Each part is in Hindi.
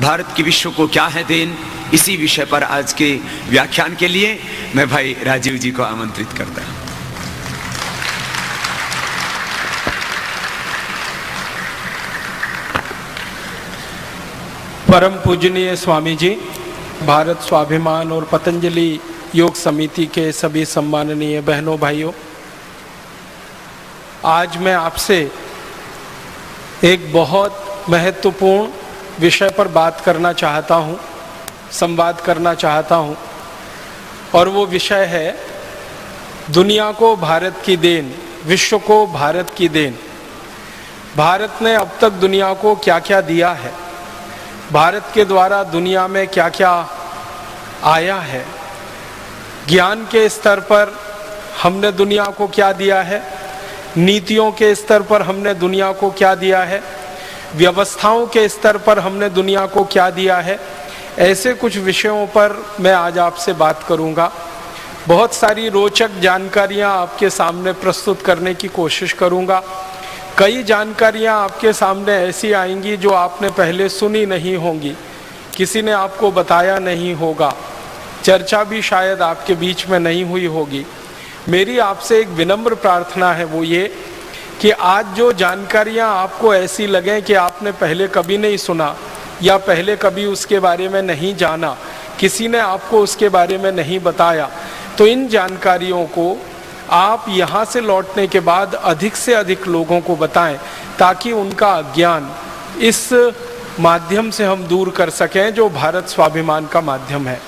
भारत की विश्व को क्या है देन, इसी विषय पर आज के व्याख्यान के लिए मैं भाई राजीव जी को आमंत्रित करता हूं। परम पूजनीय स्वामी जी, भारत स्वाभिमान और पतंजलि योग समिति के सभी सम्माननीय बहनों भाइयों, आज मैं आपसे एक बहुत महत्वपूर्ण विषय पर बात करना चाहता हूँ, संवाद करना चाहता हूँ, और वो विषय है दुनिया को भारत की देन, विश्व को भारत की देन। भारत ने अब तक दुनिया को क्या क्या दिया है, भारत के द्वारा दुनिया में क्या क्या आया है, ज्ञान के स्तर पर हमने दुनिया को क्या दिया है, नीतियों के स्तर पर हमने दुनिया को क्या दिया है, व्यवस्थाओं के स्तर पर हमने दुनिया को क्या दिया है। ऐसे कुछ विषयों पर मैं आज आपसे बात करूंगा। बहुत सारी रोचक जानकारियां आपके सामने प्रस्तुत करने की कोशिश करूंगा। कई जानकारियां आपके सामने ऐसी आएंगी जो आपने पहले सुनी नहीं होंगी, किसी ने आपको बताया नहीं होगा, चर्चा भी शायद आपके बीच में नहीं हुई होगी। मेरी आपसे एक विनम्र प्रार्थना है, वो ये कि आज जो जानकारियां आपको ऐसी लगें कि आपने पहले कभी नहीं सुना या पहले कभी उसके बारे में नहीं जाना, किसी ने आपको उसके बारे में नहीं बताया, तो इन जानकारियों को आप यहाँ से लौटने के बाद अधिक से अधिक लोगों को बताएं, ताकि उनका अज्ञान इस माध्यम से हम दूर कर सकें जो भारत स्वाभिमान का माध्यम है।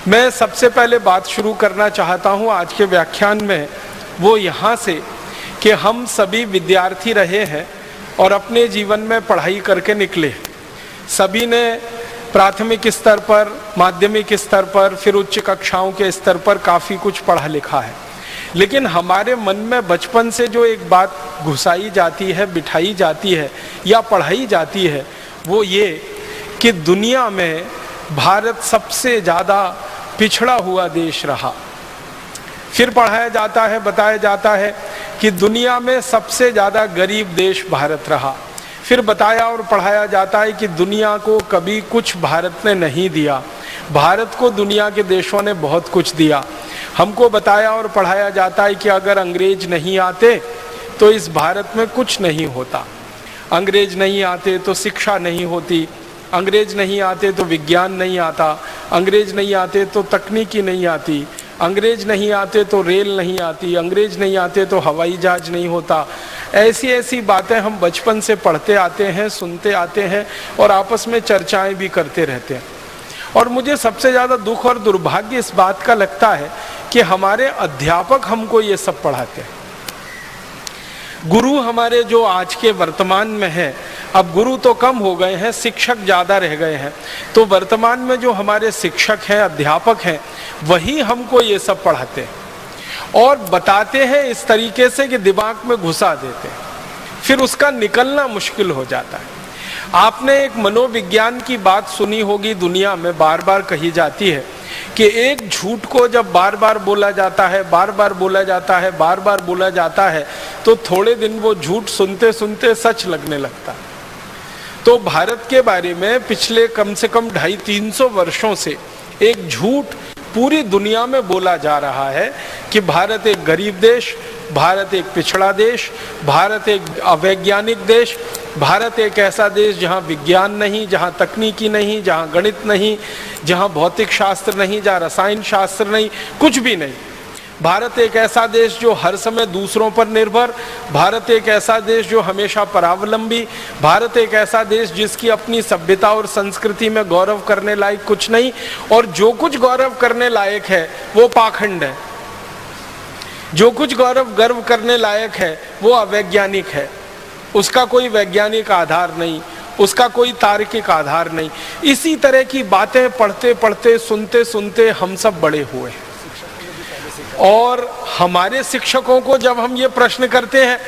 मैं सबसे पहले बात शुरू करना चाहता हूँ आज के व्याख्यान में, वो यहाँ से कि हम सभी विद्यार्थी रहे हैं और अपने जीवन में पढ़ाई करके निकले। सभी ने प्राथमिक स्तर पर, माध्यमिक स्तर पर, फिर उच्च कक्षाओं के स्तर पर काफ़ी कुछ पढ़ा लिखा है, लेकिन हमारे मन में बचपन से जो एक बात घुसाई जाती है, बिठाई जाती है या पढ़ाई जाती है, वो ये कि दुनिया में भारत सबसे ज़्यादा पिछड़ा हुआ देश रहा। फिर पढ़ाया जाता है, बताया जाता है कि दुनिया में सबसे ज़्यादा गरीब देश भारत रहा। फिर बताया और पढ़ाया जाता है कि दुनिया को कभी कुछ भारत ने नहीं दिया, भारत को दुनिया के देशों ने बहुत कुछ दिया। हमको बताया और पढ़ाया जाता है कि अगर अंग्रेज नहीं आते तो इस भारत में कुछ नहीं होता, अंग्रेज नहीं आते तो शिक्षा नहीं होती, अंग्रेज नहीं आते तो विज्ञान नहीं आता, अंग्रेज नहीं आते तो तकनीकी नहीं आती, अंग्रेज नहीं आते तो रेल नहीं आती, अंग्रेज नहीं आते तो हवाई जहाज नहीं होता। ऐसी ऐसी बातें हम बचपन से पढ़ते आते हैं, सुनते आते हैं और आपस में चर्चाएं भी करते रहते हैं। और मुझे सबसे ज़्यादा दुख और दुर्भाग्य इस बात का लगता है कि हमारे अध्यापक हमको ये सब पढ़ाते हैं। गुरु हमारे जो आज के वर्तमान में हैं, अब गुरु तो कम हो गए हैं, शिक्षक ज़्यादा रह गए हैं, तो वर्तमान में जो हमारे शिक्षक हैं, अध्यापक हैं, वही हमको ये सब पढ़ाते हैं और बताते हैं इस तरीके से कि दिमाग में घुसा देते हैं, फिर उसका निकलना मुश्किल हो जाता है। आपने एक मनोविज्ञान की बात सुनी होगी, दुनिया में बार बार कही जाती है कि एक झूठ को जब बार बार बोला जाता है, बार बार बोला जाता है, बार बार बोला जाता है, तो थोड़े दिन वो झूठ सुनते सुनते सच लगने लगता है। तो भारत के बारे में पिछले कम से कम 250-300 वर्षों से एक झूठ पूरी दुनिया में बोला जा रहा है कि भारत एक गरीब देश, भारत एक पिछड़ा देश, भारत एक अवैज्ञानिक देश, भारत एक ऐसा देश जहाँ विज्ञान नहीं, जहाँ तकनीकी नहीं, जहाँ गणित नहीं, जहाँ भौतिक शास्त्र नहीं, जहाँ रसायन शास्त्र नहीं, कुछ भी नहीं। भारत एक ऐसा देश जो हर समय दूसरों पर निर्भर, भारत एक ऐसा देश जो हमेशा परावलंबी, भारत एक ऐसा देश जिसकी अपनी सभ्यता और संस्कृति में गौरव करने लायक कुछ नहीं, और जो कुछ गौरव करने लायक है वो पाखंड है, जो कुछ गर्व करने लायक है वो अवैज्ञानिक है, उसका कोई वैज्ञानिक आधार नहीं, उसका कोई तार्किक आधार नहीं। इसी तरह की बातें पढ़ते पढ़ते, सुनते सुनते हम सब बड़े हुए हैं। और हमारे शिक्षकों को जब हम ये प्रश्न करते हैं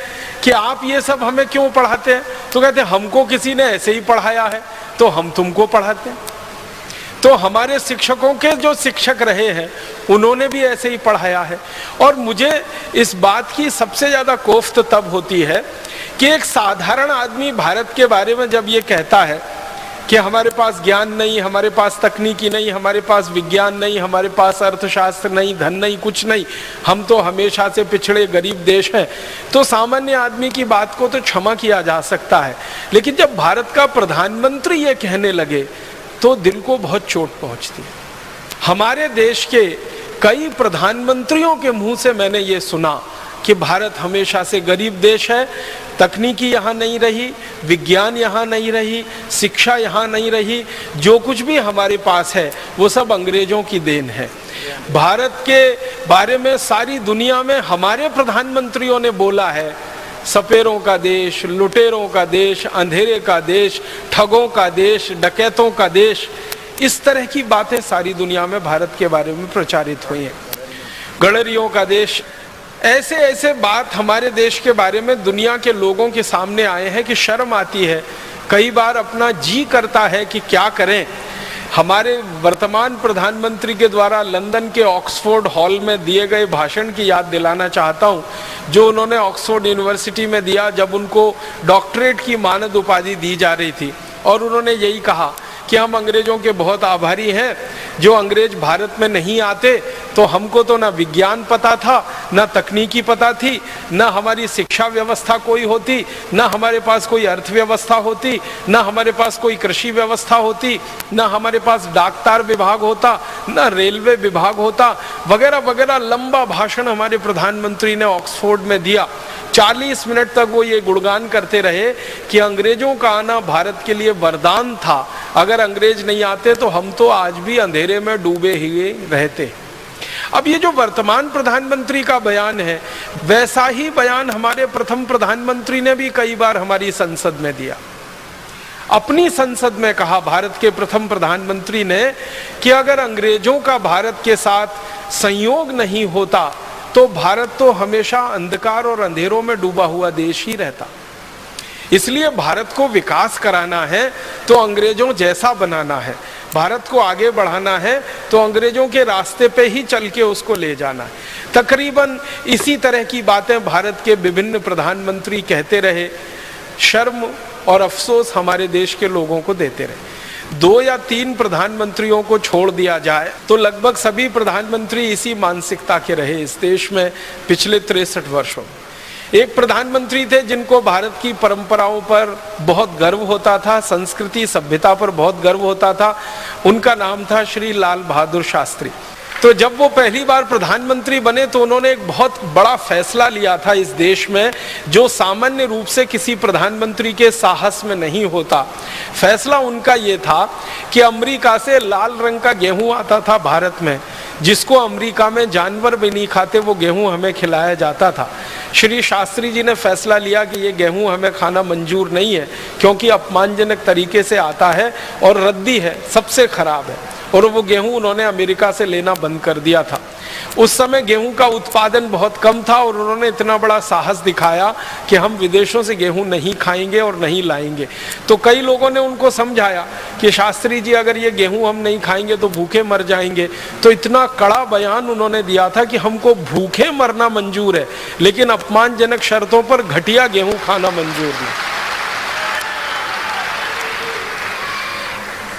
कि आप ये सब हमें क्यों पढ़ाते हैं, तो कहते हैं हमको किसी ने ऐसे ही पढ़ाया है तो हम तुमको पढ़ाते हैं। तो हमारे शिक्षकों के जो शिक्षक रहे हैं उन्होंने भी ऐसे ही पढ़ाया है। और मुझे इस बात की सबसे ज़्यादा कोफ्त तब होती है कि एक साधारण आदमी भारत के बारे में जब ये कहता है कि हमारे पास ज्ञान नहीं, हमारे पास तकनीकी नहीं, हमारे पास विज्ञान नहीं, हमारे पास अर्थशास्त्र नहीं, धन नहीं, कुछ नहीं, हम तो हमेशा से पिछड़े गरीब देश हैं, तो सामान्य आदमी की बात को तो क्षमा किया जा सकता है। लेकिन जब भारत का प्रधानमंत्री ये कहने लगे तो दिल को बहुत चोट पहुंचती है। हमारे देश के कई प्रधानमंत्रियों के मुंह से मैंने ये सुना कि भारत हमेशा से गरीब देश है, तकनीकी यहाँ नहीं रही, विज्ञान यहाँ नहीं रही, शिक्षा यहाँ नहीं रही, जो कुछ भी हमारे पास है वो सब अंग्रेजों की देन है। भारत के बारे में सारी दुनिया में हमारे प्रधानमंत्रियों ने बोला है, सपेरों का देश, लुटेरों का देश, अंधेरे का देश, ठगों का देश, डकैतों का देश, इस तरह की बातें सारी दुनिया में भारत के बारे में प्रचारित हुई हैं। गडरियों का देश, ऐसे ऐसे बात हमारे देश के बारे में दुनिया के लोगों के सामने आए हैं कि शर्म आती है। कई बार अपना जी करता है कि क्या करें। हमारे वर्तमान प्रधानमंत्री के द्वारा लंदन के ऑक्सफोर्ड हॉल में दिए गए भाषण की याद दिलाना चाहता हूं, जो उन्होंने ऑक्सफोर्ड यूनिवर्सिटी में दिया जब उनको डॉक्टरेट की मानद उपाधि दी जा रही थी। और उन्होंने यही कहा कि हम अंग्रेजों के बहुत आभारी हैं, जो अंग्रेज भारत में नहीं आते तो हमको तो ना विज्ञान पता था, ना तकनीकी पता थी, ना हमारी शिक्षा व्यवस्था कोई होती, ना हमारे पास कोई अर्थव्यवस्था होती, ना हमारे पास कोई कृषि व्यवस्था होती, ना हमारे पास डाकतार विभाग होता, ना रेलवे विभाग होता, वगैरह वगैरह। लंबा भाषण हमारे प्रधानमंत्री ने ऑक्सफोर्ड में दिया। 40 मिनट तक वो ये गुणगान करते रहे कि अंग्रेजों का आना भारत के लिए वरदान था, अगर अंग्रेज नहीं आते तो हम तो आज भी अंधेरे में डूबे हुए रहते। अब ये जो वर्तमान प्रधानमंत्री का बयान है, वैसा ही बयान हमारे प्रथम प्रधानमंत्री ने भी कई बार हमारी संसद में दिया। अपनी संसद में कहा भारत के प्रथम प्रधानमंत्री ने कि अगर अंग्रेजों का भारत के साथ संयोग नहीं होता तो भारत तो हमेशा अंधकार और अंधेरों में डूबा हुआ देश ही रहता। इसलिए भारत को विकास कराना है तो अंग्रेजों जैसा बनाना है, भारत को आगे बढ़ाना है तो अंग्रेजों के रास्ते पे ही चल के उसको ले जाना है। तकरीबन इसी तरह की बातें भारत के विभिन्न प्रधानमंत्री कहते रहे। शर्म और अफसोस हमारे देश के लोगों को देते रहे। 2 या 3 प्रधानमंत्रियों को छोड़ दिया जाए तो लगभग सभी प्रधानमंत्री इसी मानसिकता के रहे इस देश में पिछले 63 वर्षों में। एक प्रधानमंत्री थे जिनको भारत की परंपराओं पर बहुत गर्व होता था, संस्कृति सभ्यता पर बहुत गर्व होता था। उनका नाम था श्री लाल बहादुर शास्त्री। तो जब वो पहली बार प्रधानमंत्री बने तो उन्होंने एक बहुत बड़ा फैसला लिया था इस देश में, जो सामान्य रूप से किसी प्रधानमंत्री के साहस में नहीं होता। फैसला उनका ये था कि अमेरिका से लाल रंग का गेहूं आता था भारत में, जिसको अमेरिका में जानवर भी नहीं खाते, वो गेहूं हमें खिलाया जाता था। श्री शास्त्री जी ने फैसला लिया कि ये गेहूं हमें खाना मंजूर नहीं है, क्योंकि अपमानजनक तरीके से आता है और रद्दी है, सबसे खराब है। और वो गेहूं उन्होंने अमेरिका से लेना बंद कर दिया था। उस समय गेहूं का उत्पादन बहुत कम था और उन्होंने इतना बड़ा साहस दिखाया कि हम विदेशों से गेहूं नहीं खाएंगे और नहीं लाएंगे। तो कई लोगों ने उनको समझाया कि शास्त्री जी अगर ये गेहूं हम नहीं खाएंगे तो भूखे मर जाएंगे। तो इतना कड़ा बयान उन्होंने दिया था कि हमको भूखे मरना मंजूर है, लेकिन अपमानजनक शर्तों पर घटिया गेहूं खाना मंजूर नहीं।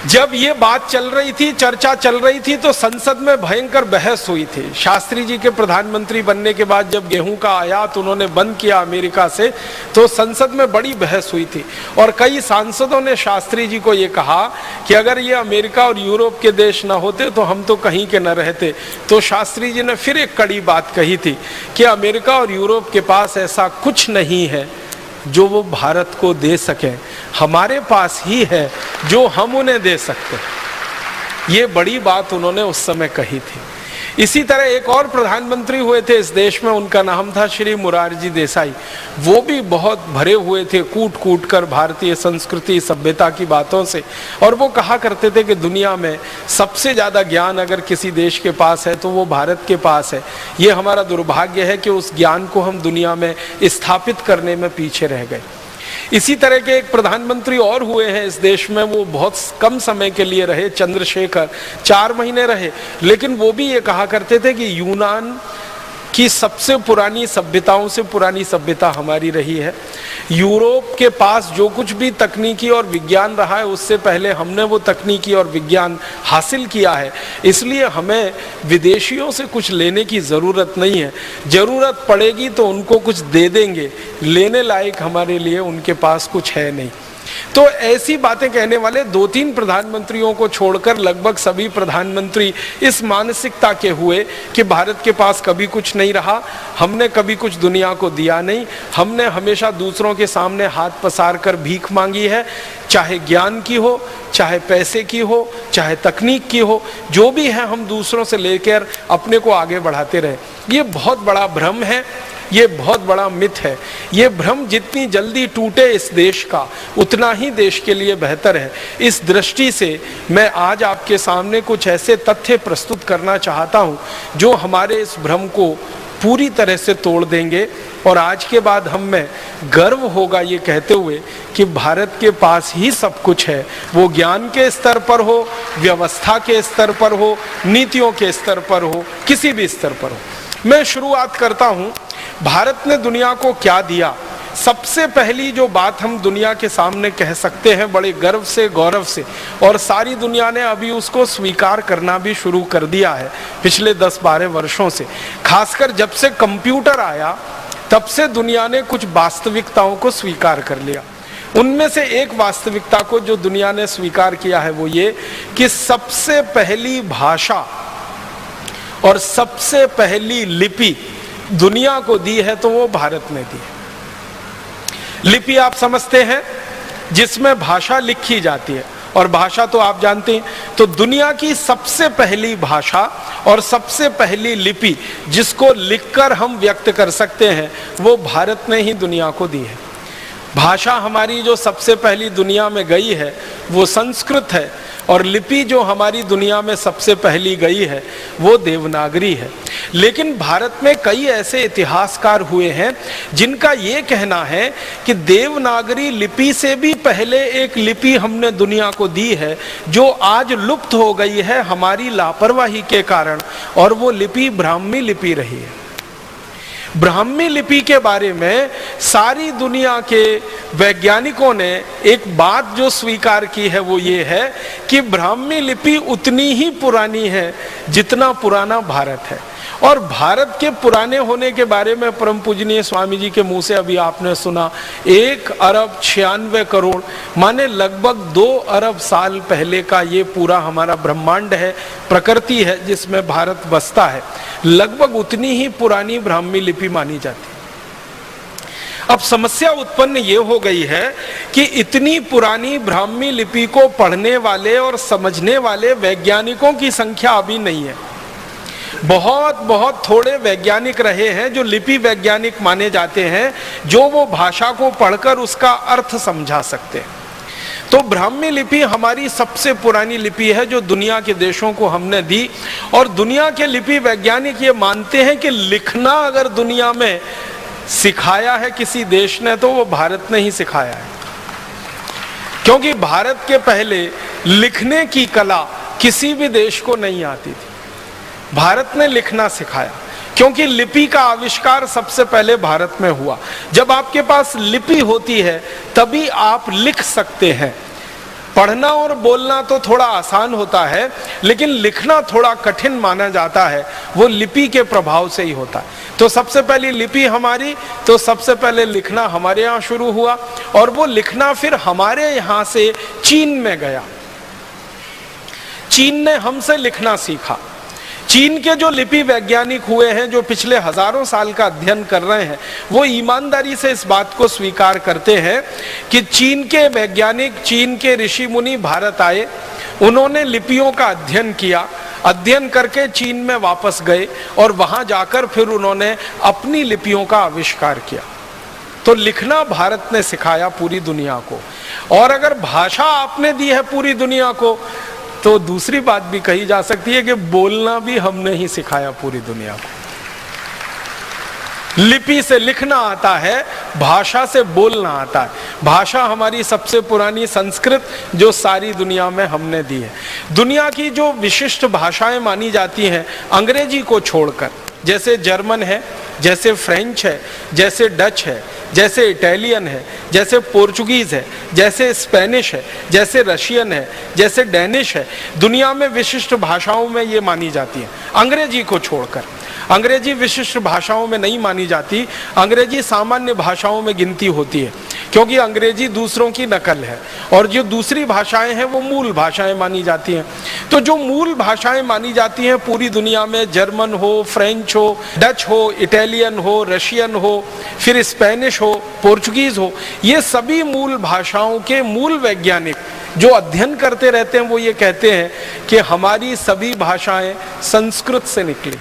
जब ये बात चल रही थी, चर्चा चल रही थी, तो संसद में भयंकर बहस हुई थी। शास्त्री जी के प्रधानमंत्री बनने के बाद जब गेहूं का आयात उन्होंने बंद किया अमेरिका से, तो संसद में बड़ी बहस हुई थी और कई सांसदों ने शास्त्री जी को ये कहा कि अगर ये अमेरिका और यूरोप के देश ना होते तो हम तो कहीं के न रहते। तो शास्त्री जी ने फिर एक कड़ी बात कही थी कि अमेरिका और यूरोप के पास ऐसा कुछ नहीं है जो वो भारत को दे सके, हमारे पास ही है जो हम उन्हें दे सकते हैं। ये बड़ी बात उन्होंने उस समय कही थी। इसी तरह एक और प्रधानमंत्री हुए थे इस देश में, उनका नाम था श्री मोरारजी देसाई। वो भी बहुत भरे हुए थे कूट कूट कर भारतीय संस्कृति सभ्यता की बातों से, और वो कहा करते थे कि दुनिया में सबसे ज़्यादा ज्ञान अगर किसी देश के पास है तो वो भारत के पास है। ये हमारा दुर्भाग्य है कि उस ज्ञान को हम दुनिया में स्थापित करने में पीछे रह गए। इसी तरह के एक प्रधानमंत्री और हुए हैं इस देश में, वो बहुत कम समय के लिए रहे, चंद्रशेखर, 4 महीने रहे। लेकिन वो भी ये कहा करते थे कि यूनान कि सबसे पुरानी सभ्यताओं से पुरानी सभ्यता हमारी रही है। यूरोप के पास जो कुछ भी तकनीकी और विज्ञान रहा है उससे पहले हमने वो तकनीकी और विज्ञान हासिल किया है, इसलिए हमें विदेशियों से कुछ लेने की ज़रूरत नहीं है। ज़रूरत पड़ेगी तो उनको कुछ दे देंगे, लेने लायक हमारे लिए उनके पास कुछ है नहीं। तो ऐसी बातें कहने वाले 2-3 प्रधानमंत्रियों को छोड़कर लगभग सभी प्रधानमंत्री इस मानसिकता के हुए कि भारत के पास कभी कुछ नहीं रहा, हमने कभी कुछ दुनिया को दिया नहीं, हमने हमेशा दूसरों के सामने हाथ पसार कर भीख मांगी है, चाहे ज्ञान की हो, चाहे पैसे की हो, चाहे तकनीक की हो, जो भी है हम दूसरों से लेकर अपने को आगे बढ़ाते रहे। ये बहुत बड़ा भ्रम है, ये बहुत बड़ा मिथ है। ये भ्रम जितनी जल्दी टूटे इस देश का, उतना ही देश के लिए बेहतर है। इस दृष्टि से मैं आज आपके सामने कुछ ऐसे तथ्य प्रस्तुत करना चाहता हूँ जो हमारे इस भ्रम को पूरी तरह से तोड़ देंगे, और आज के बाद हम में गर्व होगा ये कहते हुए कि भारत के पास ही सब कुछ है, वो ज्ञान के स्तर पर हो, व्यवस्था के स्तर पर हो, नीतियों के स्तर पर हो, किसी भी स्तर पर हो। मैं शुरुआत करता हूँ, भारत ने दुनिया को क्या दिया। सबसे पहली जो बात हम दुनिया के सामने कह सकते हैं बड़े गर्व से, गौरव से, और सारी दुनिया ने अभी उसको स्वीकार करना भी शुरू कर दिया है पिछले 10-12 वर्षों से। खासकर जब से कंप्यूटर आया तब से दुनिया ने कुछ वास्तविकताओं को स्वीकार कर लिया। उनमें से एक वास्तविकता को जो दुनिया ने स्वीकार किया है वो ये कि सबसे पहली भाषा और सबसे पहली लिपि दुनिया को दी है तो वो भारत ने दी है। लिपि आप समझते हैं, जिसमें भाषा लिखी जाती है, और भाषा तो आप जानते हैं। तो दुनिया की सबसे पहली भाषा और सबसे पहली लिपि जिसको लिखकर हम व्यक्त कर सकते हैं वो भारत ने ही दुनिया को दी है। भाषा हमारी जो सबसे पहली दुनिया में गई है वो संस्कृत है, और लिपि जो हमारी दुनिया में सबसे पहली गई है वो देवनागरी है। लेकिन भारत में कई ऐसे इतिहासकार हुए हैं जिनका ये कहना है कि देवनागरी लिपि से भी पहले एक लिपि हमने दुनिया को दी है जो आज लुप्त हो गई है हमारी लापरवाही के कारण, और वो लिपि ब्राह्मी लिपि रही है। ब्राह्मी लिपि के बारे में सारी दुनिया के वैज्ञानिकों ने एक बात जो स्वीकार की है वो ये है कि ब्राह्मी लिपि उतनी ही पुरानी है जितना पुराना भारत है। और भारत के पुराने होने के बारे में परम पूजनीय स्वामी जी के मुंह से अभी आपने सुना, 1 अरब 96 करोड़ माने लगभग 2 अरब साल पहले का ये पूरा हमारा ब्रह्मांड है, प्रकृति है जिसमें भारत बसता है। लगभग उतनी ही पुरानी ब्राह्मी लिपि मानी जाती है। अब समस्या उत्पन्न ये हो गई है कि इतनी पुरानी ब्राह्मी लिपि को पढ़ने वाले और समझने वाले वैज्ञानिकों की संख्या अभी नहीं है। बहुत थोड़े वैज्ञानिक रहे हैं जो लिपि वैज्ञानिक माने जाते हैं, जो वो भाषा को पढ़कर उसका अर्थ समझा सकते हैं। तो ब्राह्मी लिपि हमारी सबसे पुरानी लिपि है जो दुनिया के देशों को हमने दी, और दुनिया के लिपि वैज्ञानिक ये मानते हैं कि लिखना अगर दुनिया में सिखाया है किसी देश ने तो वो भारत ने ही सिखाया है, क्योंकि भारत के पहले लिखने की कला किसी भी देश को नहीं आती थी। भारत ने लिखना सिखाया, क्योंकि लिपि का आविष्कार सबसे पहले भारत में हुआ। जब आपके पास लिपि होती है तभी आप लिख सकते हैं। पढ़ना और बोलना तो थोड़ा आसान होता है, लेकिन लिखना थोड़ा कठिन माना जाता है, वो लिपि के प्रभाव से ही होता है। तो सबसे पहली लिपि हमारी, तो सबसे पहले लिखना हमारे यहाँ शुरू हुआ, और वो लिखना फिर हमारे यहाँ से चीन में गया। चीन ने हमसे लिखना सीखा। चीन के जो लिपि वैज्ञानिक हुए हैं, जो पिछले हजारों साल का अध्ययन कर रहे हैं, वो ईमानदारी से इस बात को स्वीकार करते हैं कि चीन के वैज्ञानिक, चीन के ऋषि मुनि भारत आए, उन्होंने लिपियों का अध्ययन किया, अध्ययन करके चीन में वापस गए, और वहां जाकर फिर उन्होंने अपनी लिपियों का आविष्कार किया। तो लिखना भारत ने सिखाया पूरी दुनिया को, और अगर भाषा आपने दी है पूरी दुनिया को, तो दूसरी बात भी कही जा सकती है कि बोलना भी हमने ही सिखाया पूरी दुनिया को। लिपि से लिखना आता है, भाषा से बोलना आता है। भाषा हमारी सबसे पुरानी संस्कृत जो सारी दुनिया में हमने दी है। दुनिया की जो विशिष्ट भाषाएं मानी जाती हैं अंग्रेजी को छोड़कर, जैसे जर्मन है, जैसे फ्रेंच है, जैसे डच है, जैसे इटालियन है, जैसे पोर्चुगीज है, जैसे स्पेनिश है, जैसे रशियन है, जैसे डेनिश है, दुनिया में विशिष्ट भाषाओं में ये मानी जाती है। अंग्रेजी को छोड़कर, अंग्रेजी विशिष्ट भाषाओं में नहीं मानी जाती, अंग्रेजी सामान्य भाषाओं में गिनती होती है, क्योंकि अंग्रेजी दूसरों की नकल है और जो दूसरी भाषाएं हैं वो मूल भाषाएं मानी जाती हैं। तो जो मूल भाषाएं मानी जाती हैं पूरी दुनिया में, जर्मन हो, फ्रेंच हो, डच हो, इटालियन हो, रशियन हो, फिर स्पेनिश हो, पोर्चुगीज हो, ये सभी मूल भाषाओं के मूल वैज्ञानिक जो अध्ययन करते रहते हैं वो ये कहते हैं कि हमारी सभी भाषाएं संस्कृत से निकली।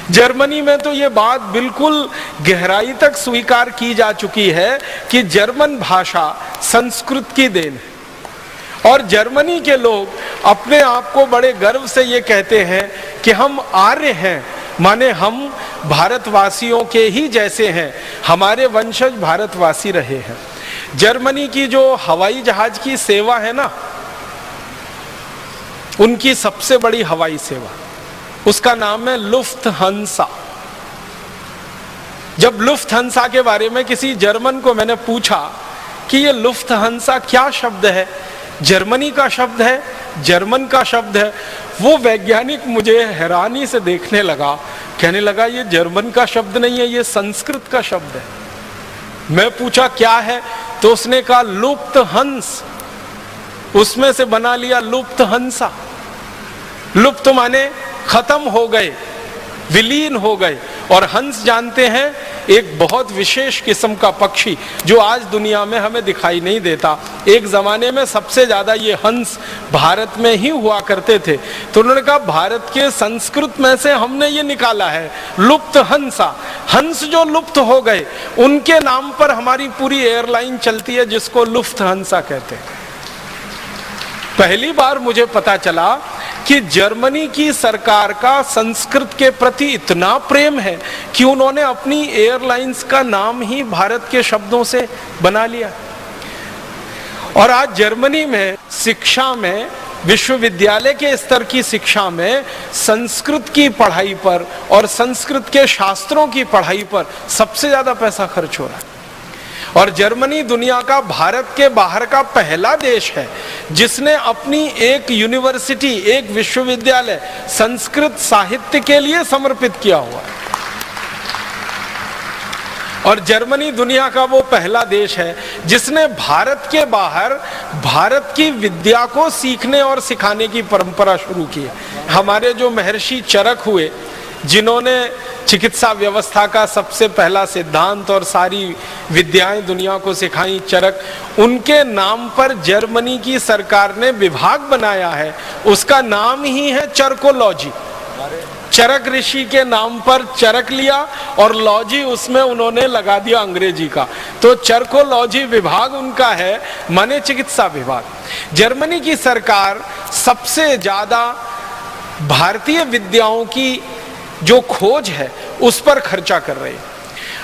जर्मनी में तो ये बात बिल्कुल गहराई तक स्वीकार की जा चुकी है कि जर्मन भाषा संस्कृत की देन है और जर्मनी के लोग अपने आप को बड़े गर्व से ये कहते हैं कि हम आर्य हैं, माने हम भारतवासियों के ही जैसे हैं, हमारे वंशज भारतवासी रहे हैं। जर्मनी की जो हवाई जहाज की सेवा है ना, उनकी सबसे बड़ी हवाई सेवा, उसका नाम है लुफ्थहान्सा। जब लुफ्थहान्सा के बारे में किसी जर्मन को मैंने पूछा कि ये लुफ्थहान्सा क्या शब्द है, जर्मनी का शब्द है, जर्मन का शब्द है, वो वैज्ञानिक मुझे हैरानी से देखने लगा, कहने लगा ये जर्मन का शब्द नहीं है, ये संस्कृत का शब्द है। मैं पूछा क्या है, तो उसने कहा लुप्तहंस, उसमें से बना लिया लुप्तहंसा। लुप्त माने खत्म हो गए, विलीन हो गए, और हंस जानते हैं एक बहुत विशेष किस्म का पक्षी जो आज दुनिया में हमें दिखाई नहीं देता। एक जमाने में सबसे ज्यादा ये हंस भारत में ही हुआ करते थे, तो उन्होंने कहा भारत के संस्कृत में से हमने ये निकाला है लुप्त हंसा। हंस जो लुप्त हो गए उनके नाम पर हमारी पूरी एयरलाइन चलती है जिसको लुफ्थहान्सा कहते हैं। पहली बार मुझे पता चला कि जर्मनी की सरकार का संस्कृत के प्रति इतना प्रेम है कि उन्होंने अपनी एयरलाइंस का नाम ही भारत के शब्दों से बना लिया। और आज जर्मनी में शिक्षा में, विश्वविद्यालय के स्तर की शिक्षा में संस्कृत की पढ़ाई पर और संस्कृत के शास्त्रों की पढ़ाई पर सबसे ज्यादा पैसा खर्च हो रहा है। और जर्मनी दुनिया का भारत के बाहर का पहला देश है जिसने अपनी एक यूनिवर्सिटी, एक विश्वविद्यालय संस्कृत साहित्य के लिए समर्पित किया हुआ है। और जर्मनी दुनिया का वो पहला देश है जिसने भारत के बाहर भारत की विद्या को सीखने और सिखाने की परंपरा शुरू की है। हमारे जो महर्षि चरक हुए, जिन्होंने चिकित्सा व्यवस्था का सबसे पहला सिद्धांत और सारी विद्याएं दुनिया को सिखाई, चरक, उनके नाम पर जर्मनी की सरकार ने विभाग बनाया है, उसका नाम ही है चरकोलॉजी। चरक ऋषि के नाम पर चरक लिया और लॉजी उसमें उन्होंने लगा दिया अंग्रेजी का, तो चरकोलॉजी विभाग उनका है, माने चिकित्सा विभाग। जर्मनी की सरकार सबसे ज्यादा भारतीय विद्याओं की जो खोज है उस पर खर्चा कर रही है।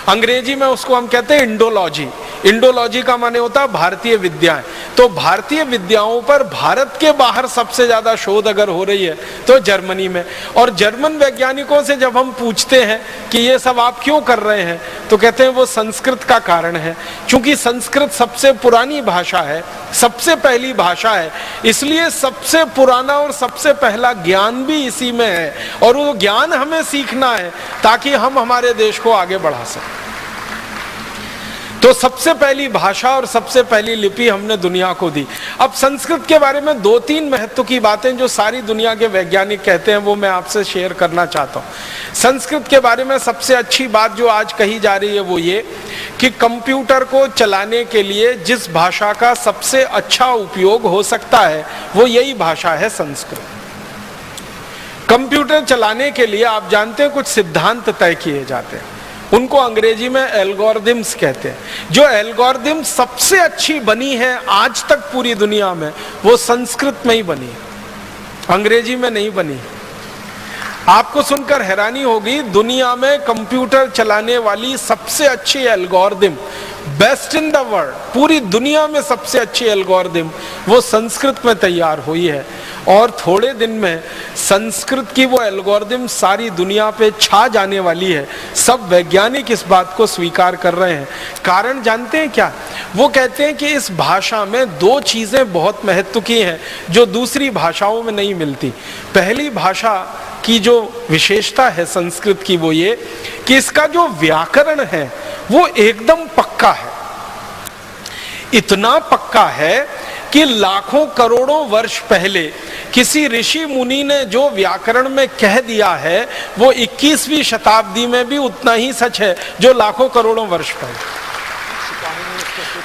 अंग्रेजी में उसको हम कहते हैं इंडोलॉजी। इंडोलॉजी का माने होता है भारतीय विद्याएं। तो भारतीय विद्याओं पर भारत के बाहर सबसे ज्यादा शोध अगर हो रही है तो जर्मनी में। और जर्मन वैज्ञानिकों से जब हम पूछते हैं कि ये सब आप क्यों कर रहे हैं, तो कहते हैं वो संस्कृत का कारण है, क्योंकि संस्कृत सबसे पुरानी भाषा है, सबसे पहली भाषा है, इसलिए सबसे पुराना और सबसे पहला ज्ञान भी इसी में है, और वो ज्ञान हमें सीखना है ताकि हम हमारे देश को आगे बढ़ा सकें। तो सबसे पहली भाषा और सबसे पहली लिपि हमने दुनिया को दी। अब संस्कृत के बारे में 2-3 महत्व की बातें जो सारी दुनिया के वैज्ञानिक कहते हैं वो मैं आपसे शेयर करना चाहता हूँ। संस्कृत के बारे में सबसे अच्छी बात जो आज कही जा रही है वो ये कि कंप्यूटर को चलाने के लिए जिस भाषा का सबसे अच्छा उपयोग हो सकता है वो यही भाषा है संस्कृत। कंप्यूटर चलाने के लिए आप जानते हैं कुछ सिद्धांत तय किए जाते हैं, उनको अंग्रेजी में एल्गोरिदम्स कहते हैं। जो एल्गोरिदम सबसे अच्छी बनी है आज तक पूरी दुनिया में वो संस्कृत में ही बनी है, अंग्रेजी में नहीं बनी। आपको सुनकर हैरानी होगी, दुनिया में कंप्यूटर चलाने वाली सबसे अच्छी algorithm best in the world, पूरी दुनिया में सबसे अच्छी एल्गोरिदम वो संस्कृत में तैयार हुई है। और थोड़े दिन में संस्कृत की वो एल्गोरिदम सारी दुनिया पे छा जाने वाली है। सब वैज्ञानिक इस बात को स्वीकार कर रहे हैं। कारण जानते हैं क्या? वो कहते हैं कि इस भाषा में दो चीजें बहुत महत्व की हैं जो दूसरी भाषाओं में नहीं मिलती। पहली भाषा की जो विशेषता है संस्कृत की वो ये कि इसका जो व्याकरण है वो एकदम पक्का है। इतना पक्का है कि लाखों करोड़ों वर्ष पहले किसी ऋषि मुनि ने जो व्याकरण में कह दिया है वो 21वीं शताब्दी में भी उतना ही सच है जो लाखों करोड़ों वर्ष पहले।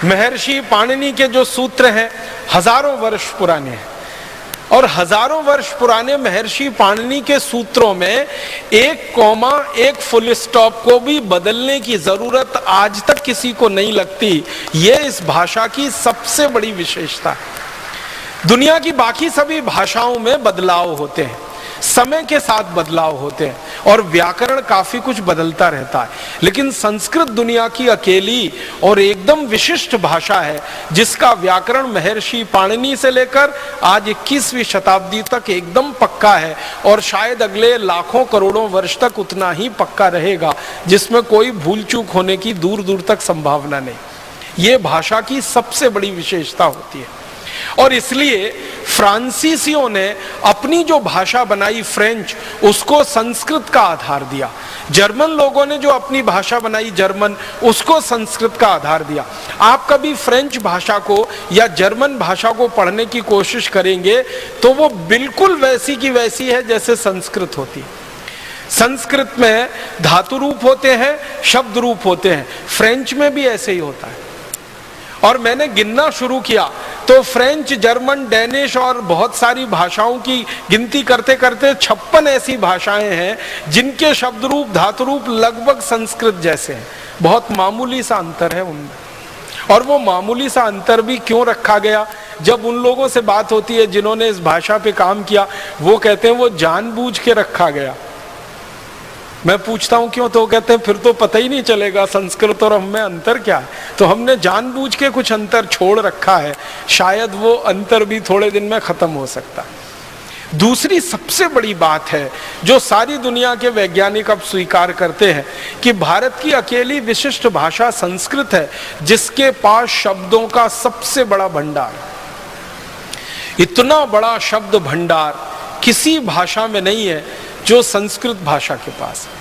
महर्षि पाणिनि के जो सूत्र हैं हजारों वर्ष पुराने हैं, और हजारों वर्ष पुराने महर्षि पाणिनि के सूत्रों में एक कॉमा, एक फुल स्टॉप को भी बदलने की जरूरत आज तक किसी को नहीं लगती। ये इस भाषा की सबसे बड़ी विशेषता है। दुनिया की बाकी सभी भाषाओं में बदलाव होते हैं, समय के साथ बदलाव होते हैं और व्याकरण काफी कुछ बदलता रहता है, लेकिन संस्कृत दुनिया की अकेली और एकदम विशिष्ट भाषा है जिसका व्याकरण महर्षि पाणिनि से लेकर आज 21वीं शताब्दी तक एकदम पक्का है और शायद अगले लाखों करोड़ों वर्ष तक उतना ही पक्का रहेगा, जिसमें कोई भूल चूक होने की दूर दूर तक संभावना नहीं। ये भाषा की सबसे बड़ी विशेषता होती है। और इसलिए फ्रांसीसियों ने अपनी जो भाषा बनाई फ्रेंच, उसको संस्कृत का आधार दिया। जर्मन लोगों ने जो अपनी भाषा बनाई जर्मन, उसको संस्कृत का आधार दिया। आप कभी फ्रेंच भाषा को या जर्मन भाषा को पढ़ने की कोशिश करेंगे तो वो बिल्कुल वैसी की वैसी है जैसे संस्कृत होती है। संस्कृत में धातु रूप होते हैं, शब्द रूप होते हैं, फ्रेंच में भी ऐसे ही होता है। और मैंने गिनना शुरू किया तो फ्रेंच, जर्मन, डेनिश और बहुत सारी भाषाओं की गिनती करते करते 56 ऐसी भाषाएं हैं जिनके शब्द रूप, धातु रूप लगभग संस्कृत जैसे हैं। बहुत मामूली सा अंतर है उनमें। और वो मामूली सा अंतर भी क्यों रखा गया? जब उन लोगों से बात होती है जिन्होंने इस भाषा पे काम किया, वो कहते हैं वो जानबूझ के रखा गया। मैं पूछता हूं क्यों, तो कहते हैं फिर तो पता ही नहीं चलेगा संस्कृत और हम में अंतर क्या है। तो हमने जानबूझ के कुछ अंतर छोड़ रखा है, शायद वो अंतर भी थोड़े दिन में खत्म हो सकता है। दूसरी सबसे बड़ी बात है जो सारी दुनिया के वैज्ञानिक अब स्वीकार करते हैं कि भारत की अकेली विशिष्ट भाषा संस्कृत है जिसके पास शब्दों का सबसे बड़ा भंडार है। इतना बड़ा शब्द भंडार किसी भाषा में नहीं है जो संस्कृत भाषा के पास है।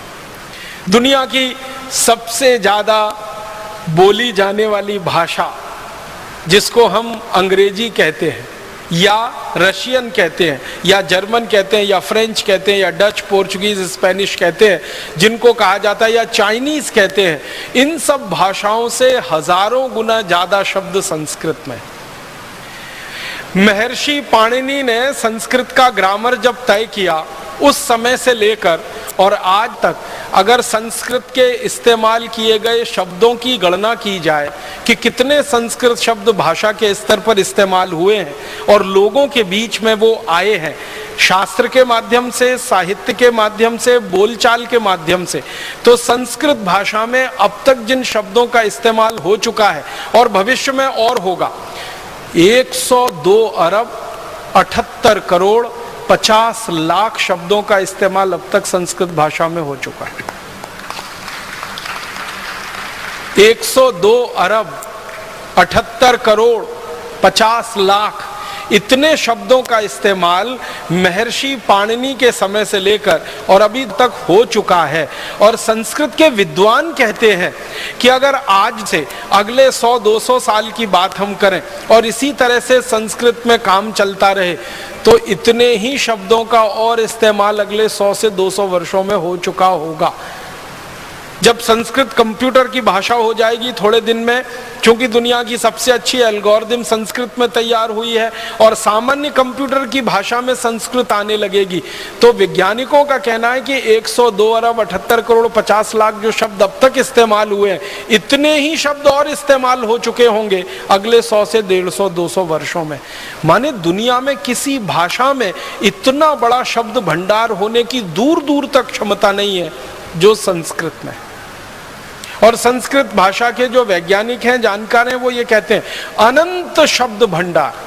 दुनिया की सबसे ज्यादा बोली जाने वाली भाषा जिसको हम अंग्रेजी कहते हैं या रशियन कहते हैं या जर्मन कहते हैं या फ्रेंच कहते हैं या डच, पोर्चुगीज, स्पेनिश कहते हैं, जिनको कहा जाता है या चाइनीज कहते हैं, इन सब भाषाओं से हजारों गुना ज्यादा शब्द संस्कृत में। महर्षि पाणिनि ने संस्कृत का ग्रामर जब तय किया, उस समय से लेकर और आज तक अगर संस्कृत के इस्तेमाल किए गए शब्दों की गणना की जाए कि कितने संस्कृत शब्द भाषा के स्तर पर इस्तेमाल हुए हैं और लोगों के बीच में वो आए हैं, शास्त्र के माध्यम से, साहित्य के माध्यम से, बोलचाल के माध्यम से, तो संस्कृत भाषा में अब तक जिन शब्दों का इस्तेमाल हो चुका है और भविष्य में और होगा, 102 अरब 78 करोड़ 50 लाख शब्दों का इस्तेमाल अब तक संस्कृत भाषा में हो चुका है। 102 अरब 78 करोड़ 50 लाख इतने शब्दों का इस्तेमाल महर्षि पाणिनि के समय से लेकर और अभी तक हो चुका है। और संस्कृत के विद्वान कहते हैं कि अगर आज से अगले 100-200 साल की बात हम करें और इसी तरह से संस्कृत में काम चलता रहे तो इतने ही शब्दों का और इस्तेमाल अगले 100 से 200 वर्षों में हो चुका होगा। जब संस्कृत कंप्यूटर की भाषा हो जाएगी थोड़े दिन में, क्योंकि दुनिया की सबसे अच्छी एल्गोरिदम संस्कृत में तैयार हुई है और सामान्य कंप्यूटर की भाषा में संस्कृत आने लगेगी, तो वैज्ञानिकों का कहना है कि 102 अरब 78 करोड़ 50 लाख जो शब्द अब तक इस्तेमाल हुए हैं, इतने ही शब्द और इस्तेमाल हो चुके होंगे अगले 100 से 150-200 वर्षों में। माने दुनिया में किसी भाषा में इतना बड़ा शब्द भंडार होने की दूर दूर तक क्षमता नहीं है जो संस्कृत में। और संस्कृत भाषा के जो वैज्ञानिक हैं, जानकार हैं, वो ये कहते हैं अनंत शब्द भंडार।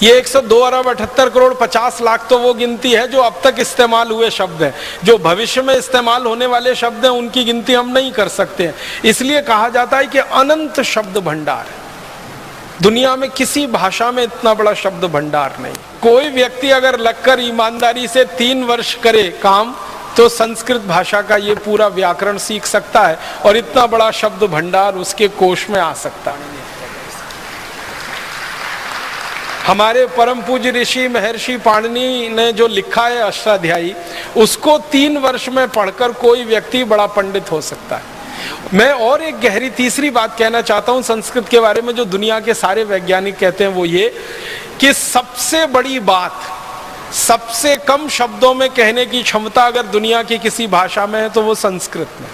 ये 102 अरब 78 करोड़ 50 लाख तो वो गिनती है जो अब तक इस्तेमाल हुए शब्द हैं। जो भविष्य में इस्तेमाल होने वाले शब्द हैं उनकी गिनती हम नहीं कर सकते हैं। इसलिए कहा जाता है कि अनंत शब्द भंडार है। दुनिया में किसी भाषा में इतना बड़ा शब्द भंडार नहीं। कोई व्यक्ति अगर लगकर ईमानदारी से 3 वर्ष करे काम तो संस्कृत भाषा का ये पूरा व्याकरण सीख सकता है और इतना बड़ा शब्द भंडार उसके कोश में आ सकता है। हमारे परम पूज्य ऋषि महर्षि पाणिनि ने जो लिखा है अष्टाध्यायी, उसको 3 वर्ष में पढ़कर कोई व्यक्ति बड़ा पंडित हो सकता है। मैं और एक गहरी तीसरी बात कहना चाहता हूं संस्कृत के बारे में, जो दुनिया के सारे वैज्ञानिक कहते हैं, वो ये कि सबसे बड़ी बात, सबसे कम शब्दों में कहने की क्षमता अगर दुनिया की किसी भाषा में है तो वो संस्कृत में।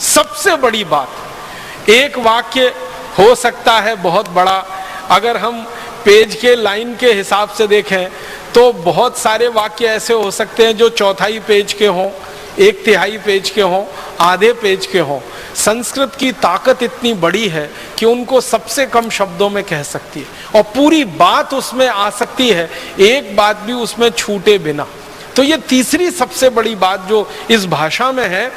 सबसे बड़ी बात, एक वाक्य हो सकता है बहुत बड़ा। अगर हम पेज के लाइन के हिसाब से देखें तो बहुत सारे वाक्य ऐसे हो सकते हैं जो 1/4 पेज के हों, 1/3 पेज के हों, आधे पेज के हों। संस्कृत की ताकत इतनी बड़ी है कि उनको सबसे कम शब्दों में कह सकती है और पूरी बात उसमें आ सकती है, एक बात भी उसमें छूटे बिना। तो ये तीसरी सबसे बड़ी बात जो इस भाषा में है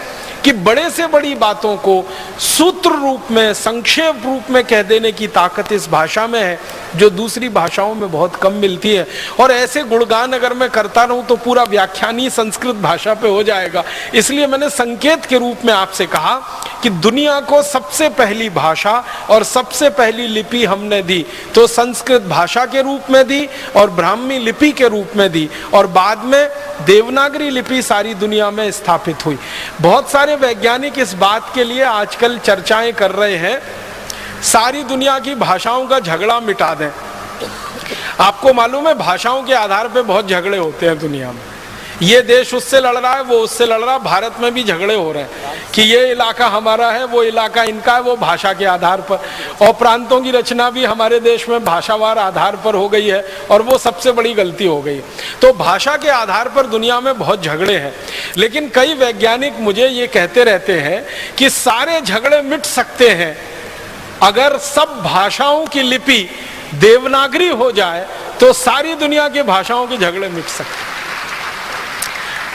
कि बड़े से बड़ी बातों को सूत्र रूप में, संक्षेप रूप में कह देने की ताकत इस भाषा में है, जो दूसरी भाषाओं में बहुत कम मिलती है। और ऐसे गुणगान अगर मैं करता रहूं तो पूरा व्याख्यान ही संस्कृत भाषा पे हो जाएगा। इसलिए मैंने संकेत के रूप में आपसे कहा कि दुनिया को सबसे पहली भाषा और सबसे पहली लिपि हमने दी तो संस्कृत भाषा के रूप में दी और ब्राह्मी लिपि के रूप में दी, और बाद में देवनागरी लिपि सारी दुनिया में स्थापित हुई। बहुत सारे वैज्ञानिक इस बात के लिए आजकल चर्चाएं कर रहे हैं सारी दुनिया की भाषाओं का झगड़ा मिटा दें। आपको मालूम है भाषाओं के आधार पे बहुत झगड़े होते हैं दुनिया में। ये देश उससे लड़ रहा है, वो उससे लड़ रहा है। भारत में भी झगड़े हो रहे हैं कि ये इलाका हमारा है, वो इलाका इनका है, वो भाषा के आधार पर। और प्रांतों की रचना भी हमारे देश में भाषावार आधार पर हो गई है और वो सबसे बड़ी गलती हो गई। तो भाषा के आधार पर दुनिया में बहुत झगड़े हैं, लेकिन कई वैज्ञानिक मुझे ये कहते रहते हैं कि सारे झगड़े मिट सकते हैं अगर सब भाषाओं की लिपि देवनागरी हो जाए तो सारी दुनिया की भाषाओं के झगड़े मिट सकते हैं।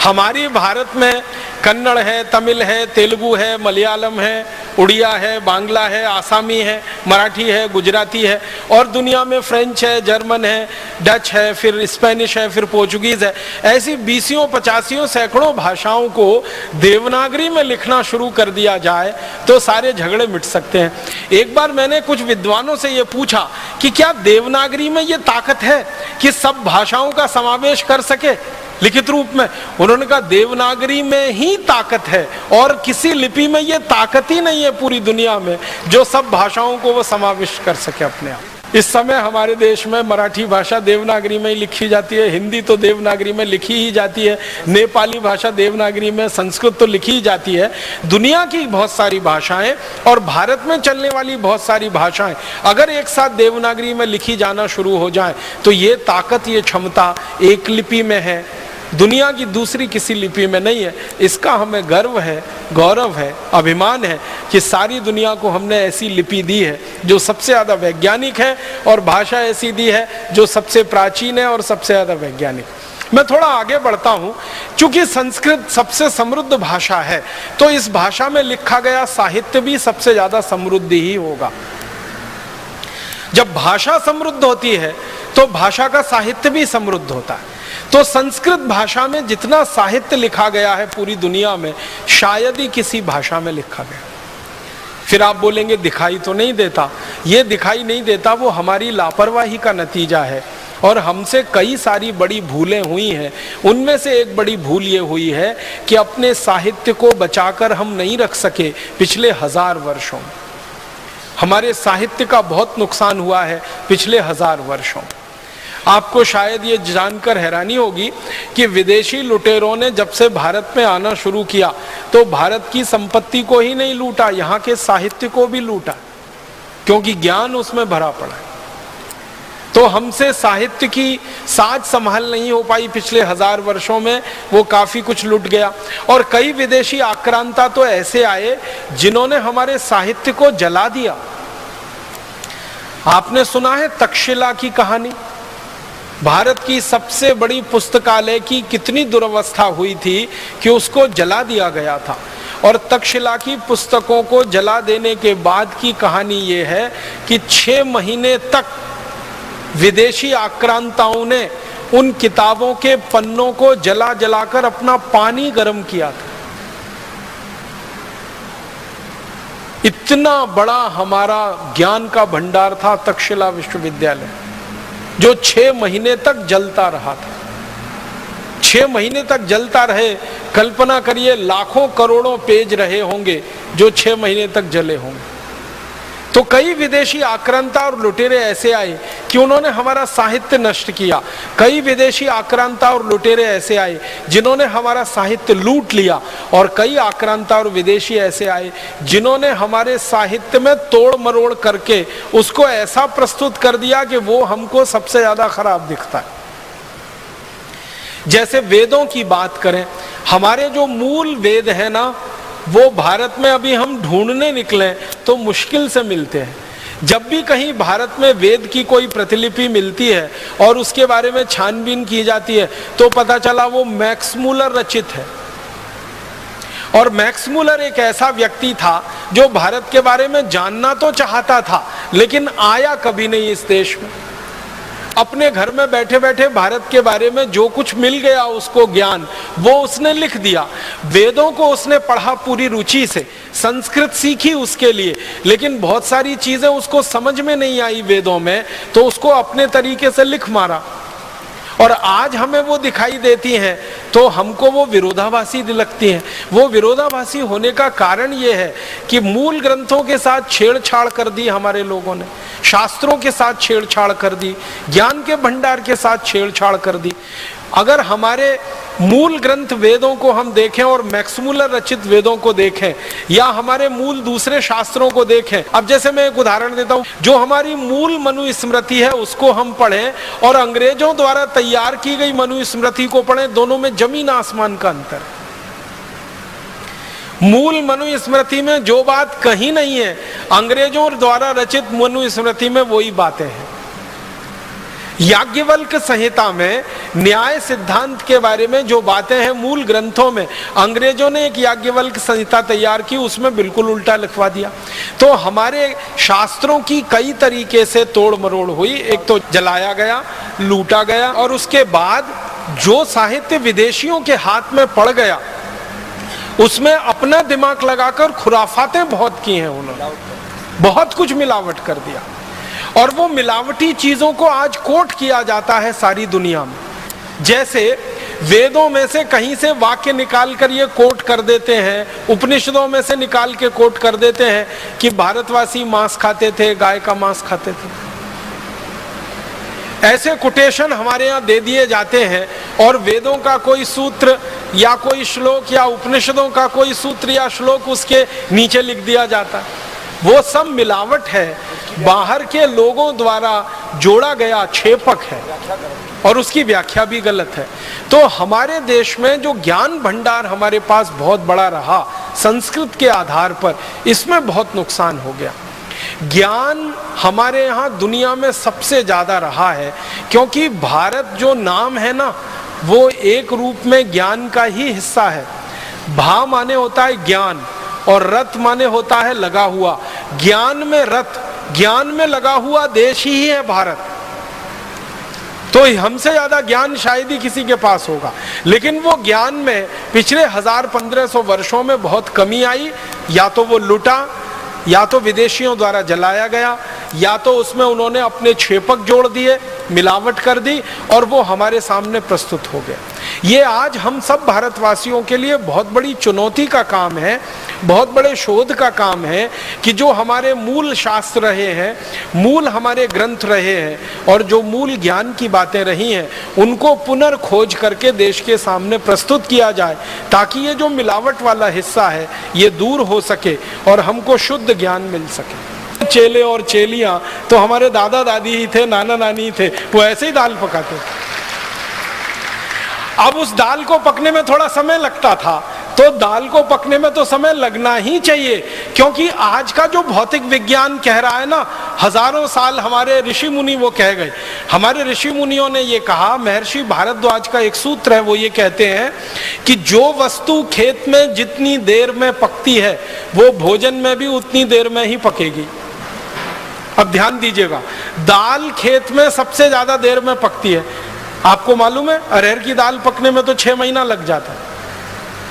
हमारी भारत में कन्नड़ है, तमिल है, तेलुगु है, मलयालम है, उड़िया है, बांग्ला है, आसामी है, मराठी है, गुजराती है, और दुनिया में फ्रेंच है, जर्मन है, डच है, फिर स्पेनिश है, फिर पोर्चुगीज है। ऐसी 20-50 सैकड़ों भाषाओं को देवनागरी में लिखना शुरू कर दिया जाए तो सारे झगड़े मिट सकते हैं। एक बार मैंने कुछ विद्वानों से ये पूछा कि क्या देवनागरी में ये ताकत है कि सब भाषाओं का समावेश कर सके लिखित रूप में? उन्होंने कहा देवनागरी में ही ताकत है और किसी लिपि में ये ताकत ही नहीं है पूरी दुनिया में जो सब भाषाओं को वो समाविष्ट कर सके अपने आप। इस समय हमारे देश में मराठी भाषा देवनागरी में ही लिखी जाती है, हिंदी तो देवनागरी में लिखी ही जाती है, नेपाली भाषा देवनागरी में, संस्कृत तो लिखी ही जाती है। दुनिया की बहुत सारी भाषाएं और भारत में चलने वाली बहुत सारी भाषाएं अगर एक साथ देवनागरी में लिखी जाना शुरू हो जाए तो ये ताकत, ये क्षमता एक लिपि में है, दुनिया की दूसरी किसी लिपि में नहीं है। इसका हमें गर्व है, गौरव है, अभिमान है कि सारी दुनिया को हमने ऐसी लिपि दी है जो सबसे ज़्यादा वैज्ञानिक है और भाषा ऐसी दी है जो सबसे प्राचीन है और सबसे ज़्यादा वैज्ञानिक। मैं थोड़ा आगे बढ़ता हूँ। चूंकि संस्कृत सबसे समृद्ध भाषा है तो इस भाषा में लिखा गया साहित्य भी सबसे ज़्यादा समृद्ध ही होगा। जब भाषा समृद्ध होती है तो भाषा का साहित्य भी समृद्ध होता है। तो संस्कृत भाषा में जितना साहित्य लिखा गया है पूरी दुनिया में शायद ही किसी भाषा में लिखा गया। फिर आप बोलेंगे दिखाई तो नहीं देता। ये दिखाई नहीं देता वो हमारी लापरवाही का नतीजा है और हमसे कई सारी बड़ी भूलें हुई हैं। उनमें से एक बड़ी भूल ये हुई है कि अपने साहित्य को बचाकर हम नहीं रख सके। पिछले 1000 वर्षों में हमारे साहित्य का बहुत नुकसान हुआ है। पिछले 1000 वर्षों आपको शायद ये जानकर हैरानी होगी कि विदेशी लुटेरों ने जब से भारत में आना शुरू किया तो भारत की संपत्ति को ही नहीं लूटा, यहाँ के साहित्य को भी लूटा, क्योंकि ज्ञान उसमें भरा पड़ा है। तो हमसे साहित्य की साज संभाल नहीं हो पाई पिछले 1000 वर्षों में, वो काफी कुछ लुट गया। और कई विदेशी आक्रांता तो ऐसे आए जिन्होंने हमारे साहित्य को जला दिया। आपने सुना है तक्षशिला की कहानी? भारत की सबसे बड़ी पुस्तकालय की कितनी दुर्वस्था हुई थी कि उसको जला दिया गया था। और तक्षशिला की पुस्तकों को जला देने के बाद की कहानी ये है कि 6 महीने तक विदेशी आक्रांताओं ने उन किताबों के पन्नों को जला जलाकर अपना पानी गर्म किया था। इतना बड़ा हमारा ज्ञान का भंडार था तक्षशिला विश्वविद्यालय, जो 6 महीने तक जलता रहा था। 6 महीने तक जलता रहे। कल्पना करिए लाखों करोड़ों पेज रहे होंगे जो 6 महीने तक जले होंगे। तो कई विदेशी आक्रांता और लुटेरे ऐसे आए कि उन्होंने हमारा साहित्य नष्ट किया। कई विदेशी आक्रांता और लुटेरे ऐसे आए जिन्होंने हमारा साहित्य लूट लिया। और कई आक्रांता और विदेशी ऐसे आए जिन्होंने हमारे साहित्य में तोड़ मरोड़ करके उसको ऐसा प्रस्तुत कर दिया कि वो हमको सबसे ज्यादा खराब दिखता है। जैसे वेदों की बात करें, हमारे जो मूल वेद है ना, वो भारत में अभी हम ढूंढने निकले तो मुश्किल से मिलते हैं। जब भी कहीं भारत में वेद की कोई प्रतिलिपि मिलती है और उसके बारे में छानबीन की जाती है तो पता चला वो मैक्स मूलर रचित है। और मैक्स मूलर एक ऐसा व्यक्ति था जो भारत के बारे में जानना तो चाहता था लेकिन आया कभी नहीं इस देश में। अपने घर में बैठे बैठे भारत के बारे में जो कुछ मिल गया उसको ज्ञान, वो उसने लिख दिया। वेदों को उसने पढ़ा पूरी रुचि से, संस्कृत सीखी उसके लिए, लेकिन बहुत सारी चीजें उसको समझ में नहीं आई वेदों में, तो उसको अपने तरीके से लिख मारा। और आज हमें वो दिखाई देती हैं तो हमको वो विरोधाभासी लगती हैं। वो विरोधाभासी होने का कारण ये है कि मूल ग्रंथों के साथ छेड़छाड़ कर दी हमारे लोगों ने, शास्त्रों के साथ छेड़छाड़ कर दी, ज्ञान के भंडार के साथ छेड़छाड़ कर दी। अगर हमारे मूल ग्रंथ वेदों को हम देखें और मैक्स मूलर रचित वेदों को देखें या हमारे मूल दूसरे शास्त्रों को देखें, अब जैसे मैं एक उदाहरण देता हूं, जो हमारी मूल मनुस्मृति है उसको हम पढ़ें और अंग्रेजों द्वारा तैयार की गई मनुस्मृति को पढ़ें, दोनों में जमीन आसमान का अंतर है। मूल मनुस्मृति में जो बात कहीं नहीं है, अंग्रेजों द्वारा रचित मनुस्मृति में वही बातें हैं। याज्ञवल्क संहिता में न्याय सिद्धांत के बारे में जो बातें हैं मूल ग्रंथों में, अंग्रेजों ने एक याज्ञवल्क संहिता तैयार की, उसमें बिल्कुल उल्टा लिखवा दिया। तो हमारे शास्त्रों की कई तरीके से तोड़ मरोड़ हुई। एक तो जलाया गया, लूटा गया, और उसके बाद जो साहित्य विदेशियों के हाथ में पड़ गया उसमें अपना दिमाग लगाकर खुराफातें बहुत की हैं उन्होंने, बहुत कुछ मिलावट कर दिया। और वो मिलावटी चीजों को आज कोट किया जाता है सारी दुनिया में। जैसे वेदों में से कहीं से वाक्य निकाल कर ये कोट कर देते हैं, उपनिषदों में से निकाल के कोट कर देते हैं कि भारतवासी मांस खाते थे, गाय का मांस खाते थे। ऐसे कोटेशन हमारे यहाँ दे दिए जाते हैं और वेदों का कोई सूत्र या कोई श्लोक या उपनिषदों का कोई सूत्र या श्लोक उसके नीचे लिख दिया जाता है। वो सब मिलावट है, बाहर के लोगों द्वारा जोड़ा गया छेपक है और उसकी व्याख्या भी गलत है। तो हमारे देश में जो ज्ञान भंडार हमारे पास बहुत बड़ा रहा संस्कृत के आधार पर, इसमें बहुत नुकसान हो गया। ज्ञान हमारे यहाँ दुनिया में सबसे ज्यादा रहा है क्योंकि भारत जो नाम है ना, वो एक रूप में ज्ञान का ही हिस्सा है। भा माने होता है ज्ञान और रत माने होता है लगा हुआ। ज्ञान में रत, ज्ञान में लगा हुआ देश ही है भारत। तो हमसे ज्यादा ज्ञान शायद ही किसी के पास होगा, लेकिन वो ज्ञान में पिछले 1000-1500 वर्षों में बहुत कमी आई। या तो वो लुटा, या तो विदेशियों द्वारा जलाया गया, या तो उसमें उन्होंने अपने छेपक जोड़ दिए, मिलावट कर दी और वो हमारे सामने प्रस्तुत हो गया। ये आज हम सब भारतवासियों के लिए बहुत बड़ी चुनौती का काम है, बहुत बड़े शोध का काम है कि जो हमारे मूल शास्त्र रहे हैं, मूल हमारे ग्रंथ रहे हैं और जो मूल ज्ञान की बातें रही हैं, उनको पुनर्खोज करके देश के सामने प्रस्तुत किया जाए ताकि ये जो मिलावट वाला हिस्सा है ये दूर हो सके और हमको शुद्ध ज्ञान मिल सके। चेले और चेलियां तो हमारे दादा दादी ही थे, नाना नानी थे, वो ऐसे ही दाल पकाते थे। अब उस दाल को पकने में थोड़ा समय लगता था, तो दाल को पकने में तो समय लगना ही चाहिए, क्योंकि आज का जो भौतिक विज्ञान कह रहा है ना, हजारों साल हमारे ऋषि मुनि वो कह गए। हमारे ऋषि मुनियों ने ये कहा, महर्षि भारद्वाज का एक सूत्र है, वो ये कहते हैं कि जो वस्तु खेत में जितनी देर में पकती है वो भोजन में भी उतनी देर में ही पकेगी। अब ध्यान दीजिएगा, दाल खेत में सबसे ज्यादा देर में पकती है। आपको मालूम है अरहर की दाल पकने में तो 6 महीना लग जाता है,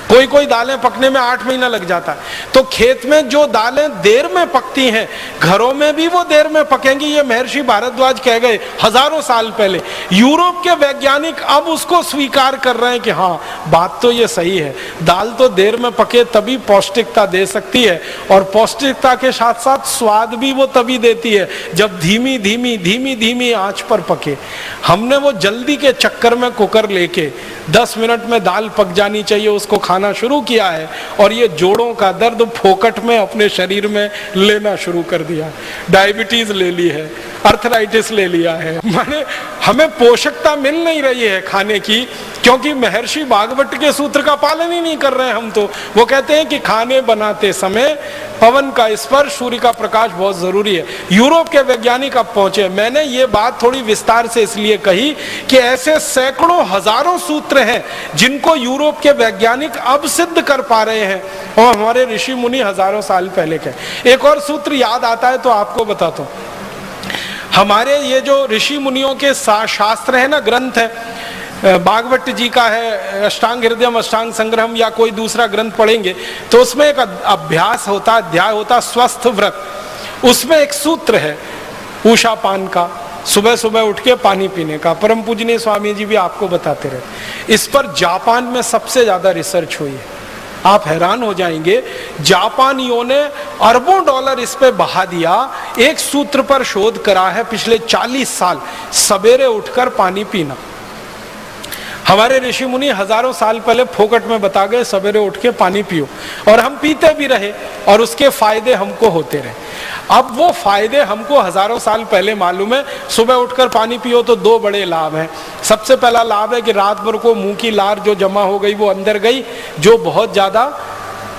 कोई कोई दालें पकने में 8 महीना लग जाता है। तो खेत में जो दालें देर में पकती हैं, घरों में भी वो देर में पकेंगी, ये महर्षि भारद्वाज कह गए हजारों साल पहले। यूरोप के वैज्ञानिक अब उसको स्वीकार कर रहे हैं कि हाँ, बात तो ये सही है, दाल तो देर में पके तभी पौष्टिकता दे सकती है, और पौष्टिकता के साथ साथ स्वाद भी वो तभी देती है जब धीमी धीमी धीमी धीमी आंच पर पके। हमने वो जल्दी के चक्कर में कुकर लेके 10 मिनट में दाल पक जानी चाहिए उसको खाना शुरू किया है, और ये जोड़ों का दर्द फोकट में अपने शरीर में लेना शुरू कर दिया। डायबिटीज ले ली है, अर्थराइटिस ले लिया है, माने हमें पोषकता मिल नहीं रही है खाने की, क्योंकि महर्षि भागवत के सूत्र का पालन ही नहीं कर रहे हैं हम। तो वो कहते हैं कि खाने बनाते समय पवन का स्पर्श, सूर्य का प्रकाश बहुत जरूरी है। यूरोप के वैज्ञानिक अब पहुंचे। मैंने ये बात थोड़ी विस्तार से इसलिए कही कि ऐसे सैकड़ों हजारों सूत्र हैं जिनको यूरोप के वैज्ञानिक अब सिद्ध कर पा रहे हैं, और हमारे ऋषि मुनि हजारों साल पहले के। एक और सूत्र याद आता है तो आपको बताता हूं। हमारे ये जो ऋषि मुनियों के शास्त्र है ना, ग्रंथ है, भागवत जी का है अष्टांग हृदयम, अष्टांग संग्रहम, या कोई दूसरा ग्रंथ पढ़ेंगे तो उसमें एक अभ्यास होता, अध्याय होता स्वस्थ व्रत। उसमें एक सूत्र है उषा पान का, सुबह सुबह उठ के पानी पीने का। परम पूजनीय स्वामी जी भी आपको बताते रहे। इस पर जापान में सबसे ज्यादा रिसर्च हुई है, आप हैरान हो जाएंगे। जापानियों ने अरबों डॉलर इस पे बहा दिया। एक सूत्र पर शोध करा है पिछले 40 साल, सवेरे उठकर पानी पीना। हमारे ऋषि मुनि हजारों साल पहले फोकट में बता गए सवेरे उठ के पानी पियो, और हम पीते भी रहे और उसके फायदे हमको होते रहे। अब वो फायदे हमको हजारों साल पहले मालूम है। सुबह उठकर पानी पियो तो 2 बड़े लाभ हैं। सबसे पहला लाभ है कि रात भर को मुंह की लार जो जमा हो गई वो अंदर गई, जो बहुत ज्यादा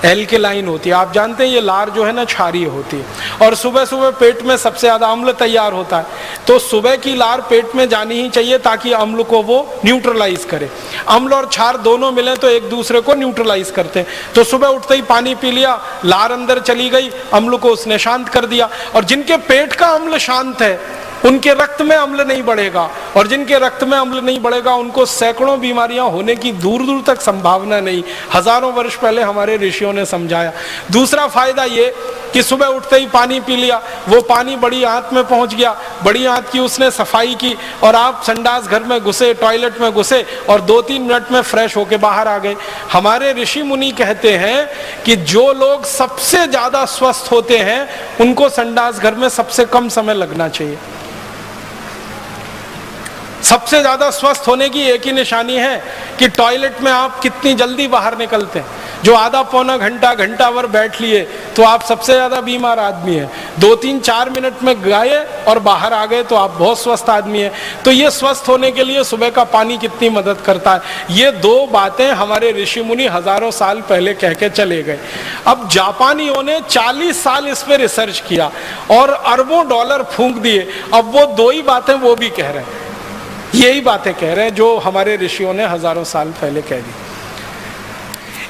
एल्केलाइन होती है। आप जानते हैं ये लार जो है ना क्षारीय होती है, और सुबह सुबह पेट में सबसे ज्यादा अम्ल तैयार होता है, तो सुबह की लार पेट में जानी ही चाहिए ताकि अम्ल को वो न्यूट्रलाइज करे। अम्ल और क्षार दोनों मिले तो एक दूसरे को न्यूट्रलाइज करते हैं। तो सुबह उठते ही पानी पी लिया, लार अंदर चली गई, अम्ल को उसने शांत कर दिया। और जिनके पेट का अम्ल शांत है उनके रक्त में अम्ल नहीं बढ़ेगा, और जिनके रक्त में अम्ल नहीं बढ़ेगा उनको सैकड़ों बीमारियां होने की दूर दूर तक संभावना नहीं। हजारों वर्ष पहले हमारे ऋषियों ने समझाया। दूसरा फायदा ये कि सुबह उठते ही पानी पी लिया, वो पानी बड़ी आंत में पहुंच गया, बड़ी आंत की उसने सफाई की, और आप संडास घर में घुसे, टॉयलेट में घुसे, और 2-3 मिनट में फ्रेश होके बाहर आ गए। हमारे ऋषि मुनि कहते हैं कि जो लोग सबसे ज्यादा स्वस्थ होते हैं उनको संडास घर में सबसे कम समय लगना चाहिए। सबसे ज्यादा स्वस्थ होने की एक ही निशानी है कि टॉयलेट में आप कितनी जल्दी बाहर निकलते हैं। जो आधा पौना घंटा, घंटा भर बैठ लिए तो आप सबसे ज्यादा बीमार आदमी है। 2-3-4 मिनट में गए और बाहर आ गए तो आप बहुत स्वस्थ आदमी है। तो ये स्वस्थ होने के लिए सुबह का पानी कितनी मदद करता है, ये 2 बातें हमारे ऋषि मुनि हजारों साल पहले कह के चले गए। अब जापानियों ने 40 साल इस पे रिसर्च किया और अरबों डॉलर फूंक दिए। अब वो 2 ही बातें वो भी कह रहे हैं, यही बातें कह रहे हैं जो हमारे ऋषियों ने हजारों साल पहले कह दी।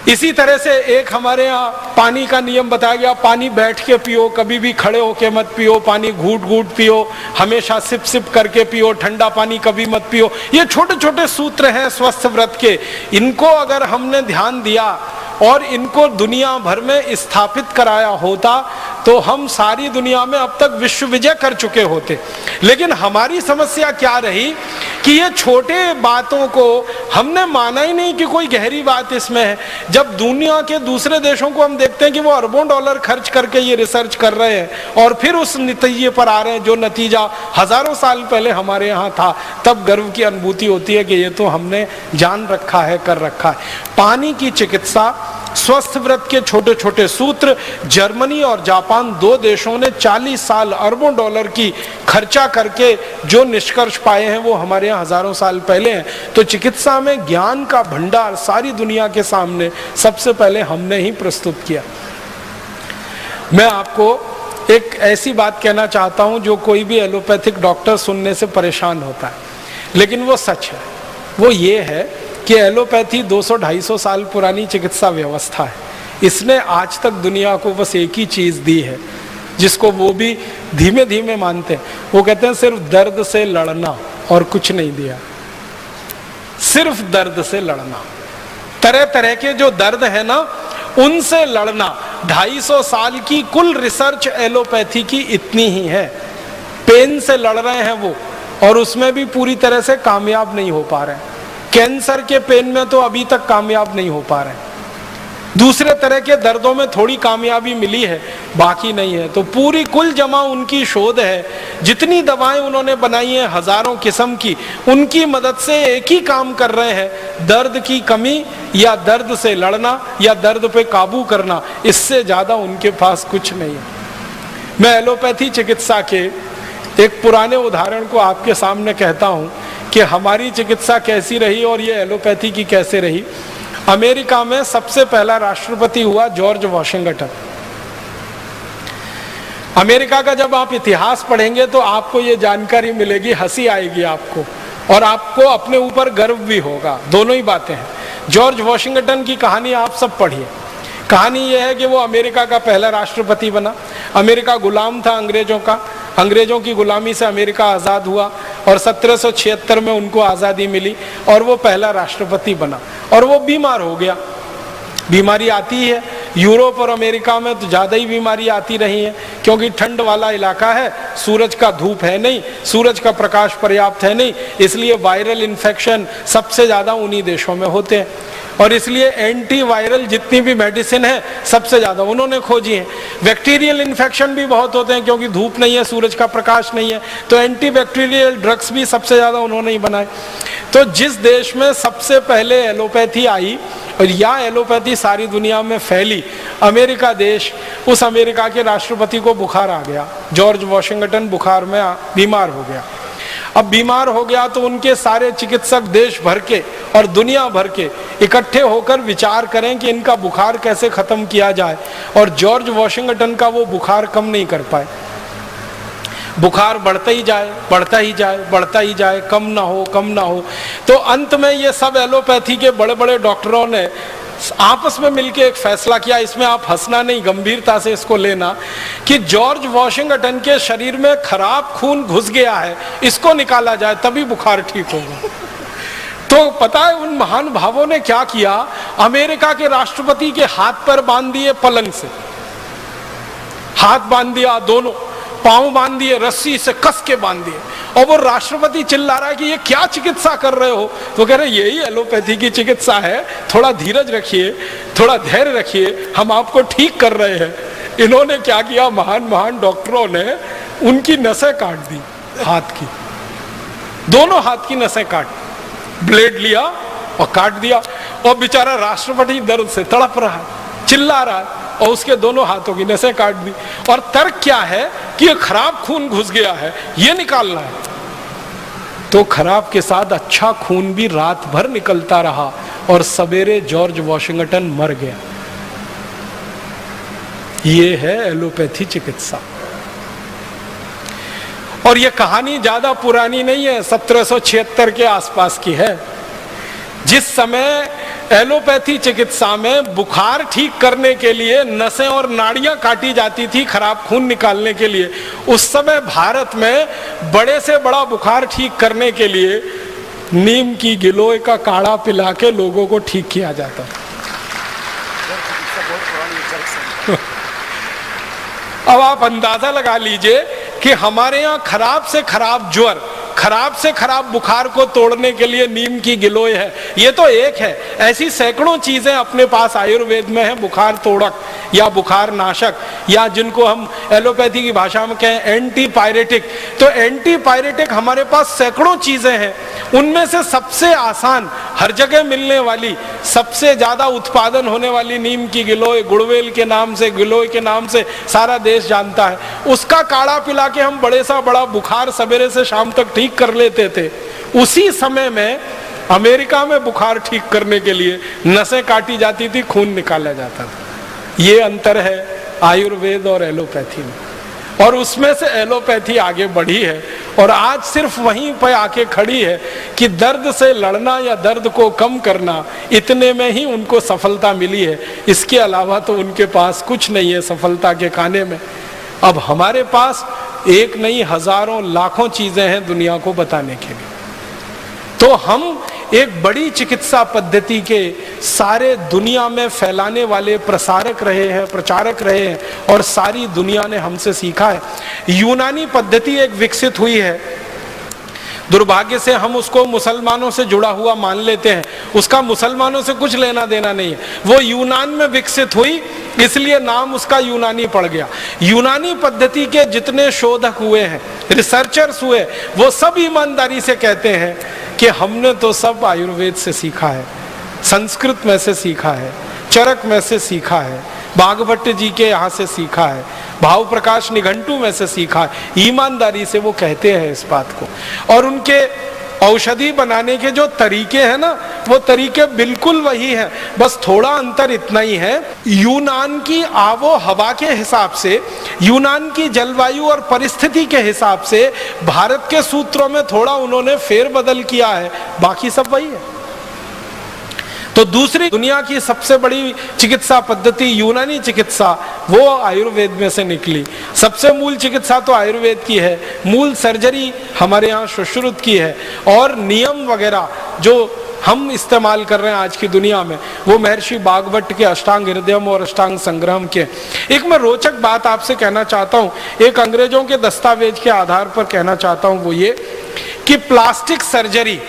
इसी तरह से एक हमारे यहाँ पानी का नियम बताया गया, पानी बैठ के पियो, कभी भी खड़े होके मत पियो, पानी घूट घूट पियो, हमेशा सिप सिप करके पियो, ठंडा पानी कभी मत पियो। ये छोटे छोटे सूत्र हैं स्वस्थ व्रत के। इनको अगर हमने ध्यान दिया और इनको दुनिया भर में स्थापित कराया होता तो हम सारी दुनिया में अब तक विश्व विजय कर चुके होते। लेकिन हमारी समस्या क्या रही कि ये छोटे बातों को हमने माना ही नहीं कि कोई गहरी बात इसमें है। जब दुनिया के दूसरे देशों को हम देखते हैं कि वो अरबों डॉलर खर्च करके ये रिसर्च कर रहे हैं और फिर उस नतीजे पर आ रहे हैं जो नतीजा हजारों साल पहले हमारे यहाँ था, तब गर्व की अनुभूति होती है कि ये तो हमने जान रखा है, कर रखा है। पानी की चिकित्सा स्वस्थ व्रत के छोटे छोटे सूत्र। जर्मनी और जापान, 2 देशों ने 40 साल अरबों डॉलर की खर्चा करके जो निष्कर्ष पाए हैं वो हमारे यहाँ हजारों साल पहले हैं। तो चिकित्सा में ज्ञान का भंडार सारी दुनिया के सामने सबसे पहले हमने ही प्रस्तुत किया। मैं आपको एक ऐसी बात कहना चाहता हूं जो कोई भी एलोपैथिक डॉक्टर सुनने से परेशान होता है, लेकिन वो सच है। वो ये है कि एलोपैथी 200-250 साल पुरानी चिकित्सा व्यवस्था है। इसने आज तक दुनिया को बस एक ही चीज दी है, जिसको वो भी धीमे धीमे मानते हैं। वो कहते हैं सिर्फ दर्द से लड़ना, और कुछ नहीं दिया, सिर्फ दर्द से लड़ना। तरह तरह के जो दर्द है ना, उनसे लड़ना। 250 साल की कुल रिसर्च एलोपैथी की इतनी ही है। पेन से लड़ रहे हैं वो, और उसमें भी पूरी तरह से कामयाब नहीं हो पा रहे हैं। कैंसर के पेन में तो अभी तक कामयाब नहीं हो पा रहे हैं। दूसरे तरह के दर्दों में थोड़ी कामयाबी मिली है, बाकी नहीं है। तो पूरी कुल जमा उनकी शोध है। जितनी दवाएं उन्होंने बनाई हैं हजारों किस्म की, उनकी मदद से एक ही काम कर रहे हैं, दर्द की कमी या दर्द से लड़ना या दर्द पे काबू करना। इससे ज्यादा उनके पास कुछ नहीं है। मैं एलोपैथी चिकित्सा के एक पुराने उदाहरण को आपके सामने कहता हूं कि हमारी चिकित्सा कैसी रही और ये एलोपैथी की कैसे रही। अमेरिका में सबसे पहला राष्ट्रपति हुआ जॉर्ज वॉशिंगटन। अमेरिका का जब आप इतिहास पढ़ेंगे तो आपको ये जानकारी मिलेगी, हंसी आएगी आपको, और आपको अपने ऊपर गर्व भी होगा। दोनों ही बातें हैं। जॉर्ज वॉशिंगटन की कहानी आप सब पढ़िए। कहानी यह है कि वो अमेरिका का पहला राष्ट्रपति बना। अमेरिका गुलाम था अंग्रेजों का। अंग्रेजों की गुलामी से अमेरिका आज़ाद हुआ और 1776 में उनको आज़ादी मिली और वो पहला राष्ट्रपति बना। और वो बीमार हो गया। बीमारी आती है, यूरोप और अमेरिका में तो ज़्यादा ही बीमारी आती रही है, क्योंकि ठंड वाला इलाका है, सूरज का धूप है नहीं, सूरज का प्रकाश पर्याप्त है नहीं, इसलिए वायरल इन्फेक्शन सबसे ज़्यादा उन्हीं देशों में होते हैं। और इसलिए एंटी वायरल जितनी भी मेडिसिन है सबसे ज़्यादा उन्होंने खोजी है। बैक्टीरियल इन्फेक्शन भी बहुत होते हैं, क्योंकि धूप नहीं है, सूरज का प्रकाश नहीं है, तो एंटी बैक्टीरियल ड्रग्स भी सबसे ज़्यादा उन्होंने ही बनाए। तो जिस देश में सबसे पहले एलोपैथी आई और या एलोपैथी सारी दुनिया में फैली, अमेरिका देश, उस अमेरिका के राष्ट्रपति को बुखार आ गया। जॉर्ज वॉशिंगटन बुखार में बीमार हो गया। अब बीमार हो गया तो उनके सारे चिकित्सक देश भर के और दुनिया भर के इकट्ठे होकर विचार करें कि इनका बुखार कैसे खत्म किया जाए। और जॉर्ज वॉशिंगटन का वो बुखार कम नहीं कर पाए। बुखार बढ़ता ही जाए, बढ़ता ही जाए, बढ़ता ही जाए, कम ना हो, कम ना हो। तो अंत में ये सब एलोपैथी के बड़े बड़े डॉक्टरों ने आपस में मिलकर एक फैसला किया, इसमें आप हंसना नहीं, गंभीरता से इसको लेना, कि जॉर्ज वॉशिंगटन के शरीर में खराब खून घुस गया है, इसको निकाला जाए तभी बुखार ठीक होगा। तो पता है उन महान भावों ने क्या किया? अमेरिका के राष्ट्रपति के हाथ पर बांध दिए, पलंग से हाथ बांध दिया, दोनों पांव बांध दिए, रस्सी से कस के बांध दिए। और वो राष्ट्रपति चिल्ला रहा है कि ये क्या चिकित्सा कर रहे हो? तो कह रहे यही एलोपैथी की चिकित्सा है, थोड़ा धीरज रखिए, थोड़ा धैर्य रखिए, हम आपको ठीक कर रहे हैं। इन्होंने क्या किया? महान महान डॉक्टरों ने उनकी नसें काट दी, हाथ की, दोनों हाथ की नसें काट, ब्लेड लिया और काट दिया। और बेचारा राष्ट्रपति दर्द से तड़प रहा है, चिल्ला रहा है, और उसके दोनों हाथों की नसें काट दी। और तर्क क्या है कि ये खराब खून घुस गया है, ये निकालना है। तो खराब के साथ अच्छा खून भी रात भर निकलता रहा और सवेरे जॉर्ज वॉशिंगटन मर गया। ये है एलोपैथी चिकित्सा। और ये कहानी ज्यादा पुरानी नहीं है, 1776 के आसपास की है। जिस समय एलोपैथी चिकित्सा में बुखार ठीक करने के लिए नसें और नाड़ियां काटी जाती थी खराब खून निकालने के लिए, उस समय भारत में बड़े से बड़ा बुखार ठीक करने के लिए नीम की गिलोय का काढ़ा पिला के लोगों को ठीक किया जाता। अब आप अंदाजा लगा लीजिए कि हमारे यहाँ खराब से खराब ज्वर खराब से खराब बुखार को तोड़ने के लिए नीम की गिलोय है। ये तो एक है, ऐसी सैकड़ों चीजें अपने पास आयुर्वेद में है, बुखार तोड़क या बुखार नाशक, या जिनको हम एलोपैथी की भाषा में कहें एंटीपायरेटिक। तो एंटीपायरेटिक हमारे पास सैकड़ों चीजें हैं, उनमें से सबसे आसान, हर जगह मिलने वाली, सबसे ज्यादा उत्पादन होने वाली नीम की गिलोय, गुड़वेल के नाम से, गिलोय के नाम से सारा देश जानता है, उसका काढ़ा पिला के हम बड़े सा बड़ा बुखार सवेरे से शाम तक ठीक कर लेते थे। उसी समय में अमेरिका में बुखार ठीक करने के लिए नसें काटी जाती थी, खून निकाला जाता था। ये अंतर है आयुर्वेद और एलोपैथी में, और उसमें से एलोपैथी आगे बढ़ी है और आज सिर्फ वहीं पर आके खड़ी है कि दर्द से लड़ना या दर्द को कम करना, इतने में ही उनको सफलता मिली है। इसके अलावा तो उनके पास कुछ नहीं है सफलता के खाने में। अब हमारे पास एक नहीं हजारों लाखों चीजें हैं दुनिया को बताने के लिए। तो हम एक बड़ी चिकित्सा पद्धति के सारे दुनिया में फैलाने वाले प्रसारक रहे हैं, प्रचारक रहे हैं, और सारी दुनिया ने हमसे सीखा है। यूनानी पद्धति एक विकसित हुई है, दुर्भाग्य से हम उसको मुसलमानों से जुड़ा हुआ मान लेते हैं, उसका मुसलमानों से कुछ लेना देना नहीं है। वो यूनान में विकसित हुई, इसलिए नाम उसका यूनानी पड़ गया। यूनानी पद्धति के जितने शोधक हुए हैं, रिसर्चर्स हुए, वो सब ईमानदारी से कहते हैं कि हमने तो सब आयुर्वेद से सीखा है, संस्कृत में से सीखा है, चरक में से सीखा है, बागभट्ट जी के यहाँ से सीखा है, भाव प्रकाश निघंटू में से सीखा है। ईमानदारी से वो कहते हैं इस बात को। और उनके औषधि बनाने के जो तरीके हैं ना, वो तरीके बिल्कुल वही है, बस थोड़ा अंतर इतना ही है, यूनान की आबो हवा के हिसाब से, यूनान की जलवायु और परिस्थिति के हिसाब से भारत के सूत्रों में थोड़ा उन्होंने फेरबदल किया है, बाकी सब वही है। तो दूसरी दुनिया की सबसे बड़ी चिकित्सा पद्धति यूनानी चिकित्सा, वो आयुर्वेद में से निकली। सबसे मूल चिकित्सा तो आयुर्वेद की है, मूल सर्जरी हमारे यहाँ सुश्रुत की है, और नियम वगैरह जो हम इस्तेमाल कर रहे हैं आज की दुनिया में, वो महर्षि बागभट्ट के अष्टांग हृदयम और अष्टांग संग्रहम के। एक मैं रोचक बात आपसे कहना चाहता हूँ, एक अंग्रेजों के दस्तावेज के आधार पर कहना चाहता हूँ, वो ये कि प्लास्टिक सर्जरी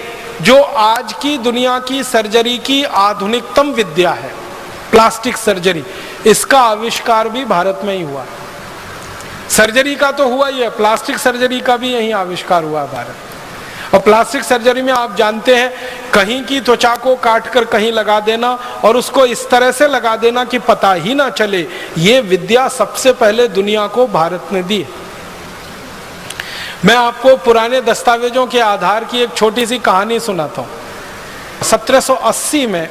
जो आज की दुनिया की सर्जरी की आधुनिकतम विद्या है, प्लास्टिक सर्जरी, इसका आविष्कार भी भारत में ही हुआ। सर्जरी का तो हुआ ही है, प्लास्टिक सर्जरी का भी यही आविष्कार हुआ भारत। और प्लास्टिक सर्जरी में आप जानते हैं, कहीं की त्वचा को काट कर कहीं लगा देना और उसको इस तरह से लगा देना कि पता ही ना चले, ये विद्या सबसे पहले दुनिया को भारत ने दी है। मैं आपको पुराने दस्तावेजों के आधार की एक छोटी सी कहानी सुनाता हूँ। 1780 में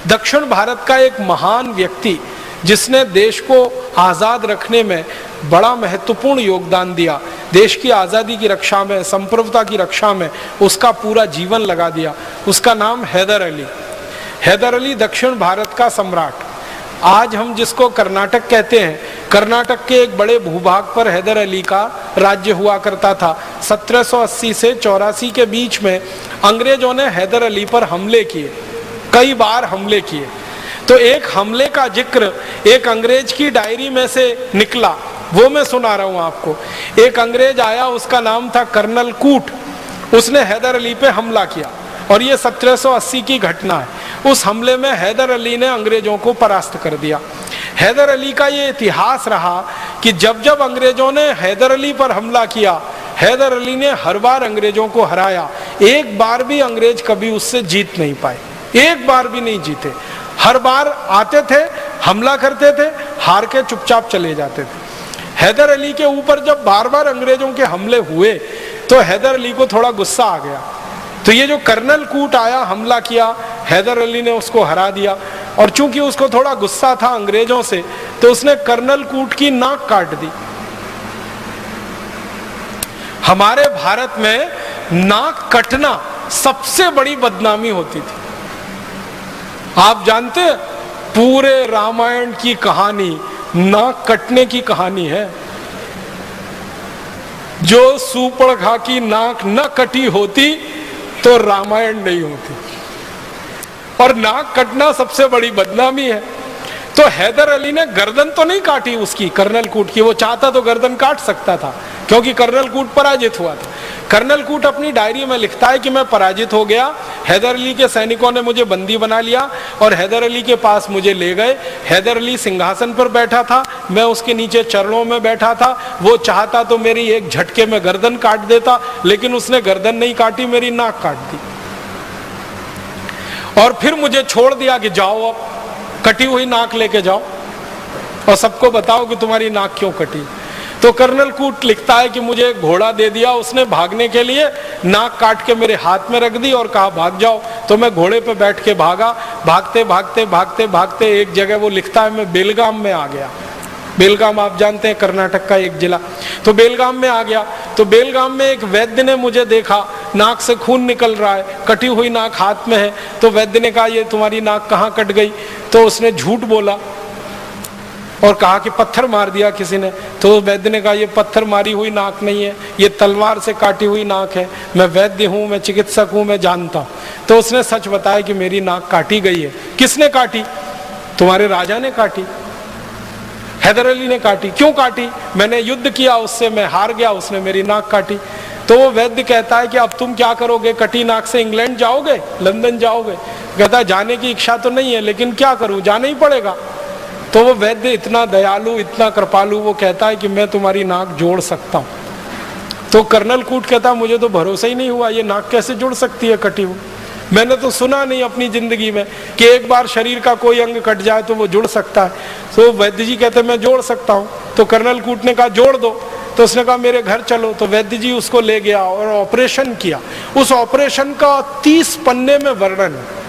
दक्षिण भारत का एक महान व्यक्ति, जिसने देश को आज़ाद रखने में बड़ा महत्वपूर्ण योगदान दिया, देश की आज़ादी की रक्षा में, संप्रभुता की रक्षा में उसका पूरा जीवन लगा दिया, उसका नाम हैदर अली। हैदर अली दक्षिण भारत का सम्राट, आज हम जिसको कर्नाटक कहते हैं, कर्नाटक के एक बड़े भूभाग पर हैदर अली का राज्य हुआ करता था। 1780 से 84 के बीच में अंग्रेजों ने हैदर अली पर हमले किए, कई बार हमले किए। तो एक हमले का जिक्र एक अंग्रेज की डायरी में से निकला, वो मैं सुना रहा हूं आपको। एक अंग्रेज आया, उसका नाम था कर्नल कूट, उसने हैदर अली पे हमला किया, और ये 1780 की घटना है। उस हमले में हैदर अली ने अंग्रेजों को परास्त कर दिया। हैदर अली का ये इतिहास रहा कि जब जब अंग्रेजों ने हैदर अली पर हमला किया, हैदर अली ने हर बार अंग्रेजों को हराया। एक बार भी अंग्रेज कभी उससे जीत नहीं पाए, एक बार भी नहीं जीते। हर बार आते थे, हमला करते थे, हार के चुपचाप चले जाते थे। हैदर अली के ऊपर जब बार बार अंग्रेजों के हमले हुए तो हैदर अली को थोड़ा गुस्सा आ गया। तो ये जो कर्नल कूट आया, हमला किया, हैदर अली ने उसको हरा दिया, और चूंकि उसको थोड़ा गुस्सा था अंग्रेजों से, तो उसने कर्नल कूट की नाक काट दी। हमारे भारत में नाक कटना सबसे बड़ी बदनामी होती थी। आप जानते हैं, पूरे रामायण की कहानी नाक कटने की कहानी है। जो सूर्पणखा की नाक न कटी होती तो रामायण नहीं होती, और नाक कटना सबसे बड़ी बदनामी है। तो हैदर अली ने गर्दन तो नहीं काटी उसकी, कर्नल कूट की, वो चाहता तो गर्दन काट सकता था क्योंकि कर्नल कूट पराजित हुआ था, कर्नल कूट अपनी डायरी में लिखता है कि मैं पराजित हो गया, हैदर अली के सैनिकों ने मुझे बंदी बना लिया और हैदर अली के पास मुझे ले गए। हैदर अली सिंहासन पर बैठा था, मैं उसके नीचे चरणों में बैठा था। वो चाहता तो मेरी एक झटके में गर्दन काट देता, लेकिन उसने गर्दन नहीं काटी, मेरी नाक काट दी और फिर मुझे छोड़ दिया कि जाओ अब कटी हुई नाक लेके जाओ और सबको बताओ कि तुम्हारी नाक क्यों कटी। तो कर्नल कूट लिखता है कि मुझे एक घोड़ा दे दिया उसने भागने के लिए, नाक काट के मेरे हाथ में रख दी और कहा भाग जाओ। तो मैं घोड़े पे बैठ के भागा, भागते भागते भागते भागते एक जगह वो लिखता है मैं बेलगाम में आ गया। बेलगाम आप जानते हैं कर्नाटक का एक जिला। तो बेलगाम में आ गया, तो बेलगाम में एक वैद्य ने मुझे देखा, नाक से खून निकल रहा है, कटी हुई नाक हाथ में है। तो वैद्य ने कहा ये तुम्हारी नाक कहाँ कट गई? तो उसने झूठ बोला और कहा कि पत्थर मार दिया किसी ने। तो वैद्य ने कहा ये पत्थर मारी हुई नाक नहीं है, ये तलवार से काटी हुई नाक है, मैं वैद्य हूँ, मैं चिकित्सक हूँ, मैं जानता हूँ। तो उसने सच बताया कि मेरी नाक काटी गई है। किसने काटी? तुम्हारे राजा ने काटी, हैदर अली ने काटी। क्यों काटी? मैंने युद्ध किया उससे, मैं हार गया, उसने मेरी नाक काटी। तो वो वैद्य कहता है कि अब तुम क्या करोगे? कटी नाक से इंग्लैंड जाओगे, लंदन जाओगे? कहता है जाने की इच्छा तो नहीं है, लेकिन क्या करूं, जाना ही पड़ेगा। तो वो वैद्य इतना दयालु, इतना कृपालु, वो कहता है कि मैं तुम्हारी नाक जोड़ सकता हूं। तो कर्नल कूट कहता है मुझे तो भरोसा ही नहीं हुआ, ये नाक कैसे जुड़ सकती है कटी हुई? मैंने तो सुना नहीं अपनी जिंदगी में कि एक बार शरीर का कोई अंग कट जाए तो वो जुड़ सकता है। तो वैद्य जी कहते मैं जोड़ सकता हूँ। तो कर्नल कूट ने कहा जोड़ दो। तो उसने कहा मेरे घर चलो। तो वैद्य जी उसको ले गया और ऑपरेशन किया। उस ऑपरेशन का 30 पन्ने में वर्णन है।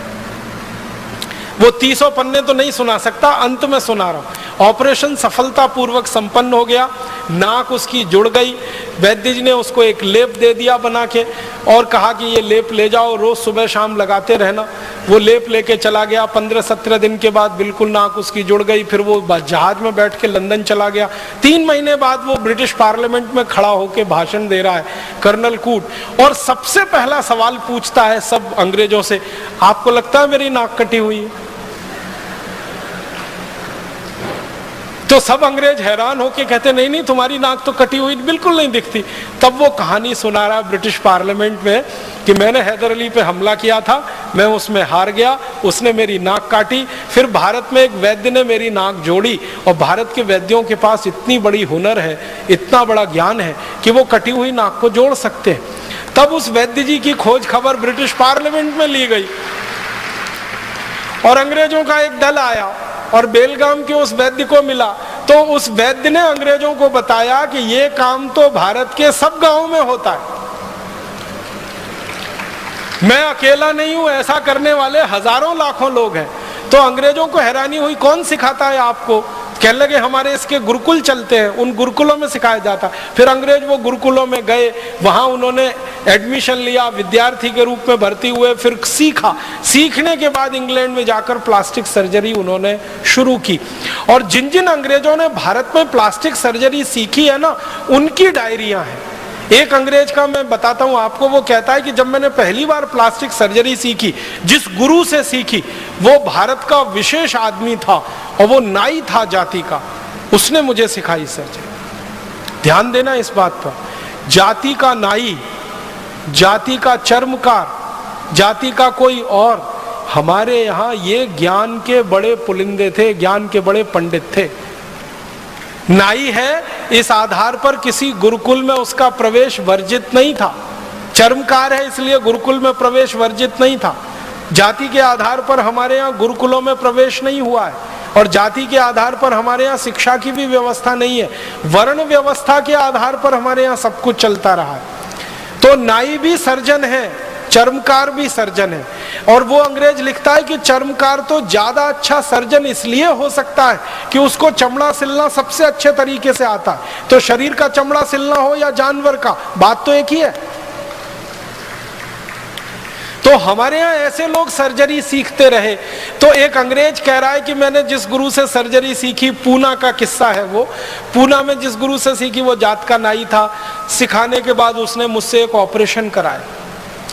वो 30 पन्ने तो नहीं सुना सकता, अंत में सुना रहा हूं। ऑपरेशन सफलतापूर्वक संपन्न हो गया, नाक उसकी जुड़ गई। वैद्य जी ने उसको एक लेप दे दिया बना के और कहा कि ये लेप ले जाओ, रोज सुबह शाम लगाते रहना। वो लेप लेके चला गया। 15-17 दिन के बाद बिल्कुल नाक उसकी जुड़ गई। फिर वो जहाज में बैठ के लंदन चला गया। 3 महीने बाद वो ब्रिटिश पार्लियामेंट में खड़ा होकर भाषण दे रहा है कर्नल कूट, और सबसे पहला सवाल पूछता है सब अंग्रेजों से, आपको लगता है मेरी नाक कटी हुई है? तो सब अंग्रेज हैरान होके कहते नहीं नहीं तुम्हारी नाक तो कटी हुई बिल्कुल नहीं दिखती। तब वो कहानी सुना रहा ब्रिटिश पार्लियामेंट में कि मैंने हैदर अली पे हमला किया था, मैं उसमें हार गया, उसने मेरी नाक काटी। फिर भारत में एक वैद्य ने मेरी नाक जोड़ी और भारत के वैद्यों के पास इतनी बड़ी हुनर है, इतना बड़ा ज्ञान है कि वो कटी हुई नाक को जोड़ सकते हैं। तब उस वैद्य जी की खोज खबर ब्रिटिश पार्लियामेंट में ली गई और अंग्रेजों का एक दल आया और बेलगाम के उस वैद्य को मिला। तो उस वैद्य ने अंग्रेजों को बताया कि ये काम तो भारत के सब गांवों में होता है, मैं अकेला नहीं हूं, ऐसा करने वाले हजारों लाखों लोग हैं। तो अंग्रेजों को हैरानी हुई कौन सिखाता है आपको? कहने लगे हमारे इसके गुरुकुल चलते हैं, उन गुरुकुलों में सिखाया जाता। फिर अंग्रेज वो गुरुकुलों में गए, वहां उन्होंने एडमिशन लिया, विद्यार्थी के रूप में भर्ती हुए, फिर सीखा। सीखने के बाद इंग्लैंड में जाकर प्लास्टिक सर्जरी उन्होंने शुरू की। और जिन जिन अंग्रेजों ने भारत में प्लास्टिक सर्जरी सीखी है ना, उनकी डायरियां हैं। एक अंग्रेज का मैं बताता हूं आपको, वो कहता है कि जब मैंने पहली बार प्लास्टिक सर्जरी सीखी, जिस गुरु से सीखी वो भारत का विशेष आदमी था और वो नाई था जाति का, उसने मुझे सिखाई सर्जरी। ध्यान देना इस बात पर, जाति का नाई, जाति का चर्मकार, जाति का कोई और। हमारे यहाँ ये ज्ञान के बड़े पुलिंदे थे, ज्ञान के बड़े पंडित थे। नाई है इस आधार पर किसी गुरुकुल में उसका प्रवेश वर्जित नहीं था, चर्मकार है इसलिए गुरुकुल में प्रवेश वर्जित नहीं था। जाति के आधार पर हमारे यहाँ गुरुकुलों में प्रवेश नहीं हुआ है और जाति के आधार पर हमारे यहाँ शिक्षा की भी व्यवस्था नहीं है। वर्ण व्यवस्था के आधार पर हमारे यहाँ सब कुछ चलता रहा है। तो नाई भी सर्जन है, चर्मकार भी सर्जन है। और वो अंग्रेज लिखता है कि चर्मकार तो ज्यादा अच्छा सर्जन इसलिए हो सकता है कि उसको चमड़ा सिलना सबसे अच्छे तरीके से आता है। तो शरीर का चमड़ा सिलना हो या जानवर का, बात तो एक ही है। तो हमारे यहाँ ऐसे लोग सर्जरी सीखते रहे। तो एक अंग्रेज कह रहा है कि मैंने जिस गुरु से सर्जरी सीखी, पूना का किस्सा है वो, पूना में जिस गुरु से सीखी वो जात का नाई था। सिखाने के बाद उसने मुझसे एक ऑपरेशन कराया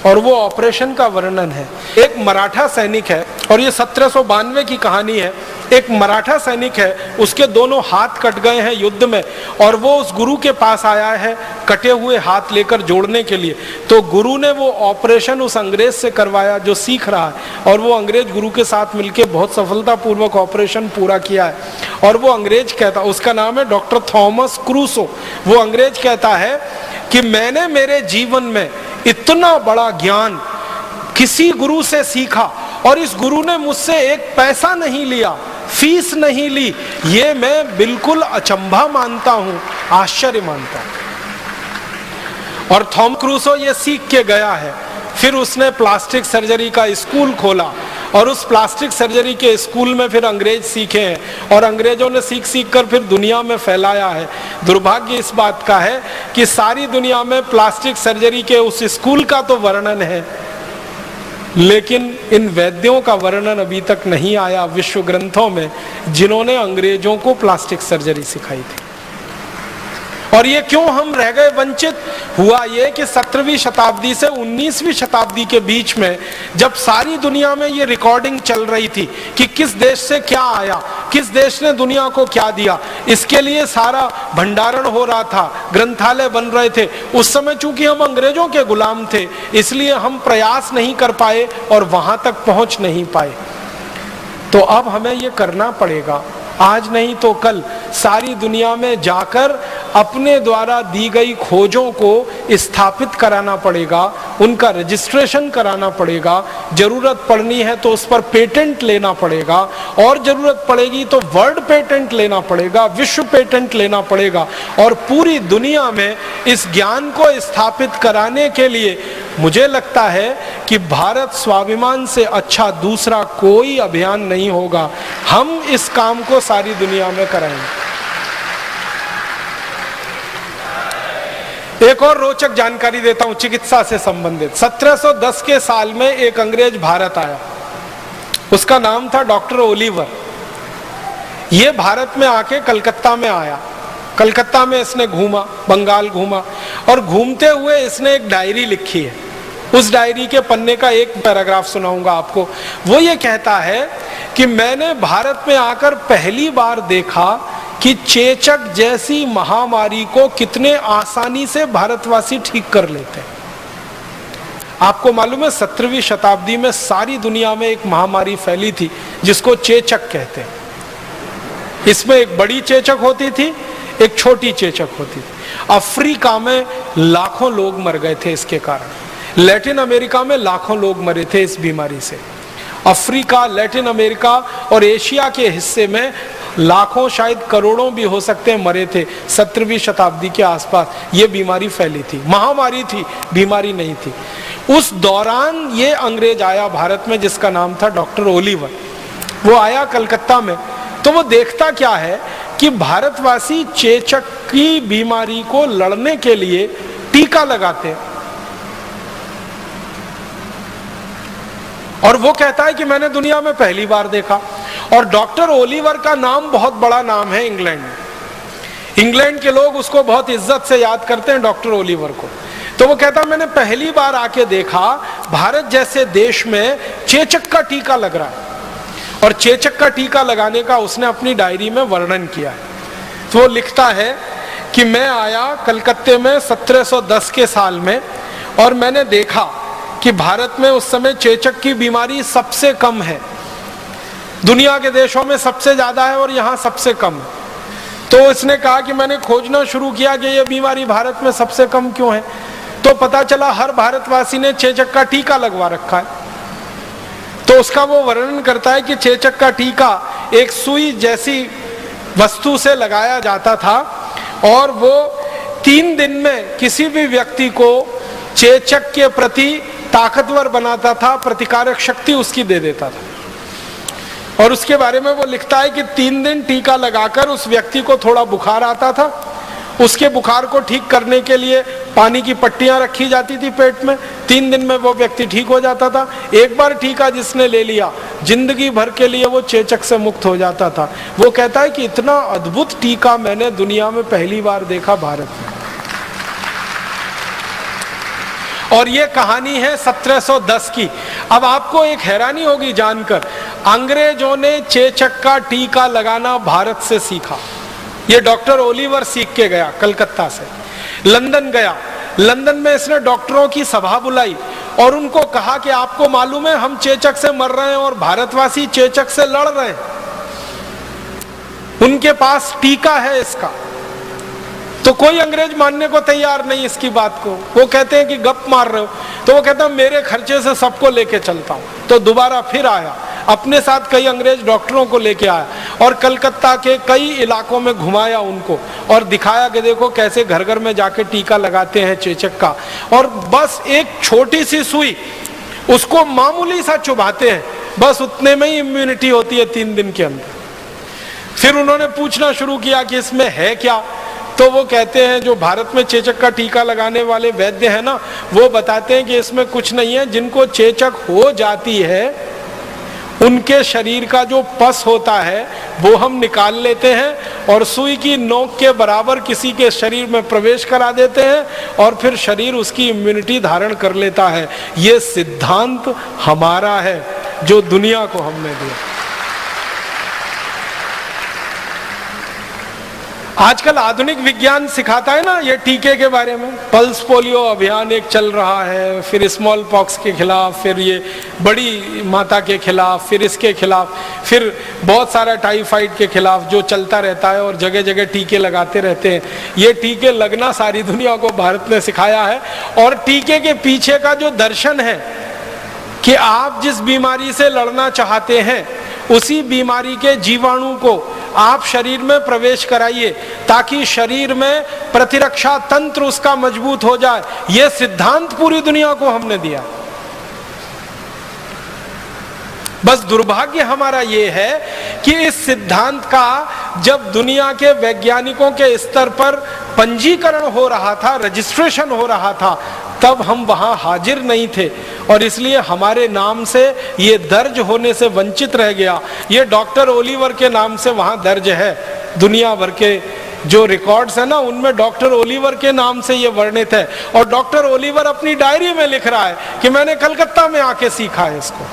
और वो ऑपरेशन का वर्णन है। एक मराठा सैनिक है और ये 1792 की कहानी है। एक मराठा सैनिक है, उसके दोनों हाथ कट गए हैं युद्ध में, और वो उस गुरु के पास आया है कटे हुए हाथ लेकर जोड़ने के लिए। तो गुरु ने वो ऑपरेशन उस अंग्रेज से करवाया जो सीख रहा है, और वो अंग्रेज गुरु के साथ मिलकर बहुत सफलतापूर्वक ऑपरेशन पूरा किया है। और वो अंग्रेज कहता, उसका नाम है डॉक्टर थॉमस क्रूसो, वो अंग्रेज कहता है कि मैंने मेरे जीवन में इतना बड़ा ज्ञान किसी गुरु से सीखा, और इस गुरु ने मुझसे एक पैसा नहीं लिया, फीस नहीं ली। ये मैं बिल्कुल अचंभा मानता हूं, आश्चर्य मानता हूं। और थॉमस क्रूसो ये सीख के गया है। फिर उसने प्लास्टिक सर्जरी का स्कूल खोला, और उस प्लास्टिक सर्जरी के स्कूल में फिर अंग्रेज सीखे हैं, और अंग्रेजों ने सीख सीख कर फिर दुनिया में फैलाया है। दुर्भाग्य इस बात का है कि सारी दुनिया में प्लास्टिक सर्जरी के उस स्कूल का तो वर्णन है, लेकिन इन वैद्यों का वर्णन अभी तक नहीं आया विश्व ग्रंथों में, जिन्होंने अंग्रेजों को प्लास्टिक सर्जरी सिखाई थी। और ये क्यों हम रह गए वंचित? हुआ ये कि 17वीं शताब्दी से 19वीं शताब्दी के बीच में, जब सारी दुनिया में ये रिकॉर्डिंग चल रही थी कि किस देश से क्या आया, किस देश ने दुनिया को क्या दिया, इसके लिए सारा भंडारण हो रहा था, ग्रंथालय बन रहे थे। उस समय चूंकि हम अंग्रेजों के गुलाम थे, इसलिए हम प्रयास नहीं कर पाए और वहां तक पहुंच नहीं पाए। तो अब हमें ये करना पड़ेगा, आज नहीं तो कल सारी दुनिया में जाकर अपने द्वारा दी गई खोजों को स्थापित कराना पड़ेगा, उनका रजिस्ट्रेशन कराना पड़ेगा। जरूरत पड़नी है तो उस पर पेटेंट लेना पड़ेगा, और जरूरत पड़ेगी तो वर्ल्ड पेटेंट लेना पड़ेगा, विश्व पेटेंट लेना पड़ेगा। और पूरी दुनिया में इस ज्ञान को स्थापित कराने के लिए मुझे लगता है कि भारत स्वाभिमान से अच्छा दूसरा कोई अभियान नहीं होगा। हम इस काम को सारी दुनिया में कराएंगे। एक और रोचक जानकारी देता हूं चिकित्सा से संबंधित। 1710 के साल में एक अंग्रेज भारत आया, उसका नाम था डॉक्टर ओलिवर। ये भारत में आके कलकत्ता में आया, कलकत्ता में इसने घूमा, बंगाल घूमा, और घूमते हुए इसने एक डायरी लिखी है। उस डायरी के पन्ने का एक पैराग्राफ सुनाऊंगा आपको। वो ये कहता है कि मैंने भारत में आकर पहली बार देखा कि चेचक जैसी महामारी को कितने आसानी से भारतवासी ठीक कर लेते हैं। आपको मालूम है 17वीं शताब्दी में सारी दुनिया में एक महामारी फैली थी जिसको चेचक कहते हैं। इसमें एक बड़ी चेचक होती थी, एक छोटी चेचक होती थी। अफ्रीका में लाखों लोग मर गए थे इसके कारण। लैटिन अमेरिका में लाखों लोग मरे थे इस बीमारी से। अफ्रीका, लैटिन अमेरिका और एशिया के हिस्से में लाखों, शायद करोड़ों भी हो सकते हैं, मरे थे 17वीं शताब्दी के आसपास। ये बीमारी फैली थी, महामारी थी, बीमारी नहीं थी। उस दौरान ये अंग्रेज आया भारत में जिसका नाम था डॉक्टर ओलिवर। वो आया कलकत्ता में, तो वो देखता क्या है कि भारतवासी चेचक की बीमारी को लड़ने के लिए टीका लगाते हैं। और वो कहता है कि मैंने दुनिया में पहली बार देखा। और डॉक्टर ओलिवर का नाम बहुत बड़ा नाम है इंग्लैंड में। इंग्लैंड के लोग उसको बहुत इज्जत से याद करते हैं, डॉक्टर ओलिवर को। तो वो कहता है मैंने पहली बार आके देखा भारत जैसे देश में चेचक का टीका लग रहा है। और चेचक का टीका लगाने का उसने अपनी डायरी में वर्णन किया है। तो वो लिखता है कि मैं आया कलकत्ते में 1710 के साल में, और मैंने देखा कि भारत में उस समय चेचक की बीमारी सबसे कम है। दुनिया के देशों में सबसे ज्यादा है और यहाँ सबसे कम है। तो इसने कहा कि मैंने खोजना शुरू किया कि ये बीमारी भारत में सबसे कम क्यों है। तो पता चला हर भारतवासी ने चेचक का टीका लगवा रखा है। तो उसका वो वर्णन करता है कि चेचक का टीका एक सुई जैसी वस्तु से लगाया जाता था, और वो 3 दिन में किसी भी व्यक्ति को चेचक के प्रति ताकतवर बनाता था, प्रतिकारक शक्ति उसकी दे देता था। और उसके बारे में वो लिखता है कि 3 दिन टीका लगाकर उस व्यक्ति को थोड़ा बुखार आता था। उसके बुखार को ठीक करने के लिए पानी की पट्टियां रखी जाती थी पेट में। 3 दिन में वो व्यक्ति ठीक हो जाता था। एक बार टीका जिसने ले लिया, जिंदगी भर के लिए वो चेचक से मुक्त हो जाता था। वो कहता है कि इतना अद्भुत टीका मैंने दुनिया में पहली बार देखा भारत में। और ये कहानी है 1710 की। अब आपको एक हैरानी होगी जानकर, अंग्रेजों ने चेचक का टीका लगाना भारत से सीखा। ये डॉक्टर ओलिवर सीख के गया कलकत्ता से, लंदन गया। लंदन में इसने डॉक्टरों की सभा बुलाई और उनको कहा कि आपको मालूम है हम चेचक से मर रहे हैं और भारतवासी चेचक से लड़ रहे हैं, उनके पास टीका है इसका। तो कोई अंग्रेज मानने को तैयार नहीं इसकी बात को, वो कहते हैं कि गप मार रहे हो। तो वो कहता मेरे खर्चे से सबको लेके चलता हूं। तो दोबारा फिर आया, अपने साथ कई अंग्रेज डॉक्टरों को लेके आया और कलकत्ता के कई इलाकों में घुमाया उनको और दिखाया कि देखो कैसे घर घर में जाके टीका लगाते हैं चेचक का। और बस एक छोटी सी सुई, उसको मामूली सा चुभाते हैं, बस उतने में ही इम्यूनिटी होती है 3 दिन के अंदर। फिर उन्होंने पूछना शुरू किया कि इसमें है क्या। तो वो कहते हैं, जो भारत में चेचक का टीका लगाने वाले वैद्य हैं ना, वो बताते हैं कि इसमें कुछ नहीं है। जिनको चेचक हो जाती है उनके शरीर का जो पस होता है वो हम निकाल लेते हैं और सुई की नोक के बराबर किसी के शरीर में प्रवेश करा देते हैं और फिर शरीर उसकी इम्यूनिटी धारण कर लेता है। ये सिद्धांत हमारा है जो दुनिया को हमने दिया। आजकल आधुनिक विज्ञान सिखाता है ना ये टीके के बारे में। पल्स पोलियो अभियान एक चल रहा है, फिर स्मॉल पॉक्स के खिलाफ, फिर ये बड़ी माता के खिलाफ, फिर इसके खिलाफ, फिर बहुत सारा टाइफाइड के खिलाफ जो चलता रहता है और जगह जगह टीके लगाते रहते हैं। ये टीके लगना सारी दुनिया को भारत ने सिखाया है। और टीके के पीछे का जो दर्शन है कि आप जिस बीमारी से लड़ना चाहते हैं उसी बीमारी के जीवाणु को आप शरीर में प्रवेश कराइए ताकि शरीर में प्रतिरक्षा तंत्र उसका मजबूत हो जाए। यह सिद्धांत पूरी दुनिया को हमने दिया। बस दुर्भाग्य हमारा यह है कि इस सिद्धांत का जब दुनिया के वैज्ञानिकों के स्तर पर पंजीकरण हो रहा था, रजिस्ट्रेशन हो रहा था, तब हम वहां हाजिर नहीं थे और इसलिए हमारे नाम से ये दर्ज होने से वंचित रह गया। ये डॉक्टर ओलिवर के नाम से वहां दर्ज है। दुनिया भर के जो रिकॉर्ड्स है ना उनमें डॉक्टर ओलिवर के नाम से ये वर्णित है। और डॉक्टर ओलिवर अपनी डायरी में लिख रहा है कि मैंने कलकत्ता में आके सीखा है इसको।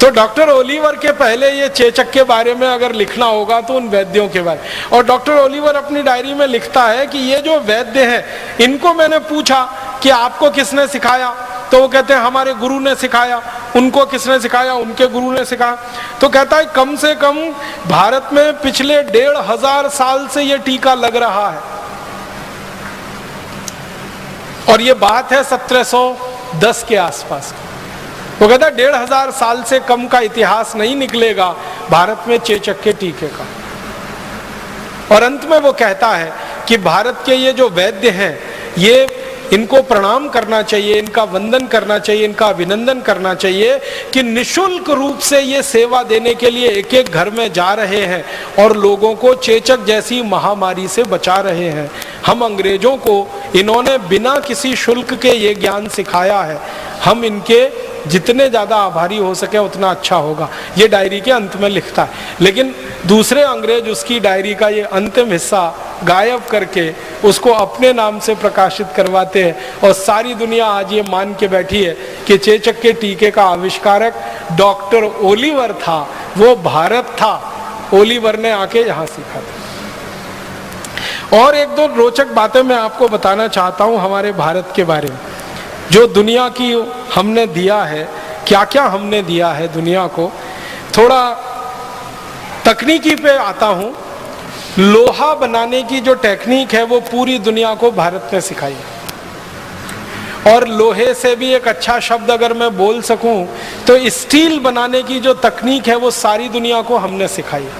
तो डॉक्टर ओलिवर के पहले ये चेचक के बारे में अगर लिखना होगा तो उन वैद्यों के बारे में। और डॉक्टर ओलिवर अपनी डायरी में लिखता है कि ये जो वैद्य हैं इनको मैंने पूछा कि आपको किसने सिखाया, तो वो कहते हैं हमारे गुरु ने सिखाया। उनको किसने सिखाया, उनके गुरु ने सिखाया। तो कहता है कम से कम भारत में पिछले 1500 साल से ये टीका लग रहा है। और ये बात है 1710 के आसपास। वो कहता है 1500 साल से कम का इतिहास नहीं निकलेगा भारत में चेचक के टीके का। और अंत में वो कहता है कि भारत के ये जो वैद्य हैं ये इनको प्रणाम करना चाहिए, इनका वंदन करना चाहिए, इनका अभिनंदन करना चाहिए कि निशुल्क रूप से ये सेवा देने के लिए एक एक घर में जा रहे हैं और लोगों को चेचक जैसी महामारी से बचा रहे हैं। हम अंग्रेजों को इन्होंने बिना किसी शुल्क के ये ज्ञान सिखाया है। हम इनके जितने ज्यादा आभारी हो सके उतना अच्छा होगा, ये डायरी के अंत में लिखता है। लेकिन दूसरे अंग्रेज उसकी डायरी का ये अंतिम हिस्सा गायब करके उसको अपने नाम से प्रकाशित करवाते हैं और सारी दुनिया आज ये मान के बैठी है कि चेचक के टीके का आविष्कारक डॉक्टर ओलिवर था, वो भारत था। ओलिवर ने आके यहाँ सीखा था। और एक दो रोचक बातें मैं आपको बताना चाहता हूँ हमारे भारत के बारे में, जो दुनिया की हमने दिया है, क्या क्या हमने दिया है दुनिया को। थोड़ा तकनीकी पे आता हूं। लोहा बनाने की जो टेक्निक है वो पूरी दुनिया को भारत ने सिखाई है। और लोहे से भी एक अच्छा शब्द अगर मैं बोल सकूं तो स्टील बनाने की जो तकनीक है वो सारी दुनिया को हमने सिखाई है।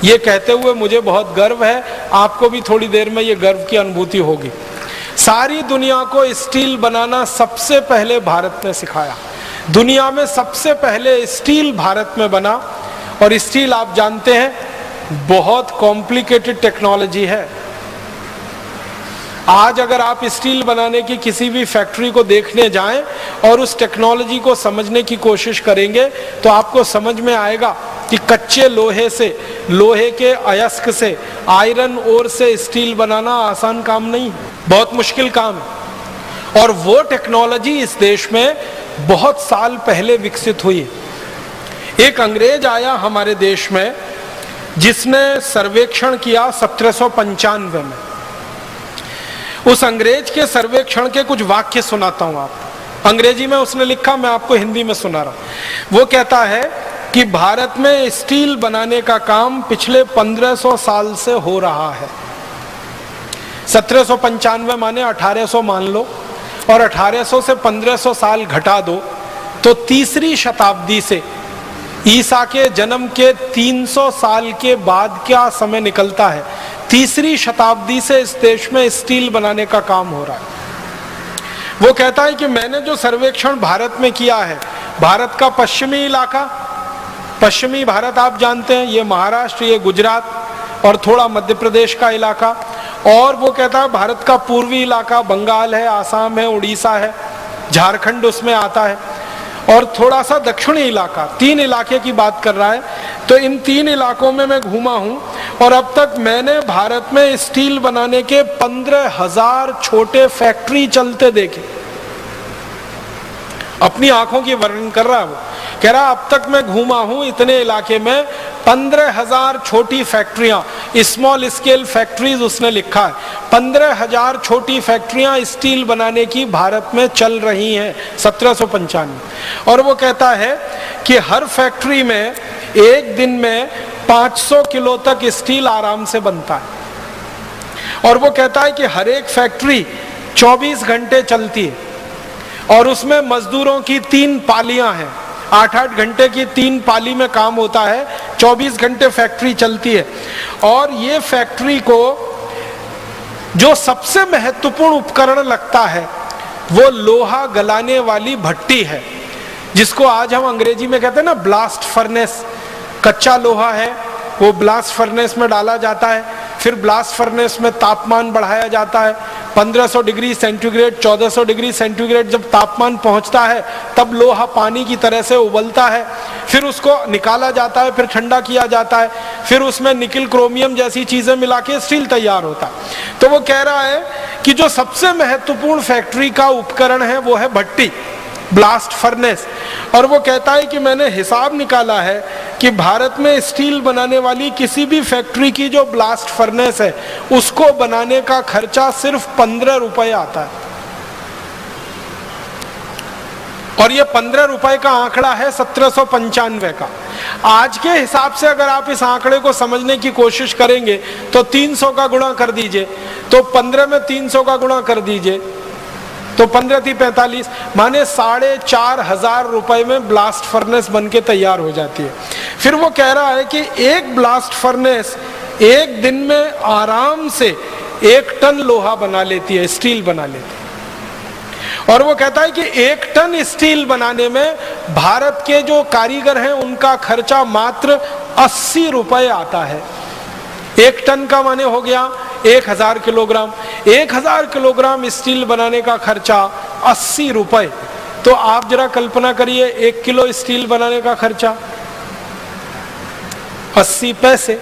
ये कहते हुए मुझे बहुत गर्व है, आपको भी थोड़ी देर में ये गर्व की अनुभूति होगी। सारी दुनिया को स्टील बनाना सबसे पहले भारत ने सिखाया। दुनिया में सबसे पहले स्टील भारत में बना। और स्टील आप जानते हैं बहुत कॉम्प्लिकेटेड टेक्नोलॉजी है। आज अगर आप स्टील बनाने की किसी भी फैक्ट्री को देखने जाएं और उस टेक्नोलॉजी को समझने की कोशिश करेंगे तो आपको समझ में आएगा कि कच्चे लोहे से, लोहे के अयस्क से, आयरन ओर से स्टील बनाना आसान काम नहीं है, बहुत मुश्किल काम है। और वो टेक्नोलॉजी इस देश में बहुत साल पहले विकसित हुई है। एक अंग्रेज आया हमारे देश में जिसने सर्वेक्षण किया 1795 में। उस अंग्रेज के सर्वेक्षण के कुछ वाक्य सुनाता हूं आपको। अंग्रेजी में उसने लिखा, मैं आपको हिंदी में सुना रहा हूं। वो कहता है कि भारत में स्टील बनाने का काम पिछले 1500 साल से हो रहा है। 1795 माने 1800 मान लो, और 1800 से 1500 साल घटा दो तो तीसरी शताब्दी से ईसा के जन्म के 300 साल के बाद क्या समय निकलता है। तीसरी शताब्दी से इस देश में स्टील बनाने का काम हो रहा है। वो कहता है कि मैंने जो सर्वेक्षण भारत में किया है, भारत का पश्चिमी इलाका, पश्चिमी भारत आप जानते हैं, ये महाराष्ट्र, ये गुजरात और थोड़ा मध्य प्रदेश का इलाका, और वो कहता है भारत का पूर्वी इलाका, बंगाल है, आसाम है, उड़ीसा है, झारखंड उसमें आता है, और थोड़ा सा दक्षिणी इलाका। 3 इलाके की बात कर रहा है। तो इन 3 इलाकों में मैं घूमा हूं और अब तक मैंने भारत में स्टील बनाने के 15,000 छोटे फैक्ट्री चलते देखे। अपनी आंखों की वर्णन कर रहा है वो। कह रहा अब तक मैं घूमा हूं इतने इलाके में 15,000 छोटी फैक्ट्रियां, स्मॉल स्केल फैक्ट्रीज उसने लिखा है। 15,000 छोटी फैक्ट्रियां स्टील बनाने की भारत में चल रही हैं 1795। और वो कहता है कि हर फैक्ट्री में एक दिन में 500 किलो तक स्टील आराम से बनता है। और वो कहता है कि हर एक फैक्ट्री 24 घंटे चलती है और उसमें मजदूरों की 3 पालियां हैं। 8-8 घंटे की 3 पाली में काम होता है, 24 घंटे फैक्ट्री चलती है। और ये फैक्ट्री को जो सबसे महत्वपूर्ण उपकरण लगता है वो लोहा गलाने वाली भट्टी है, जिसको आज हम अंग्रेजी में कहते हैं ना ब्लास्ट फर्नेस। कच्चा लोहा है, वो ब्लास्ट फर्नेस में डाला जाता है, फिर ब्लास्ट फर्नेस में तापमान बढ़ाया जाता है। 1500 डिग्री सेंटीग्रेड, 1400 डिग्री सेंटीग्रेड जब तापमान पहुंचता है तब लोहा पानी की तरह से उबलता है, फिर उसको निकाला जाता है, फिर ठंडा किया जाता है, फिर उसमें निकिल क्रोमियम जैसी चीजें मिला के स्टील तैयार होता है। तो वो कह रहा है कि जो सबसे महत्वपूर्ण फैक्ट्री का उपकरण है वो है भट्टी, ब्लास्ट फर्नेस। और वो कहता है कि मैंने हिसाब निकाला है कि भारत में स्टील बनाने वाली किसी भी फैक्ट्री की जो ब्लास्ट फर्नेस है उसको बनाने का खर्चा सिर्फ 15 रुपए आता है। और ये 15 रुपए का आंकड़ा है 1795 का। आज के हिसाब से अगर आप इस आंकड़े को समझने की कोशिश करेंगे तो 300 का गुणा कर दीजिए, तो 15 में 300 का गुणा कर दीजिए तो 15 थी 45, माने 4,500 रुपए में ब्लास्ट फर्नेस बन के तैयार हो जाती है। फिर वो कह रहा है कि एक ब्लास्ट फर्नेस एक दिन में आराम से 1 टन लोहा बना लेती है, स्टील बना लेती है। और वो कहता है कि 1 टन स्टील बनाने में भारत के जो कारीगर हैं उनका खर्चा मात्र 80 रुपए आता है। 1 टन का माने हो गया 1000 किलोग्राम। 1000 किलोग्राम स्टील बनाने का खर्चा 80 रुपए। तो आप जरा कल्पना करिए 1 किलो स्टील बनाने का खर्चा 80 पैसे।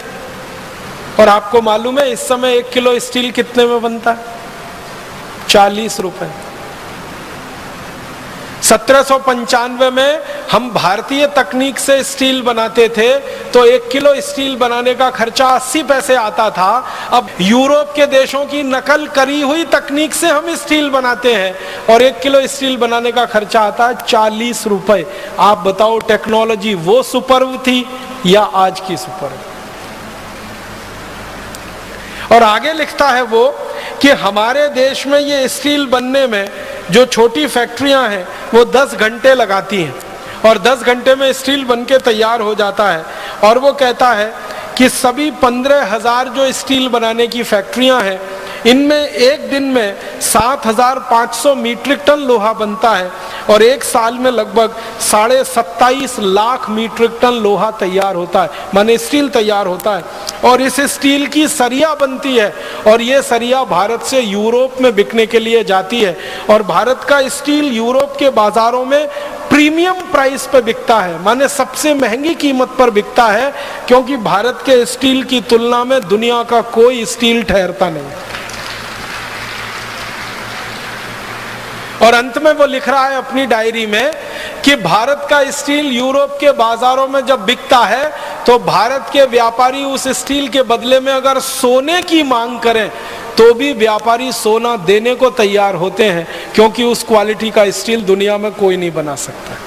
और आपको मालूम है इस समय 1 किलो स्टील कितने में बनता है? 40 रुपए। 1795 में हम भारतीय तकनीक से स्टील बनाते थे तो 1 किलो स्टील बनाने का खर्चा 80 पैसे आता था। अब यूरोप के देशों की नकल करी हुई तकनीक से हम स्टील बनाते हैं और 1 किलो स्टील बनाने का खर्चा आता है 40 रुपए। आप बताओ टेक्नोलॉजी वो सुपर्ब थी या आज की सुपर्ब? और आगे लिखता है वो कि हमारे देश में ये स्टील बनने में जो छोटी फैक्ट्रियां हैं वो 10 घंटे लगाती हैं और 10 घंटे में स्टील बनके तैयार हो जाता है। और वो कहता है कि सभी 15,000 जो स्टील बनाने की फैक्ट्रियां हैं इनमें एक दिन में 7,500 मीट्रिक टन लोहा बनता है और एक साल में लगभग 27.5 लाख मीट्रिक टन लोहा तैयार होता है, माने स्टील तैयार होता है। और इस स्टील की सरिया बनती है और ये सरिया भारत से यूरोप में बिकने के लिए जाती है और भारत का स्टील यूरोप के बाजारों में प्रीमियम प्राइस पे बिकता है, माने सबसे महंगी कीमत पर बिकता है, क्योंकि भारत के स्टील की तुलना में दुनिया का कोई स्टील ठहरता नहीं। और अंत में वो लिख रहा है अपनी डायरी में कि भारत का स्टील यूरोप के बाजारों में जब बिकता है तो भारत के व्यापारी उस स्टील के बदले में अगर सोने की मांग करें तो भी व्यापारी सोना देने को तैयार होते हैं, क्योंकि उस क्वालिटी का स्टील दुनिया में कोई नहीं बना सकता।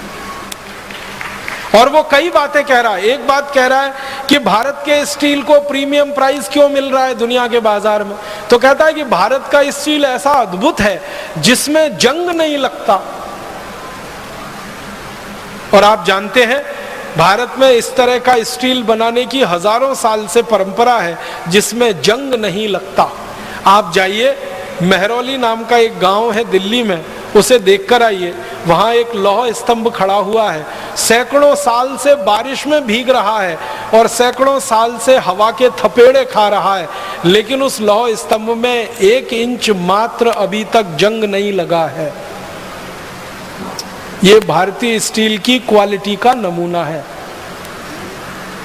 और वो कई बातें कह रहा है। एक बात कह रहा है कि भारत के स्टील को प्रीमियम प्राइस क्यों मिल रहा है दुनिया के बाजार में, तो कहता है कि भारत का स्टील ऐसा अद्भुत है जिसमें जंग नहीं लगता। और आप जानते हैं भारत में इस तरह का स्टील बनाने की हजारों साल से परंपरा है जिसमें जंग नहीं लगता। आप जाइए, मेहरौली नाम का एक गांव है दिल्ली में, उसे देखकर आइए। वहां एक लौह स्तंभ खड़ा हुआ है, सैकड़ों साल से बारिश में भीग रहा है और सैकड़ों साल से हवा के थपेड़े खा रहा है, लेकिन उस लौह स्तंभ में 1 इंच मात्र अभी तक जंग नहीं लगा है। ये भारतीय स्टील की क्वालिटी का नमूना है।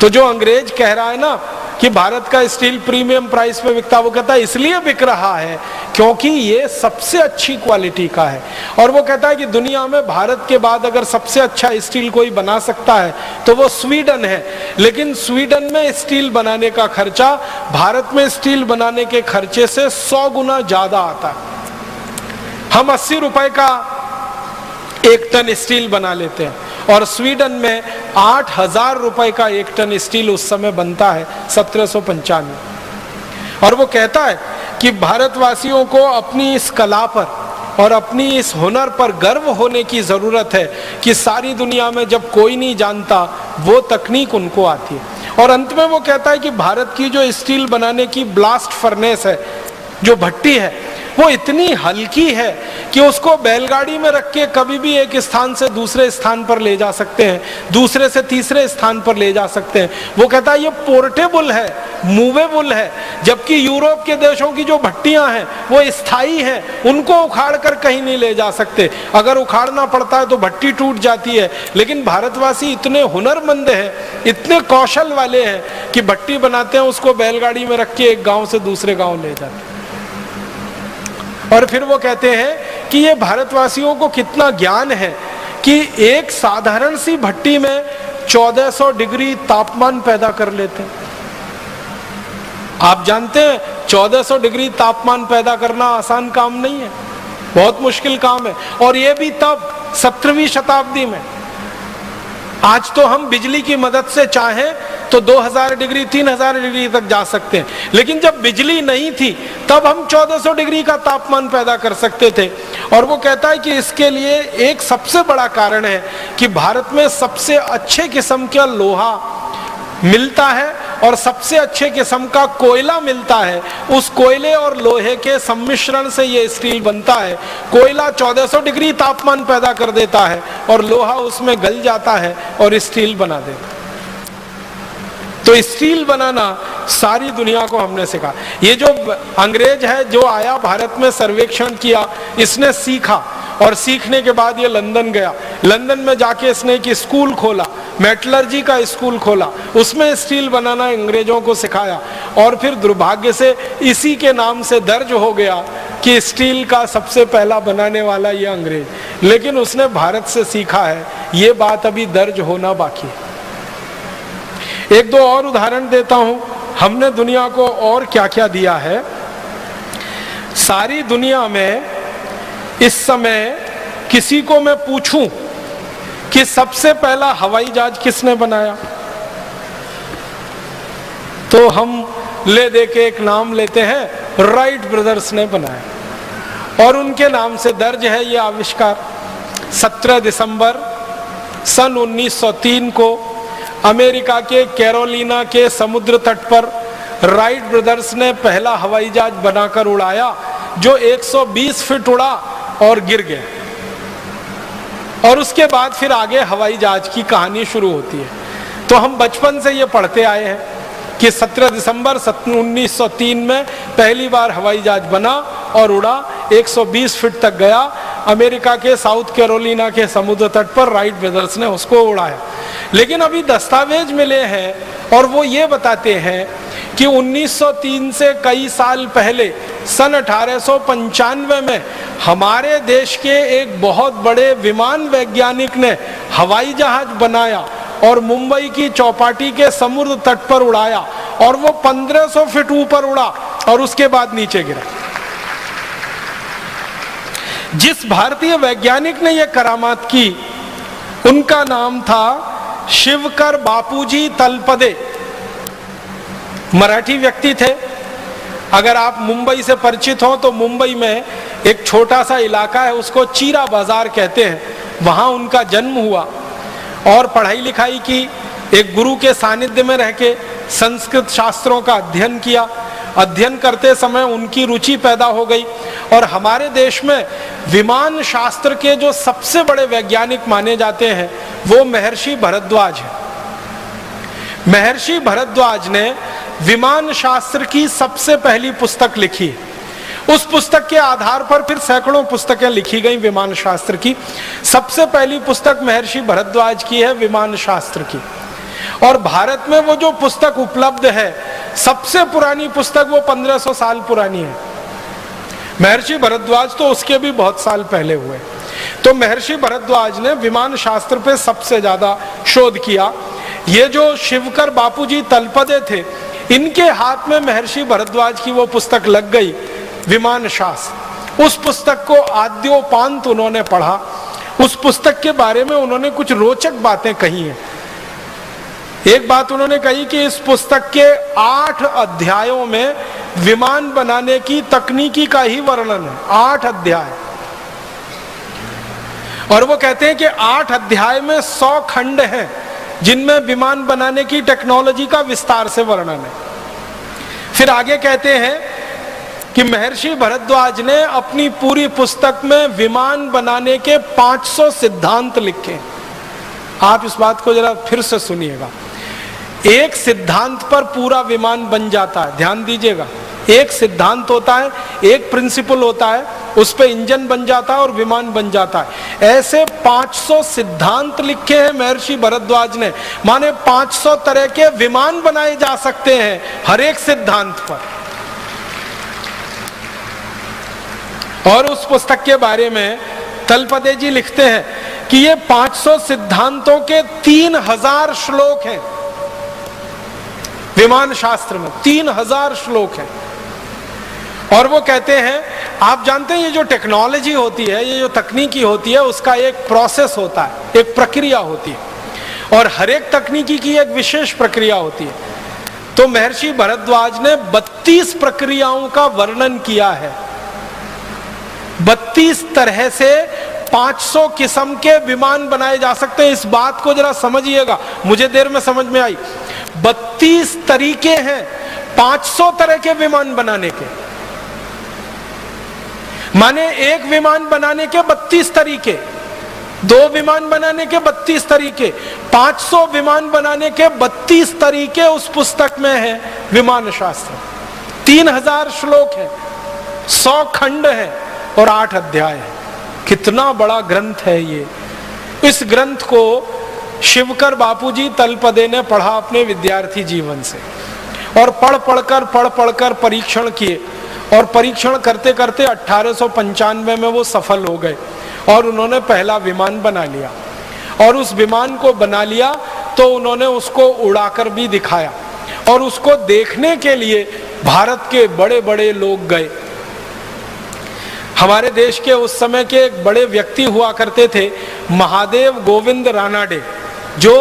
तो जो अंग्रेज कह रहा है ना कि भारत का स्टील प्रीमियम प्राइस पे बिकता, वो कहता है इसलिए बिक रहा है क्योंकि ये सबसे अच्छी क्वालिटी का है। और वो कहता है कि दुनिया में भारत के बाद अगर सबसे अच्छा स्टील कोई बना सकता है तो वो स्वीडन है, लेकिन स्वीडन में स्टील बनाने का खर्चा भारत में स्टील बनाने के खर्चे से 100 गुना ज्यादा आता है। हम 80 रुपए का 1 टन स्टील बना लेते हैं और स्वीडन में 8000 रुपए का 1 टन स्टील उस समय बनता है, 1795। और वो कहता है कि भारतवासियों को अपनी इस कला पर और अपनी इस हुनर पर गर्व होने की जरूरत है कि सारी दुनिया में जब कोई नहीं जानता वो तकनीक उनको आती है। और अंत में वो कहता है कि भारत की जो स्टील बनाने की ब्लास्ट फर्नेस है, जो भट्टी है, वो इतनी हल्की है कि उसको बैलगाड़ी में रख के कभी भी एक स्थान से दूसरे स्थान पर ले जा सकते हैं, दूसरे से तीसरे स्थान पर ले जा सकते हैं। वो कहता है ये पोर्टेबल है, मूवेबल है, जबकि यूरोप के देशों की जो भट्टियां हैं वो स्थायी हैं, उनको उखाड़ कर कहीं नहीं ले जा सकते। अगर उखाड़ना पड़ता है तो भट्टी टूट जाती है, लेकिन भारतवासी इतने हुनरमंद हैं, इतने कौशल वाले हैं कि भट्टी बनाते हैं, उसको बैलगाड़ी में रख के एक गांव से दूसरे गांव ले जाते हैं। और फिर वो कहते हैं कि ये भारतवासियों को कितना ज्ञान है कि एक साधारण सी भट्टी में 1400 डिग्री तापमान पैदा कर लेते हैं। आप जानते हैं 1400 डिग्री तापमान पैदा करना आसान काम नहीं है, बहुत मुश्किल काम है। और ये भी तब 17वीं शताब्दी में। आज तो हम बिजली की मदद से चाहें तो 2000 डिग्री 3000 डिग्री तक जा सकते हैं, लेकिन जब बिजली नहीं थी तब हम 1400 डिग्री का तापमान पैदा कर सकते थे। और वो कहता है कि इसके लिए एक सबसे बड़ा कारण है कि भारत में सबसे अच्छे किस्म का लोहा मिलता है और सबसे अच्छे किस्म का कोयला मिलता है। उस कोयले और लोहे के सम्मिश्रण से ये स्टील बनता है। कोयला 1400 डिग्री तापमान पैदा कर देता है और लोहा उसमें गल जाता है और स्टील बना देता है। तो स्टील बनाना सारी दुनिया को हमने सिखा। ये जो अंग्रेज है जो आया भारत में सर्वेक्षण किया, इसने सीखा और सीखने के बाद ये लंदन गया। लंदन में जाके इसने एक स्कूल खोला, मेटलर्जी का स्कूल खोला, उसमें स्टील बनाना अंग्रेजों को सिखाया। और फिर दुर्भाग्य से इसी के नाम से दर्ज हो गया कि स्टील का सबसे पहला बनाने वाला ये अंग्रेज, लेकिन उसने भारत से सीखा है। ये बात अभी दर्ज होना बाकी है। एक दो और उदाहरण देता हूं, हमने दुनिया को और क्या क्या दिया है। सारी दुनिया में इस समय किसी को मैं पूछूं कि सबसे पहला हवाई जहाज किसने बनाया, तो हम ले दे के एक नाम लेते हैं, राइट ब्रदर्स ने बनाया। और उनके नाम से दर्ज है ये आविष्कार। 17 दिसंबर सन 1903 को अमेरिका के कैरोलिना के समुद्र तट पर राइट ब्रदर्स ने पहला हवाई जहाज बनाकर उड़ाया, जो 120 फीट उड़ा और गिर गया। और उसके बाद फिर आगे हवाई जहाज की कहानी शुरू होती है। तो हम बचपन से ये पढ़ते आए हैं कि 17 दिसंबर 1903 में पहली बार हवाई जहाज बना और उड़ा, 120 फीट तक गया। अमेरिका के साउथ कैरोलिना के समुद्र तट पर राइट ब्रदर्स ने उसको उड़ाया। लेकिन अभी दस्तावेज मिले हैं और वो ये बताते हैं कि 1903 से कई साल पहले सन 1895 में हमारे देश के एक बहुत बड़े विमान वैज्ञानिक ने हवाई जहाज बनाया और मुंबई की चौपाटी के समुद्र तट पर उड़ाया और वो 1500 फीट ऊपर उड़ा और उसके बाद नीचे गिरा। जिस भारतीय वैज्ञानिक ने यह करामात की उनका नाम था शिवकर बापूजी तलपदे। मराठी व्यक्ति थे। अगर आप मुंबई से परिचित हो तो मुंबई में एक छोटा सा इलाका है, उसको चीरा बाजार कहते हैं, वहां उनका जन्म हुआ और पढ़ाई लिखाई की। एक गुरु के सानिध्य में रह के संस्कृत शास्त्रों का अध्ययन किया। अध्ययन करते समय उनकी रुचि पैदा हो गई और हमारे देश में विमान शास्त्र के जो सबसे बड़े वैज्ञानिक माने जाते हैं वो महर्षि भरद्वाज है। महर्षि भरद्वाज ने विमान शास्त्र की सबसे पहली पुस्तक लिखी है। उस पुस्तक के आधार पर फिर सैकड़ों पुस्तकें लिखी गई विमान शास्त्र की। सबसे पहली पुस्तक महर्षि भरद्वाज की है विमान शास्त्र की। और भारत में वो जो पुस्तक उपलब्ध है, सबसे पुरानी पुस्तक वो 1500 साल पुरानी है। महर्षि भरद्वाज तो उसके भी बहुत साल पहले हुए। तो महर्षि भरद्वाज ने विमान शास्त्र पे सबसे ज्यादा शोध किया। ये जो शिवकर बापूजी तलपदे थे, इनके हाथ में महर्षि भरद्वाज की वो पुस्तक लग गई विमान शास्त्र। उस पुस्तक को आद्योपांत उन्होंने पढ़ा। उस पुस्तक के बारे में उन्होंने कुछ रोचक बातें कही हैं। एक बात उन्होंने कही कि इस पुस्तक के 8 अध्यायों में विमान बनाने की तकनीकी का ही वर्णन है। 8 अध्याय। और वो कहते हैं कि 8 अध्याय में 100 खंड हैं जिनमें विमान बनाने की टेक्नोलॉजी का विस्तार से वर्णन है। फिर आगे कहते हैं कि महर्षि भरद्वाज ने अपनी पूरी पुस्तक में विमान बनाने के 500 सिद्धांत लिखे। आप इस बात को जरा फिर से सुनिएगा। एक सिद्धांत पर पूरा विमान बन जाता है। ध्यान दीजिएगा, एक सिद्धांत होता है, एक प्रिंसिपल होता है, उस पे इंजन बन जाता है और विमान बन जाता है। ऐसे 500 सिद्धांत लिखे हैं महर्षि भरद्वाज ने। माने 500 तरह के विमान बनाए जा सकते हैं हर एक सिद्धांत पर। और उस पुस्तक के बारे में तलपदे जी लिखते हैं कि ये 500 सिद्धांतों के 3000 श्लोक हैं। विमान शास्त्र में 3000 श्लोक हैं। और वो कहते हैं, आप जानते हैं ये जो टेक्नोलॉजी होती है, ये जो तकनीकी होती है, उसका एक प्रोसेस होता है, एक प्रक्रिया होती है और हर एक तकनीकी की एक विशेष प्रक्रिया होती है। तो महर्षि भरद्वाज ने 32 प्रक्रियाओं का वर्णन किया है। 32 तरह से 500 किस्म के विमान बनाए जा सकते हैं। इस बात को जरा समझिएगा, मुझे देर में समझ में आई। 32 तरीके हैं 500 तरह के विमान बनाने के। माने एक विमान बनाने के 32 तरीके, 2 विमान बनाने के 32 तरीके, 500 विमान बनाने के 32 तरीके उस पुस्तक में है विमान शास्त्र। 3000 श्लोक है, 100 खंड है और 8 अध्याय है। कितना बड़ा ग्रंथ है ये। इस ग्रंथ को शिवकर बापूजी तलपदे ने पढ़ा अपने विद्यार्थी जीवन से और पढ़ पढ़कर परीक्षण किए और परीक्षण करते करते 1895 में वो सफल हो गए और उन्होंने पहला विमान बना लिया। और उस विमान को बना लिया तो उन्होंने उसको उड़ाकर भी दिखाया और उसको देखने के लिए भारत के बड़े बड़े लोग गए। हमारे देश के उस समय के एक बड़े व्यक्ति हुआ करते थे, महादेव गोविंद रानाडे, जो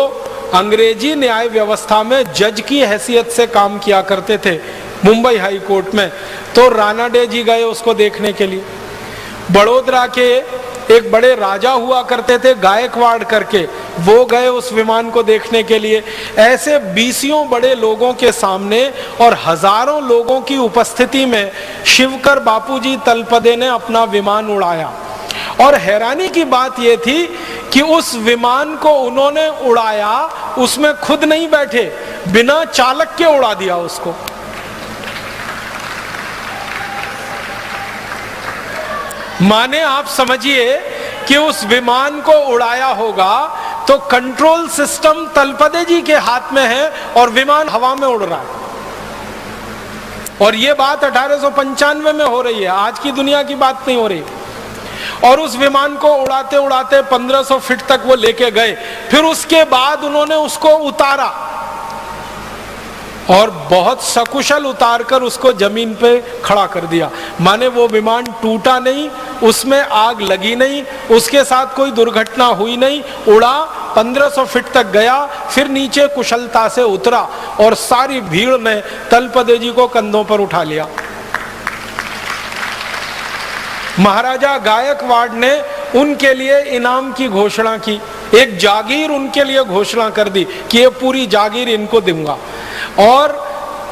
अंग्रेजी न्याय व्यवस्था में जज की हैसियत से काम किया करते थे मुंबई हाई कोर्ट में। तो रानाडे जी गए उसको देखने के लिए। बड़ोदरा के एक बड़े राजा हुआ करते थे गायकवाड़ करके, वो गए उस विमान को देखने के लिए। ऐसे 20 बड़े लोगों के सामने और हजारों लोगों की उपस्थिति में शिवकर बापूजी तलपदे ने अपना विमान उड़ाया। और हैरानी की बात यह थी कि उस विमान को उन्होंने उड़ाया, उसमें खुद नहीं बैठे, बिना चालक के उड़ा दिया उसको। माने आप समझिए कि उस विमान को उड़ाया होगा तो कंट्रोल सिस्टम तलपदे जी के हाथ में है और विमान हवा में उड़ रहा है। और ये बात 1895 में हो रही है, आज की दुनिया की बात नहीं हो रही। और उस विमान को उड़ाते उड़ाते 1500 फीट तक वो लेके गए। फिर उसके बाद उन्होंने उसको उतारा और बहुत सकुशल उतारकर उसको जमीन पे खड़ा कर दिया। माने वो विमान टूटा नहीं, उसमें आग लगी नहीं, उसके साथ कोई दुर्घटना हुई नहीं, उड़ा 1500 फीट तक गया, फिर नीचे कुशलता से उतरा और सारी भीड़ ने तलपदे जी को कंधों पर उठा लिया। महाराजा गायकवाड़ ने उनके लिए इनाम की घोषणा की, एक जागीर उनके लिए घोषणा कर दी कि ये पूरी जागीर इनको दूंगा। और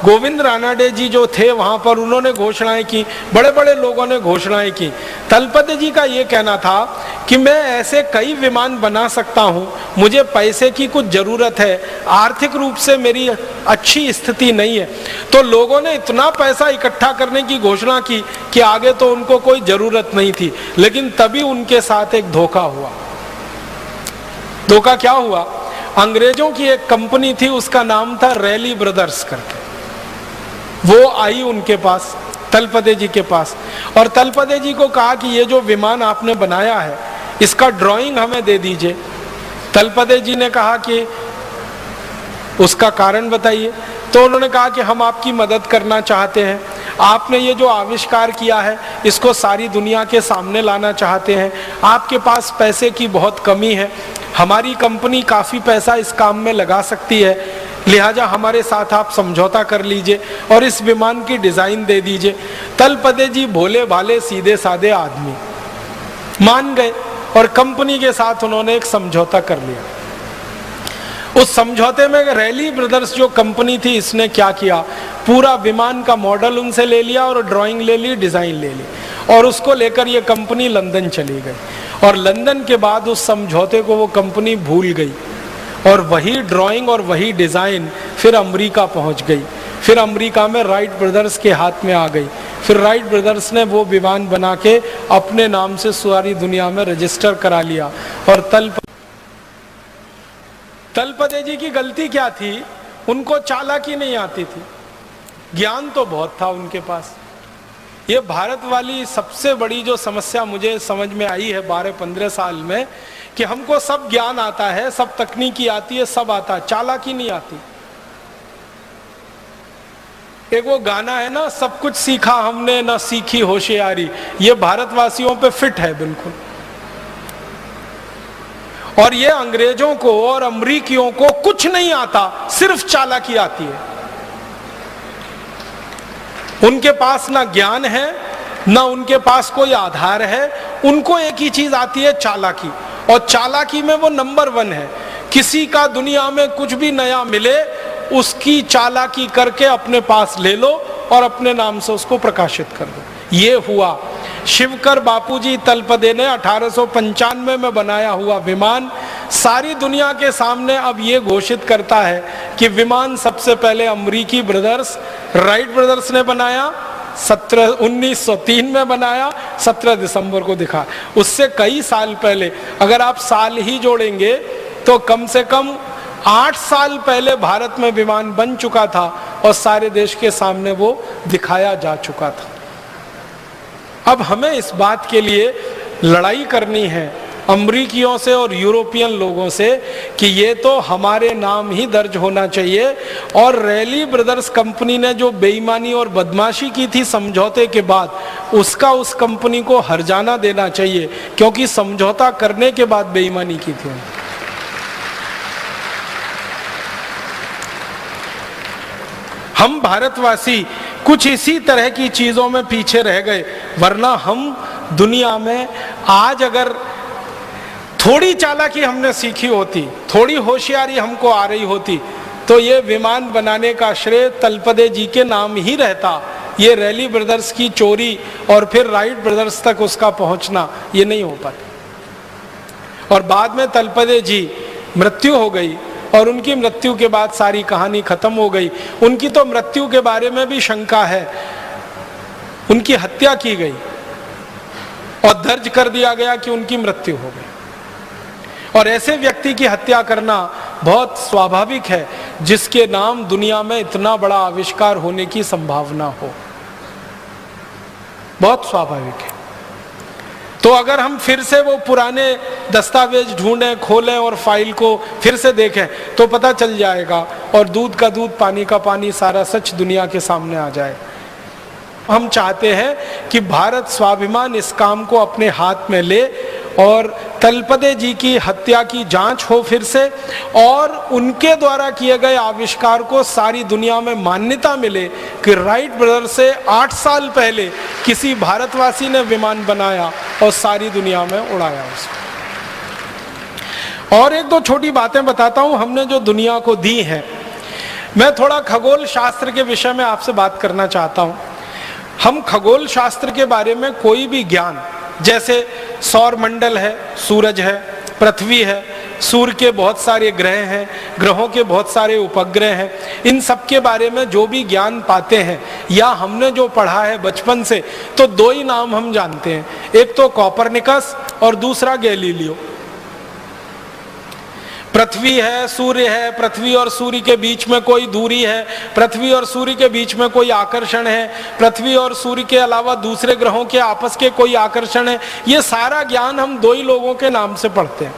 गोविंद रानाडे जी जो थे वहां पर, उन्होंने घोषणाएं की, बड़े बड़े लोगों ने घोषणाएं की। तलपदे जी का ये कहना था कि मैं ऐसे कई विमान बना सकता हूं, मुझे पैसे की कुछ जरूरत है, आर्थिक रूप से मेरी अच्छी स्थिति नहीं है। तो लोगों ने इतना पैसा इकट्ठा करने की घोषणा की कि आगे तो उनको कोई जरूरत नहीं थी। लेकिन तभी उनके साथ एक धोखा हुआ। धोखा क्या हुआ? अंग्रेजों की एक कंपनी थी, उसका नाम था रैली ब्रदर्स करके। वो आई उनके पास, तलपदे जी के पास, और तलपदे जी को कहा कि ये जो विमान आपने बनाया है इसका ड्राइंग हमें दे दीजिए। तलपदे जी ने कहा कि उसका कारण बताइए। तो उन्होंने कहा कि हम आपकी मदद करना चाहते हैं, आपने ये जो आविष्कार किया है इसको सारी दुनिया के सामने लाना चाहते हैं, आपके पास पैसे की बहुत कमी है, हमारी कंपनी काफ़ी पैसा इस काम में लगा सकती है, लिहाजा हमारे साथ आप समझौता कर लीजिए और इस विमान की डिज़ाइन दे दीजिए। तलपदे जी भोले भाले सीधे साधे आदमी मान गए और कंपनी के साथ उन्होंने एक समझौता कर लिया। उस समझौते में रैली ब्रदर्स जो कंपनी थी, इसने क्या किया, पूरा विमान का मॉडल उनसे ले लिया और ड्राइंग ले ली, डिज़ाइन ले ली, और उसको लेकर ये कंपनी लंदन चली गई। और लंदन के बाद उस समझौते को वो कंपनी भूल गई और वही ड्राइंग और वही डिज़ाइन फिर अमेरिका पहुंच गई। फिर अमेरिका में राइट ब्रदर्स के हाथ में आ गई। फिर राइट ब्रदर्स ने वो विमान बना के अपने नाम से सारी दुनिया में रजिस्टर करा लिया। और तलपदे जी की गलती क्या थी? उनको चालाकी नहीं आती थी, ज्ञान तो बहुत था उनके पास। ये भारत वाली सबसे बड़ी जो समस्या मुझे समझ में आई है 12-15 साल में, कि हमको सब ज्ञान आता है, सब तकनीकी आती है, सब आता है, चालाकी नहीं आती। एक वो गाना है ना, सब कुछ सीखा हमने ना सीखी होशियारी, ये भारतवासियों पे फिट है बिल्कुल। और ये अंग्रेजों को और अमरीकियों को कुछ नहीं आता, सिर्फ चालाकी आती है। उनके पास ना ज्ञान है, ना उनके पास कोई आधार है, उनको एक ही चीज आती है, चालाकी। और चालाकी में वो नंबर 1 है। किसी का दुनिया में कुछ भी नया मिले, उसकी चालाकी करके अपने पास ले लो और अपने नाम से उसको प्रकाशित कर दो। ये हुआ। शिवकर बापूजी तलपदे ने 1895 में बनाया हुआ विमान सारी दुनिया के सामने अब ये घोषित करता है कि विमान सबसे पहले अमरीकी ब्रदर्स राइट ब्रदर्स ने बनाया, 1903 में बनाया, 17 दिसंबर को दिखा। उससे कई साल पहले, अगर आप साल ही जोड़ेंगे तो कम से कम 8 साल पहले भारत में विमान बन चुका था और सारे देश के सामने वो दिखाया जा चुका था। अब हमें इस बात के लिए लड़ाई करनी है अमरीकियों से और यूरोपियन लोगों से कि ये तो हमारे नाम ही दर्ज होना चाहिए। और रैली ब्रदर्स कंपनी ने जो बेईमानी और बदमाशी की थी समझौते के बाद, उसका उस कंपनी को हर्जाना देना चाहिए, क्योंकि समझौता करने के बाद बेईमानी की थी। हम भारतवासी कुछ इसी तरह की चीजों में पीछे रह गए, वरना हम दुनिया में आज अगर थोड़ी चालाकी हमने सीखी होती, थोड़ी होशियारी हमको आ रही होती, तो ये विमान बनाने का श्रेय तलपदे जी के नाम ही रहता। ये रैली ब्रदर्स की चोरी और फिर राइट ब्रदर्स तक उसका पहुंचना ये नहीं हो पाता। और बाद में तलपदे जी मृत्यु हो गई और उनकी मृत्यु के बाद सारी कहानी खत्म हो गई। उनकी तो मृत्यु के बारे में भी शंका है, उनकी हत्या की गई और दर्ज कर दिया गया कि उनकी मृत्यु हो गई। और ऐसे व्यक्ति की हत्या करना बहुत स्वाभाविक है, जिसके नाम दुनिया में इतना बड़ा आविष्कार होने की संभावना हो। बहुत स्वाभाविक है। तो अगर हम फिर से वो पुराने दस्तावेज ढूंढें, खोलें और फाइल को फिर से देखें तो पता चल जाएगा, और दूध का दूध पानी का पानी, सारा सच दुनिया के सामने आ जाए। हम चाहते हैं कि भारत स्वाभिमान इस काम को अपने हाथ में ले और तलपदे जी की हत्या की जांच हो फिर से, और उनके द्वारा किए गए आविष्कार को सारी दुनिया में मान्यता मिले कि राइट ब्रदर से 8 साल पहले किसी भारतवासी ने विमान बनाया और सारी दुनिया में उड़ाया उसको। और एक दो छोटी बातें बताता हूं हमने जो दुनिया को दी हैं। मैं थोड़ा खगोल शास्त्र के विषय में आपसे बात करना चाहता हूं। हम खगोल शास्त्र के बारे में कोई भी ज्ञान, जैसे सौर मंडल है, सूरज है, पृथ्वी है, सूर्य के बहुत सारे ग्रह हैं, ग्रहों के बहुत सारे उपग्रह हैं, इन सब के बारे में जो भी ज्ञान पाते हैं या हमने जो पढ़ा है बचपन से, तो 2 ही नाम हम जानते हैं, एक तो कोपरनिकस और दूसरा गैलीलियो। पृथ्वी है, सूर्य है, पृथ्वी और सूर्य के बीच में कोई दूरी है, पृथ्वी और सूर्य के बीच में कोई आकर्षण है, पृथ्वी और सूर्य के अलावा दूसरे ग्रहों के आपस के कोई आकर्षण है, ये सारा ज्ञान हम 2 ही लोगों के नाम से पढ़ते हैं।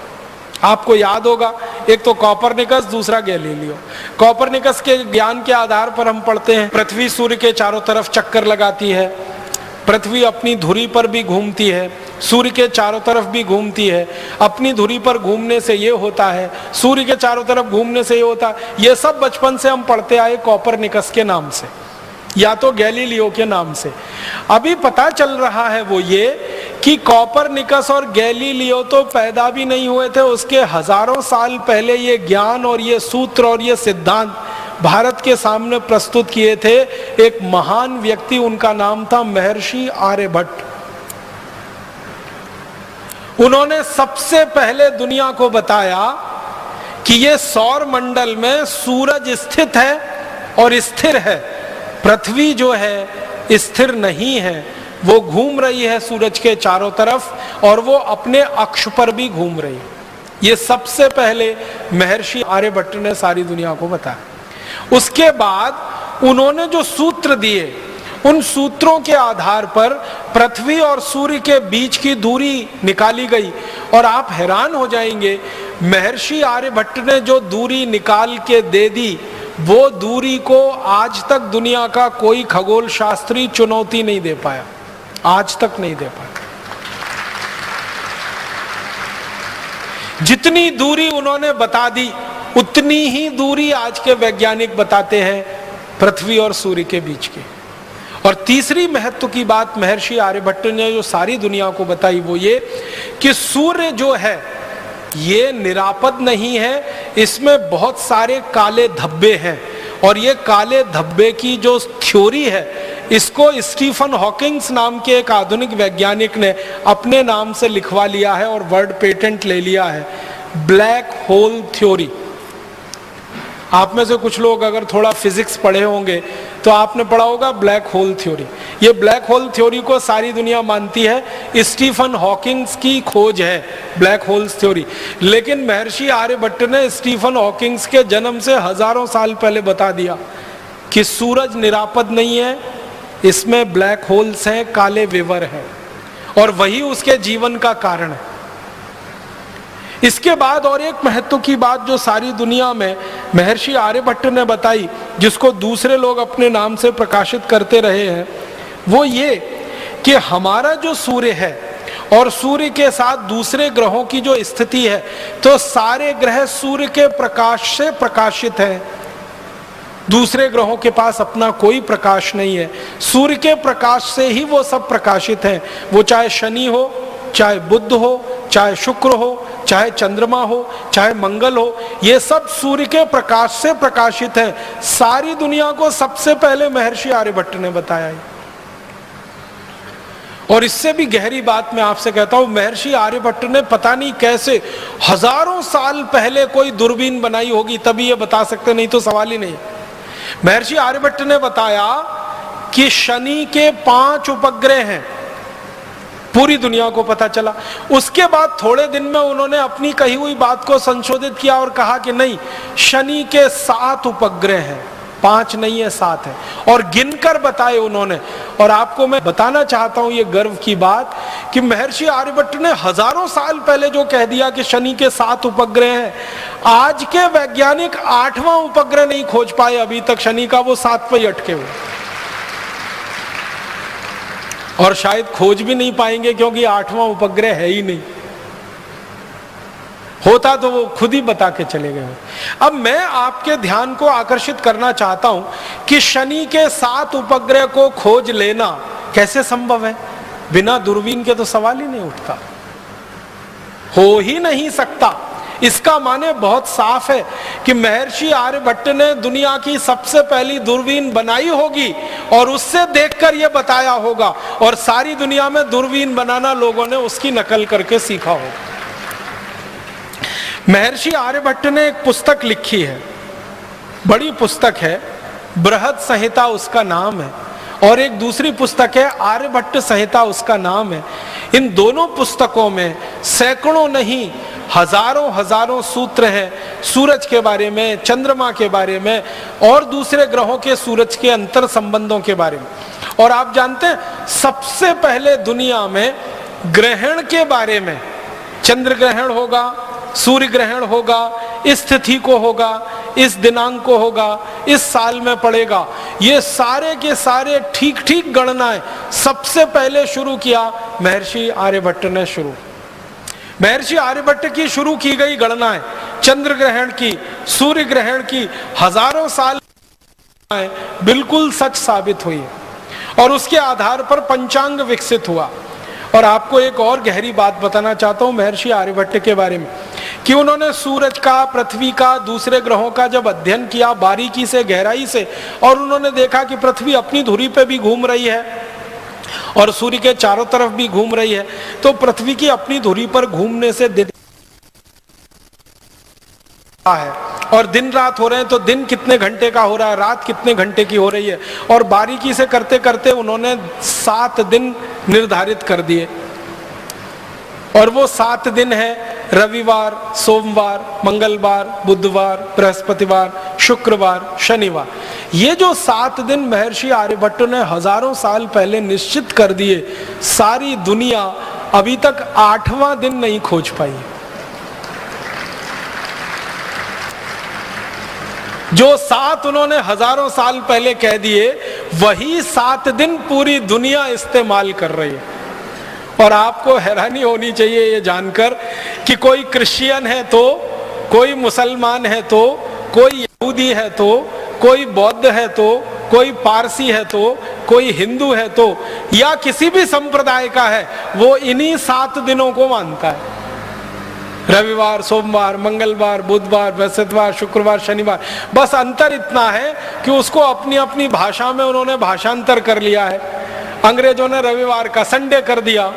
आपको याद होगा, एक तो कोपरनिकस, दूसरा गैलीलियो। कोपरनिकस के ज्ञान के आधार पर हम पढ़ते हैं पृथ्वी सूर्य के चारों तरफ चक्कर लगाती है, पृथ्वी अपनी धुरी पर भी घूमती है, सूर्य के चारों तरफ भी घूमती है। अपनी धुरी पर घूमने से ये होता है, सूर्य के चारों तरफ घूमने से ये होता है। ये सब बचपन से हम पढ़ते आए कोपरनिकस के नाम से या तो गैलीलियो के नाम से। अभी पता चल रहा है वो ये कि कोपरनिकस और गैलीलियो तो पैदा भी नहीं हुए थे, उसके हजारों साल पहले ये ज्ञान और ये सूत्र और ये सिद्धांत भारत के सामने प्रस्तुत किए थे एक महान व्यक्ति, उनका नाम था महर्षि आर्यभट्ट। उन्होंने सबसे पहले दुनिया को बताया कि ये सौर मंडल में सूरज स्थित है और स्थिर है, पृथ्वी जो है स्थिर नहीं है, वो घूम रही है सूरज के चारों तरफ और वो अपने अक्ष पर भी घूम रही है। ये सबसे पहले महर्षि आर्यभट्ट ने सारी दुनिया को बताया। उसके बाद उन्होंने जो सूत्र दिए, उन सूत्रों के आधार पर पृथ्वी और सूर्य के बीच की दूरी निकाली गई और आप हैरान हो जाएंगे, महर्षि आर्यभट्ट ने जो दूरी निकाल के दे दी, वो दूरी को आज तक दुनिया का कोई खगोल शास्त्री चुनौती नहीं दे पाया, आज तक नहीं दे पाया। जितनी दूरी उन्होंने बता दी, उतनी ही दूरी आज के वैज्ञानिक बताते हैं पृथ्वी और सूर्य के बीच की। और तीसरी महत्व की बात महर्षि आर्यभट्ट ने जो सारी दुनिया को बताई वो ये कि सूर्य जो है ये निरापद नहीं है, इसमें बहुत सारे काले धब्बे हैं, और ये काले धब्बे की जो थ्योरी है इसको स्टीफन हॉकिंग्स नाम के एक आधुनिक वैज्ञानिक ने अपने नाम से लिखवा लिया है और वर्ड पेटेंट ले लिया है, ब्लैक होल थ्योरी। आप में से कुछ लोग अगर थोड़ा फिजिक्स पढ़े होंगे तो आपने पढ़ा होगा ब्लैक होल थ्योरी। ये ब्लैक होल थ्योरी को सारी दुनिया मानती है, स्टीफन हॉकिंग्स की खोज है ब्लैक होल्स थ्योरी। लेकिन महर्षि आर्यभट्ट ने स्टीफन हॉकिंग्स के जन्म से हजारों साल पहले बता दिया कि सूरज निरापद नहीं है, इसमें ब्लैक होल्स हैं, काले विवर हैं, और वही उसके जीवन का कारण है। इसके बाद और एक महत्व की बात जो सारी दुनिया में महर्षि आर्यभट्ट ने बताई, जिसको दूसरे लोग अपने नाम से प्रकाशित करते रहे हैं, वो ये कि हमारा जो सूर्य है और सूर्य के साथ दूसरे ग्रहों की जो स्थिति है, तो सारे ग्रह सूर्य के प्रकाश से प्रकाशित हैं। दूसरे ग्रहों के पास अपना कोई प्रकाश नहीं है, सूर्य के प्रकाश से ही वो सब प्रकाशित हैं। वो चाहे शनि हो, चाहे बुध हो, चाहे शुक्र हो, चाहे चंद्रमा हो, चाहे मंगल हो, ये सब सूर्य के प्रकाश से प्रकाशित है। सारी दुनिया को सबसे पहले महर्षि आर्यभट्ट ने बताया। और इससे भी गहरी बात मैं आपसे कहता हूं, महर्षि आर्यभट्ट ने पता नहीं कैसे हजारों साल पहले कोई दूरबीन बनाई होगी, तभी ये बता सकते, नहीं तो सवाल ही नहीं। महर्षि आर्यभट्ट ने बताया कि शनि के 5 उपग्रह हैं, पूरी दुनिया को पता चला। उसके बाद थोड़े दिन में उन्होंने अपनी कही हुई बात को संशोधित किया और कहा कि नहीं, शनि के 7 उपग्रह हैं, 5 नहीं है 7 है, और गिनकर बताए उन्होंने। और आपको मैं बताना चाहता हूं ये गर्व की बात कि महर्षि आर्यभट्ट ने हजारों साल पहले जो कह दिया कि शनि के 7 उपग्रह हैं, आज के वैज्ञानिक 8वां उपग्रह नहीं खोज पाए अभी तक शनि का, वो 7 पे ही अटके हुए, और शायद खोज भी नहीं पाएंगे क्योंकि 8वां उपग्रह है ही नहीं। होता तो वो खुद ही बता के चले गए। अब मैं आपके ध्यान को आकर्षित करना चाहता हूं कि शनि के 7 उपग्रह को खोज लेना कैसे संभव है। बिना दूरबीन के तो सवाल ही नहीं उठता, हो ही नहीं सकता। इसका माने बहुत साफ है कि महर्षि आर्यभट्ट ने दुनिया की सबसे पहली दूरबीन बनाई होगी और उससे देखकर यह बताया होगा, और सारी दुनिया में दूरबीन बनाना लोगों ने उसकी नकल करके सीखा होगा। महर्षि आर्यभट्ट ने एक पुस्तक लिखी है, बड़ी पुस्तक है, बृहद संहिता उसका नाम है, और एक दूसरी पुस्तक है आर्यभट्ट संहिता उसका नाम है। इन दोनों पुस्तकों में सैकड़ों नहीं हजारों सूत्र हैं सूरज के बारे में, चंद्रमा के बारे में, और दूसरे ग्रहों के सूरज के अंतर संबंधों के बारे में। और आप जानते हैं सबसे पहले दुनिया में ग्रहण के बारे में, चंद्र ग्रहण होगा, सूर्य ग्रहण होगा, इस तिथि को होगा, इस दिनांक को होगा, इस साल में पड़ेगा, ये सारे के सारे ठीक ठीक गणनाएं सबसे पहले शुरू किया महर्षि आर्यभट्ट ने। महर्षि आर्यभट्ट की शुरू की गई गणनाएं चंद्र ग्रहण की, सूर्य ग्रहण की, हजारों साल बिल्कुल सच साबित हुई है, और उसके आधार पर पंचांग विकसित हुआ। और आपको एक और गहरी बात बताना चाहता हूं महर्षि आर्यभट्ट के बारे में, कि उन्होंने सूरज का, पृथ्वी का, दूसरे ग्रहों का जब अध्ययन किया बारीकी से, गहराई से, और उन्होंने देखा कि पृथ्वी अपनी धुरी पे भी घूम रही है और सूर्य के चारों तरफ भी घूम रही है, तो पृथ्वी की अपनी धुरी पर घूमने से दिन है, और दिन रात हो रहे हैं, तो दिन कितने घंटे का हो रहा है, रात कितने घंटे की हो रही है, और बारीकी से करते करते उन्होंने 7 दिन निर्धारित कर दिए। और वो 7 दिन है रविवार, सोमवार, मंगलवार, बुधवार, बृहस्पतिवार, शुक्रवार, शनिवार। ये जो 7 दिन महर्षि आर्यभट्ट ने हजारों साल पहले निश्चित कर दिए, सारी दुनिया अभी तक 8वां दिन नहीं खोज पाई। जो 7 उन्होंने हजारों साल पहले कह दिए, वही 7 दिन पूरी दुनिया इस्तेमाल कर रही है। और आपको हैरानी होनी चाहिए ये जानकर कि कोई क्रिश्चियन है तो, कोई मुसलमान है तो, कोई यहूदी है तो, कोई बौद्ध है तो, कोई पारसी है तो, कोई हिंदू है तो, या किसी भी संप्रदाय का है, वो इन्हीं 7 दिनों को मानता है। रविवार, सोमवार, मंगलवार, बुधवार, बृहस्पतिवार, शुक्रवार, शनिवार। बस अंतर इतना है कि उसको अपनी अपनी भाषा में उन्होंने भाषांतर कर लिया है। अंग्रेजों ने रविवार का संडे कर दिया,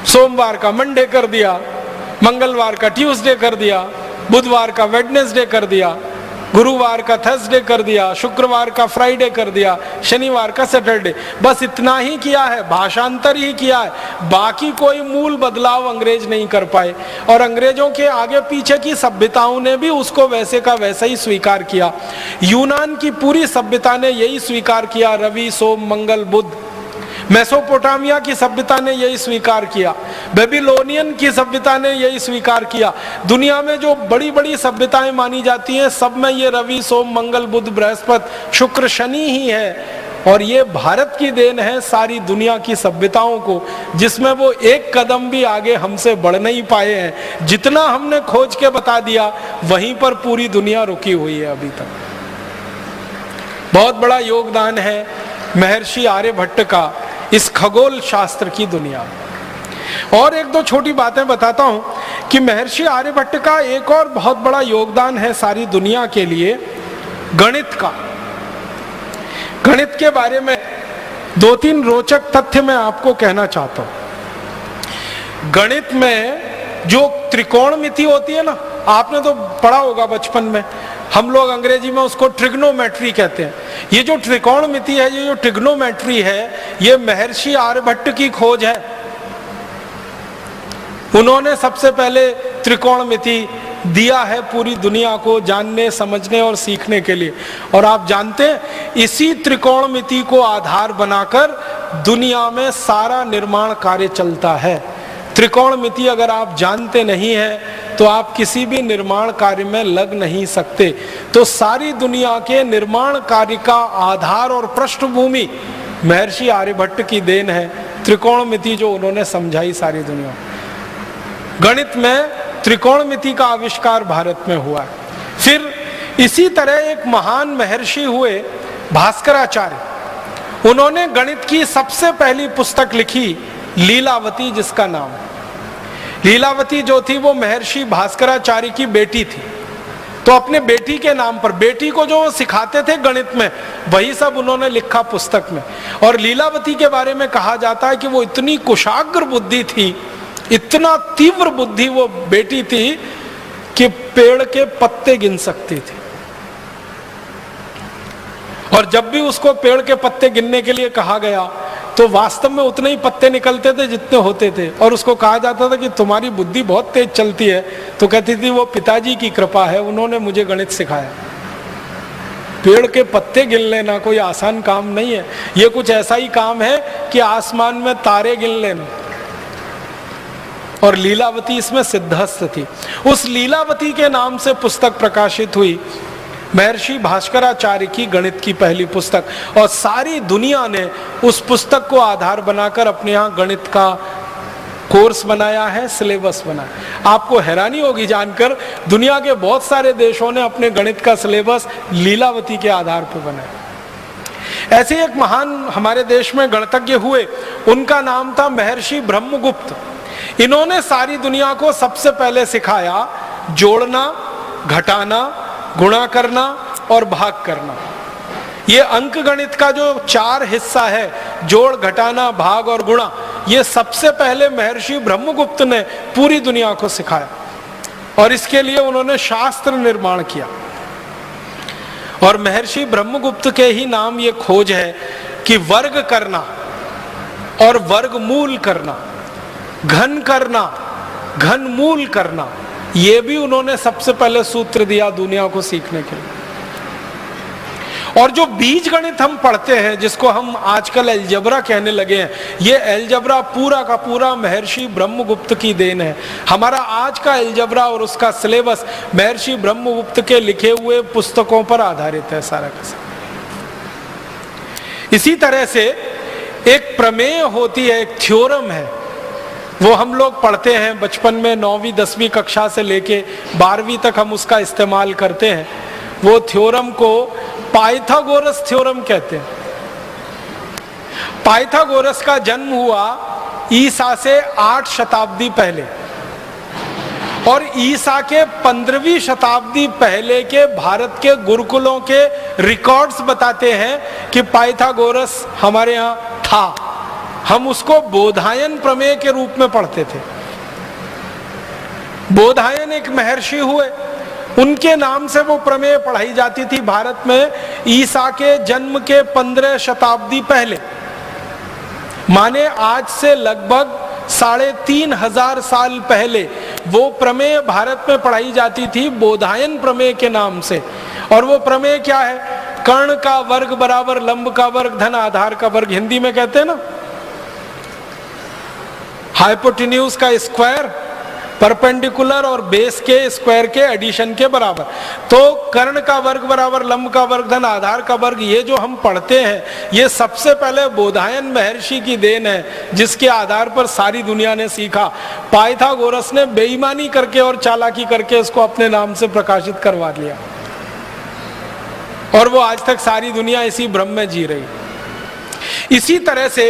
सोमवार का मंडे कर दिया, मंगलवार का ट्यूसडे कर दिया, बुधवार का वेडनेसडे कर दिया, गुरुवार का थर्सडे कर दिया, शुक्रवार का फ्राइडे कर दिया, शनिवार का सैटरडे। बस इतना ही किया है, भाषांतर ही किया है, बाकी कोई मूल बदलाव अंग्रेज नहीं कर पाए। और अंग्रेजों के आगे पीछे की सभ्यताओं ने भी उसको वैसे का वैसा ही स्वीकार किया। यूनान की पूरी सभ्यता ने यही स्वीकार किया, रवि, सोम, मंगल, बुध। मेसोपोटामिया की सभ्यता ने यही स्वीकार किया, बेबीलोनियन की सभ्यता ने यही स्वीकार किया। दुनिया में जो बड़ी बड़ी सभ्यताएं मानी जाती हैं, सब में ये रवि, सोम, मंगल, बुध, बृहस्पति, शुक्र, शनि ही है। और ये भारत की देन है सारी दुनिया की सभ्यताओं को, जिसमें वो एक कदम भी आगे हमसे बढ़ नहीं पाए हैं। जितना हमने खोज के बता दिया, वहीं पर पूरी दुनिया रुकी हुई है अभी तक। बहुत बड़ा योगदान है महर्षि आर्यभट्ट का इस खगोल शास्त्र की दुनिया। और एक दो छोटी बातें बताता हूं कि महर्षि आर्यभट्ट का एक और बहुत बड़ा योगदान है सारी दुनिया के लिए, गणित का। गणित के बारे में 2-3 रोचक तथ्य मैं आपको कहना चाहता हूं। गणित में जो त्रिकोणमिति होती है ना, आपने तो पढ़ा होगा बचपन में, हम लोग अंग्रेजी में उसको ट्रिग्नोमेट्री कहते हैं। ये जो त्रिकोणमिति है, ये जो ट्रिग्नोमेट्री है, ये महर्षि आर्यभट्ट की खोज है। उन्होंने सबसे पहले त्रिकोणमिति दिया है पूरी दुनिया को जानने, समझने और सीखने के लिए। और आप जानते हैं, इसी त्रिकोणमिति को आधार बनाकर दुनिया में सारा निर्माण कार्य चलता है। त्रिकोणमिति अगर आप जानते नहीं हैं तो आप किसी भी निर्माण कार्य में लग नहीं सकते। तो सारी दुनिया के निर्माण कार्य का आधार और पृष्ठभूमि महर्षि आर्यभट्ट की देन है। त्रिकोणमिति जो उन्होंने समझाई सारी दुनिया। गणित में त्रिकोणमिति का आविष्कार भारत में हुआ है। फिर इसी तरह एक महान महर्षि हुए भास्कराचार्य। उन्होंने गणित की सबसे पहली पुस्तक लिखी, लीलावती, जिसका नाम है। लीलावती जो थी वो महर्षि भास्कराचार्य की बेटी थी। तो अपने बेटी के नाम पर, बेटी को जो सिखाते थे गणित में, वही सब उन्होंने लिखा पुस्तक में। और लीलावती के बारे में कहा जाता है कि वो इतनी कुशाग्र बुद्धि थी, इतना तीव्र बुद्धि वो बेटी थी कि पेड़ के पत्ते गिन सकती थी। और जब भी उसको पेड़ के पत्ते गिनने के लिए कहा गया तो वास्तव में उतने ही पत्ते निकलते थे जितने होते थे। और उसको कहा जाता था कि तुम्हारी बुद्धि बहुत तेज चलती है, तो कहती थी वो पिताजी की कृपा है, उन्होंने मुझे गणित सिखाया। पेड़ के पत्ते गिन लेना कोई आसान काम नहीं है, ये कुछ ऐसा ही काम है कि आसमान में तारे गिन लेना। और लीलावती इसमें सिद्धहस्त थी। उस लीलावती के नाम से पुस्तक प्रकाशित हुई, महर्षि भास्कराचार्य की गणित की पहली पुस्तक। और सारी दुनिया ने उस पुस्तक को आधार बनाकर अपने यहाँ गणित का कोर्स बनाया है, सिलेबस बनाया। आपको हैरानी होगी जानकर, दुनिया के बहुत सारे देशों ने अपने गणित का सिलेबस लीलावती के आधार पर बनाया। ऐसे एक महान हमारे देश में गणितज्ञ हुए, उनका नाम था महर्षि ब्रह्मगुप्त। इन्होंने सारी दुनिया को सबसे पहले सिखाया जोड़ना, घटाना, गुणा करना और भाग करना। ये अंक गणित का जो 4 हिस्सा है, जोड़, घटाना, भाग और गुणा, ये सबसे पहले महर्षि ब्रह्मगुप्त ने पूरी दुनिया को सिखाया। और इसके लिए उन्होंने शास्त्र निर्माण किया। और महर्षि ब्रह्मगुप्त के ही नाम ये खोज है कि वर्ग करना और वर्गमूल करना, घन करना, घनमूल करना, ये भी उन्होंने सबसे पहले सूत्र दिया दुनिया को सीखने के लिए। और जो बीज गणित हम पढ़ते हैं, जिसको हम आजकल एलजबरा कहने लगे हैं, ये एलजबरा पूरा का पूरा महर्षि ब्रह्मगुप्त की देन है। हमारा आज का एलजबरा और उसका सिलेबस महर्षि ब्रह्मगुप्त के लिखे हुए पुस्तकों पर आधारित है सारा का सारा। इसी तरह से एक प्रमेय होती है, एक थ्योरम है, वो हम लोग पढ़ते हैं बचपन में, 9वीं 10वीं कक्षा से लेके 12वीं तक हम उसका इस्तेमाल करते हैं। वो थ्योरम को पाइथागोरस थ्योरम कहते हैं। पाइथागोरस का जन्म हुआ ईसा से 8 शताब्दी पहले। और ईसा के 15वीं शताब्दी पहले के भारत के गुरुकुलों के रिकॉर्ड्स बताते हैं कि पाइथागोरस हमारे यहाँ था। हम उसको बोधायन प्रमेय के रूप में पढ़ते थे। बोधायन एक महर्षि हुए, उनके नाम से वो प्रमेय पढ़ाई जाती थी भारत में ईसा के जन्म के 15 शताब्दी पहले। माने आज से लगभग 3500 साल पहले वो प्रमेय भारत में पढ़ाई जाती थी बोधायन प्रमेय के नाम से। और वो प्रमेय क्या है? कर्ण का वर्ग बराबर लंब का वर्ग धन आधार का वर्ग, हिंदी में कहते हैं ना, हाइपोटेन्यूज का स्क्वायर परपेंडिकुलर और बेस के स्क्वायर के एडिशन के बराबर। तो कर्ण का वर्ग बराबर लंब का वर्ग धन आधार का वर्ग, ये जो हम पढ़ते हैं, ये सबसे पहले बोधायन महर्षि की देन है, जिसके आधार पर सारी दुनिया ने सीखा। पाइथागोरस ने बेईमानी करके और चालाकी करके इसको अपने नाम से प्रकाशित करवा लिया, और वो आज तक सारी दुनिया इसी भ्रम में जी रही। इसी तरह से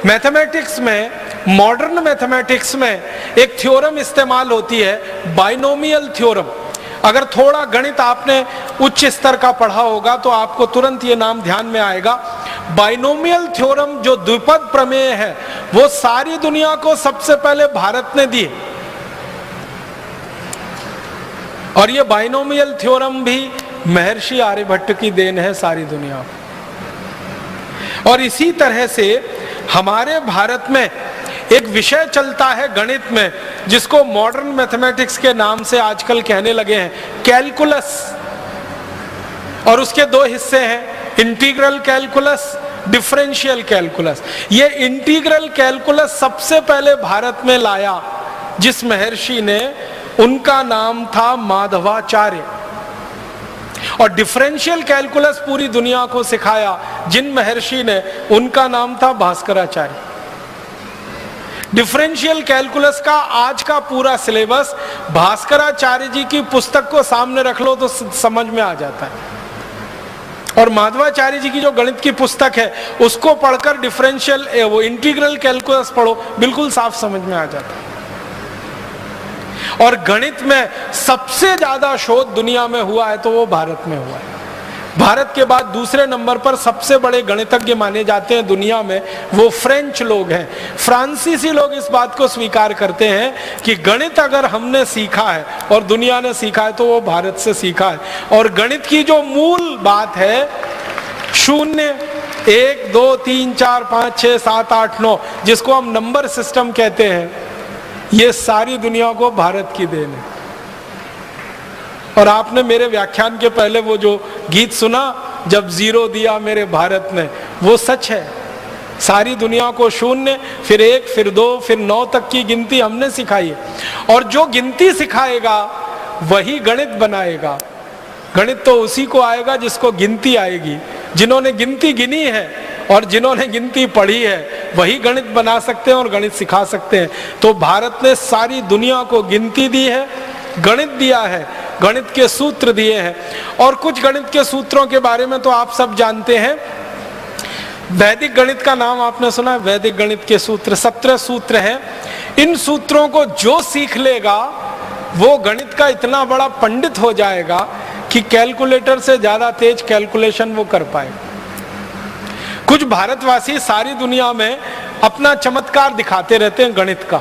मैथमेटिक्स में, मॉडर्न मैथमेटिक्स में एक थ्योरम इस्तेमाल होती है, बाइनोमियल थ्योरम। अगर थोड़ा गणित आपने उच्च स्तर का पढ़ा होगा तो आपको तुरंत ये नाम ध्यान में आएगा। बाइनोमियल थ्योरम जो द्विपद प्रमेय है, वो सारी दुनिया को सबसे पहले भारत ने दी। और ये बाइनोमियल थ्योरम भी महर्षि आर्यभट्ट की देन है सारी दुनिया को। और इसी तरह से हमारे भारत में एक विषय चलता है गणित में, जिसको मॉडर्न मैथमेटिक्स के नाम से आजकल कहने लगे हैं, कैलकुलस। और उसके दो हिस्से हैं, इंटीग्रल कैलकुलस, डिफरेंशियल कैलकुलस। ये इंटीग्रल कैलकुलस सबसे पहले भारत में लाया जिस महर्षि ने, उनका नाम था माधवाचार्य। और डिफरेंशियल कैलकुलस पूरी दुनिया को सिखाया जिन महर्षि ने, उनका नाम था भास्कराचार्य। डिफरेंशियल कैलकुलस का आज का पूरा सिलेबस भास्कराचार्य जी की पुस्तक को सामने रख लो तो समझ में आ जाता है। और माधवाचार्य जी की जो गणित की पुस्तक है उसको पढ़कर डिफरेंशियल वो इंटीग्रल कैलकुलस पढ़ो, बिल्कुल साफ समझ में आ जाता है। और गणित में सबसे ज्यादा शोध दुनिया में हुआ है तो वो भारत में हुआ है। भारत के बाद दूसरे नंबर पर सबसे बड़े गणितज्ञ माने जाते हैं दुनिया में, वो फ्रेंच लोग हैं। फ्रांसीसी लोग इस बात को स्वीकार करते हैं कि गणित अगर हमने सीखा है और दुनिया ने सीखा है तो वो भारत से सीखा है। और गणित की जो मूल बात है, 0, 1, 2, 3, 4, 5, 6, 7, 8, 9, जिसको हम नंबर सिस्टम कहते हैं, ये सारी दुनिया को भारत की देन है। और आपने मेरे व्याख्यान के पहले वो जो गीत सुना, जब 0 दिया मेरे भारत ने, वो सच है। सारी दुनिया को 0, फिर 1, फिर 2, फिर 9 तक की गिनती हमने सिखाई है। और जो गिनती सिखाएगा वही गणित बनाएगा। गणित तो उसी को आएगा जिसको गिनती आएगी। जिन्होंने गिनती गिनी है और जिन्होंने गिनती पढ़ी है वही गणित बना सकते हैं और गणित सिखा सकते हैं। तो भारत ने सारी दुनिया को गिनती दी है, गणित दिया है, गणित के सूत्र दिए हैं। और कुछ गणित के सूत्रों के बारे में तो आप सब जानते हैं। वैदिक गणित का नाम आपने सुना है? वैदिक गणित के सूत्र 17 सूत्र हैं। इन सूत्रों को जो सीख लेगा वो गणित का इतना बड़ा पंडित हो जाएगा कि कैलकुलेटर से ज्यादा तेज कैलकुलेशन वो कर पाएगा। कुछ भारतवासी सारी दुनिया में अपना चमत्कार दिखाते रहते हैं गणित का।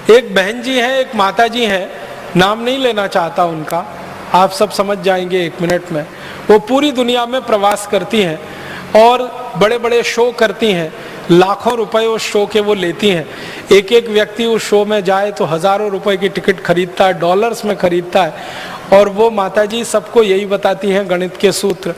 एक बहन जी हैं, एक माता जी हैं, नाम नहीं लेना चाहता उनका, आप सब समझ जाएंगे 1 मिनट में। वो पूरी दुनिया में प्रवास करती हैं और बड़े बड़े शो करती हैं। लाखों रुपए उस शो के वो लेती हैं। एक एक व्यक्ति उस शो में जाए तो हजारों रुपए की टिकट खरीदता है, डॉलर्स में खरीदता है। और वो माताजी सबको यही बताती हैं गणित के सूत्र,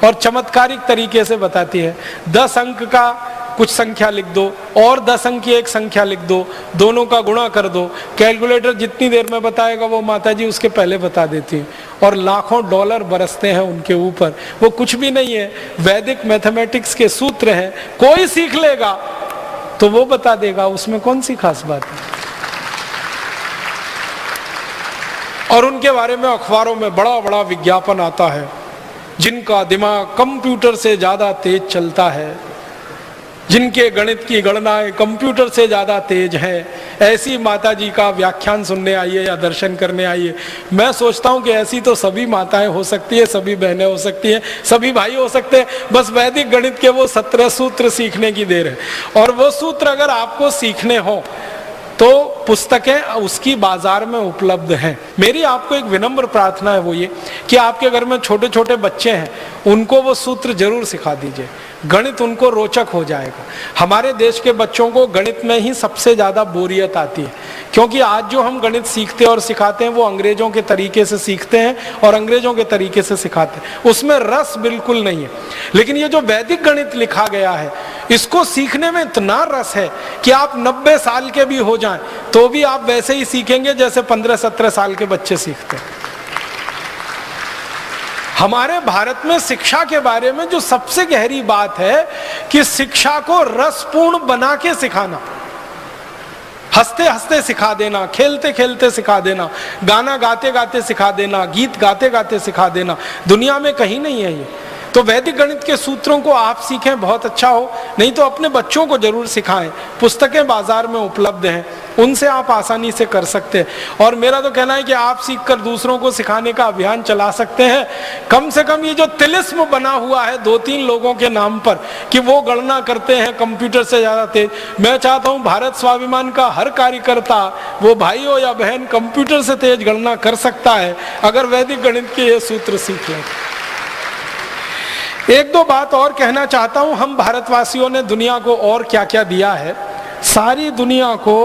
और चमत्कारिक तरीके से बताती है। 10 अंक का कुछ संख्या लिख दो और 10 अंक की एक संख्या लिख दो, दोनों का गुणा कर दो। कैलकुलेटर जितनी देर में बताएगा वो माताजी उसके पहले बता देती है। और लाखों डॉलर बरसते हैं उनके ऊपर। वो कुछ भी नहीं है, वैदिक मैथमेटिक्स के सूत्र हैं। कोई सीख लेगा तो वो बता देगा, उसमें कौन सी खास बात है। और उनके बारे में अखबारों में बड़ा बड़ा विज्ञापन आता है, जिनका दिमाग कंप्यूटर से ज्यादा तेज चलता है, जिनके गणित की गणनाएं कंप्यूटर से ज्यादा तेज हैं, ऐसी माताजी का व्याख्यान सुनने आइए या दर्शन करने आइए। मैं सोचता हूं कि ऐसी तो सभी माताएं हो सकती है, सभी बहनें हो सकती हैं, सभी भाई हो सकते हैं। बस वैदिक गणित के वो 17 सूत्र सीखने की देर है। और वो सूत्र अगर आपको सीखने हो तो पुस्तकें उसकी बाजार में उपलब्ध हैं। मेरी आपको एक विनम्र प्रार्थना है, वो ये कि आपके घर में छोटे छोटे बच्चे हैं, उनको वो सूत्र जरूर सिखा दीजिए। गणित उनको रोचक हो जाएगा। हमारे देश के बच्चों को गणित में ही सबसे ज्यादा बोरियत आती है, क्योंकि आज जो हम गणित सीखते हैं और सिखाते हैं वो अंग्रेजों के तरीके से सीखते हैं और अंग्रेजों के तरीके से सिखाते हैं। उसमें रस बिल्कुल नहीं है। लेकिन ये जो वैदिक गणित लिखा गया है, इसको सीखने में इतना रस है कि आप 90 साल के भी हो जाएं तो भी आप वैसे ही सीखेंगे जैसे 15-17 साल के बच्चे सीखते हैं। हमारे भारत में शिक्षा के बारे में जो सबसे गहरी बात है कि शिक्षा को रसपूर्ण बना के सिखाना, हंसते हंसते सिखा देना, खेलते खेलते सिखा देना, गाना गाते गाते सिखा देना, गीत गाते गाते सिखा देना, दुनिया में कहीं नहीं है ये। तो वैदिक गणित के सूत्रों को आप सीखें, बहुत अच्छा हो। नहीं तो अपने बच्चों को जरूर सिखाएं। पुस्तकें बाजार में उपलब्ध हैं, उनसे आप आसानी से कर सकते हैं। और मेरा तो कहना है कि आप सीखकर दूसरों को सिखाने का अभियान चला सकते हैं। कम से कम ये जो तिलिस्म बना हुआ है 2-3 लोगों के नाम पर कि वो गणना करते हैं कंप्यूटर से ज्यादा तेज, मैं चाहता हूं भारत स्वाभिमान का हर कार्यकर्ता, वो भाई हो या बहन, कंप्यूटर से तेज गणना कर सकता है अगर वैदिक गणित के ये सूत्र सीख लें। एक दो बात और कहना चाहता हूं। हम भारतवासियों ने दुनिया को और क्या क्या दिया है। सारी दुनिया को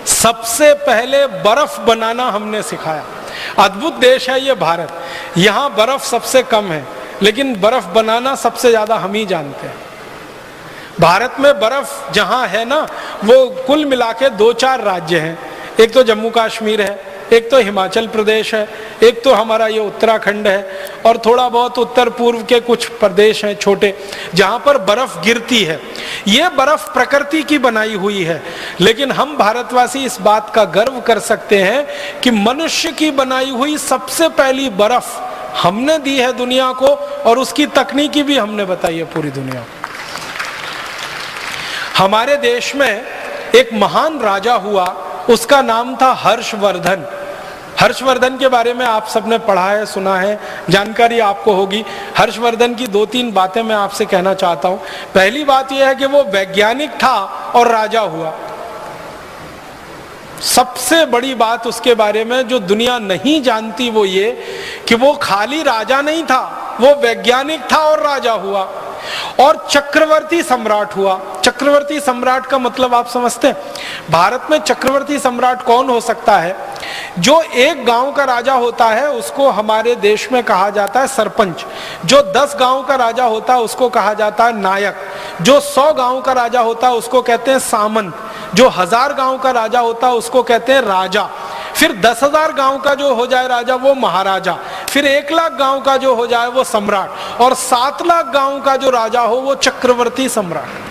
सबसे पहले बर्फ बनाना हमने सिखाया। अद्भुत देश है ये भारत। यहाँ बर्फ सबसे कम है, लेकिन बर्फ बनाना सबसे ज्यादा हम ही जानते हैं। भारत में बर्फ जहां है ना, वो कुल मिला के 2-4 राज्य हैं। एक तो जम्मू कश्मीर है, एक तो हिमाचल प्रदेश है, एक तो हमारा ये उत्तराखंड है, और थोड़ा बहुत उत्तर पूर्व के कुछ प्रदेश हैं छोटे, जहां पर बर्फ गिरती है। ये बर्फ प्रकृति की बनाई हुई है, लेकिन हम भारतवासी इस बात का गर्व कर सकते हैं कि मनुष्य की बनाई हुई सबसे पहली बर्फ हमने दी है दुनिया को, और उसकी तकनीकी भी हमने बताई है पूरी दुनिया को। हमारे देश में एक महान राजा हुआ, उसका नाम था हर्षवर्धन। हर्षवर्धन के बारे में आप सबने पढ़ा है, सुना है, जानकारी आपको होगी। हर्षवर्धन की 2-3 बातें मैं आपसे कहना चाहता हूं। पहली बात यह है कि वो वैज्ञानिक था और राजा हुआ। सबसे बड़ी बात उसके बारे में जो दुनिया नहीं जानती वो ये कि वो खाली राजा नहीं था, वो वैज्ञानिक था और राजा हुआ, और चक्रवर्ती सम्राट हुआ। चक्रवर्ती सम्राट का मतलब आप समझते हैं? भारत में चक्रवर्ती सम्राट कौन हो सकता है? जो एक गांव का राजा होता है उसको हमारे देश में कहा जाता है सरपंच। जो 10 गांव का राजा होता है उसको कहा जाता है नायक। जो 100 गांव का राजा होता है उसको कहते हैं सामंत। जो 1000 गांव का राजा होता है उसको कहते हैं राजा। फिर 10,000 गांव का जो हो जाए राजा वो महाराजा। फिर 1 लाख गांव का जो हो जाए वो सम्राट, और 7 लाख गांव का जो राजा हो वो चक्रवर्ती सम्राट।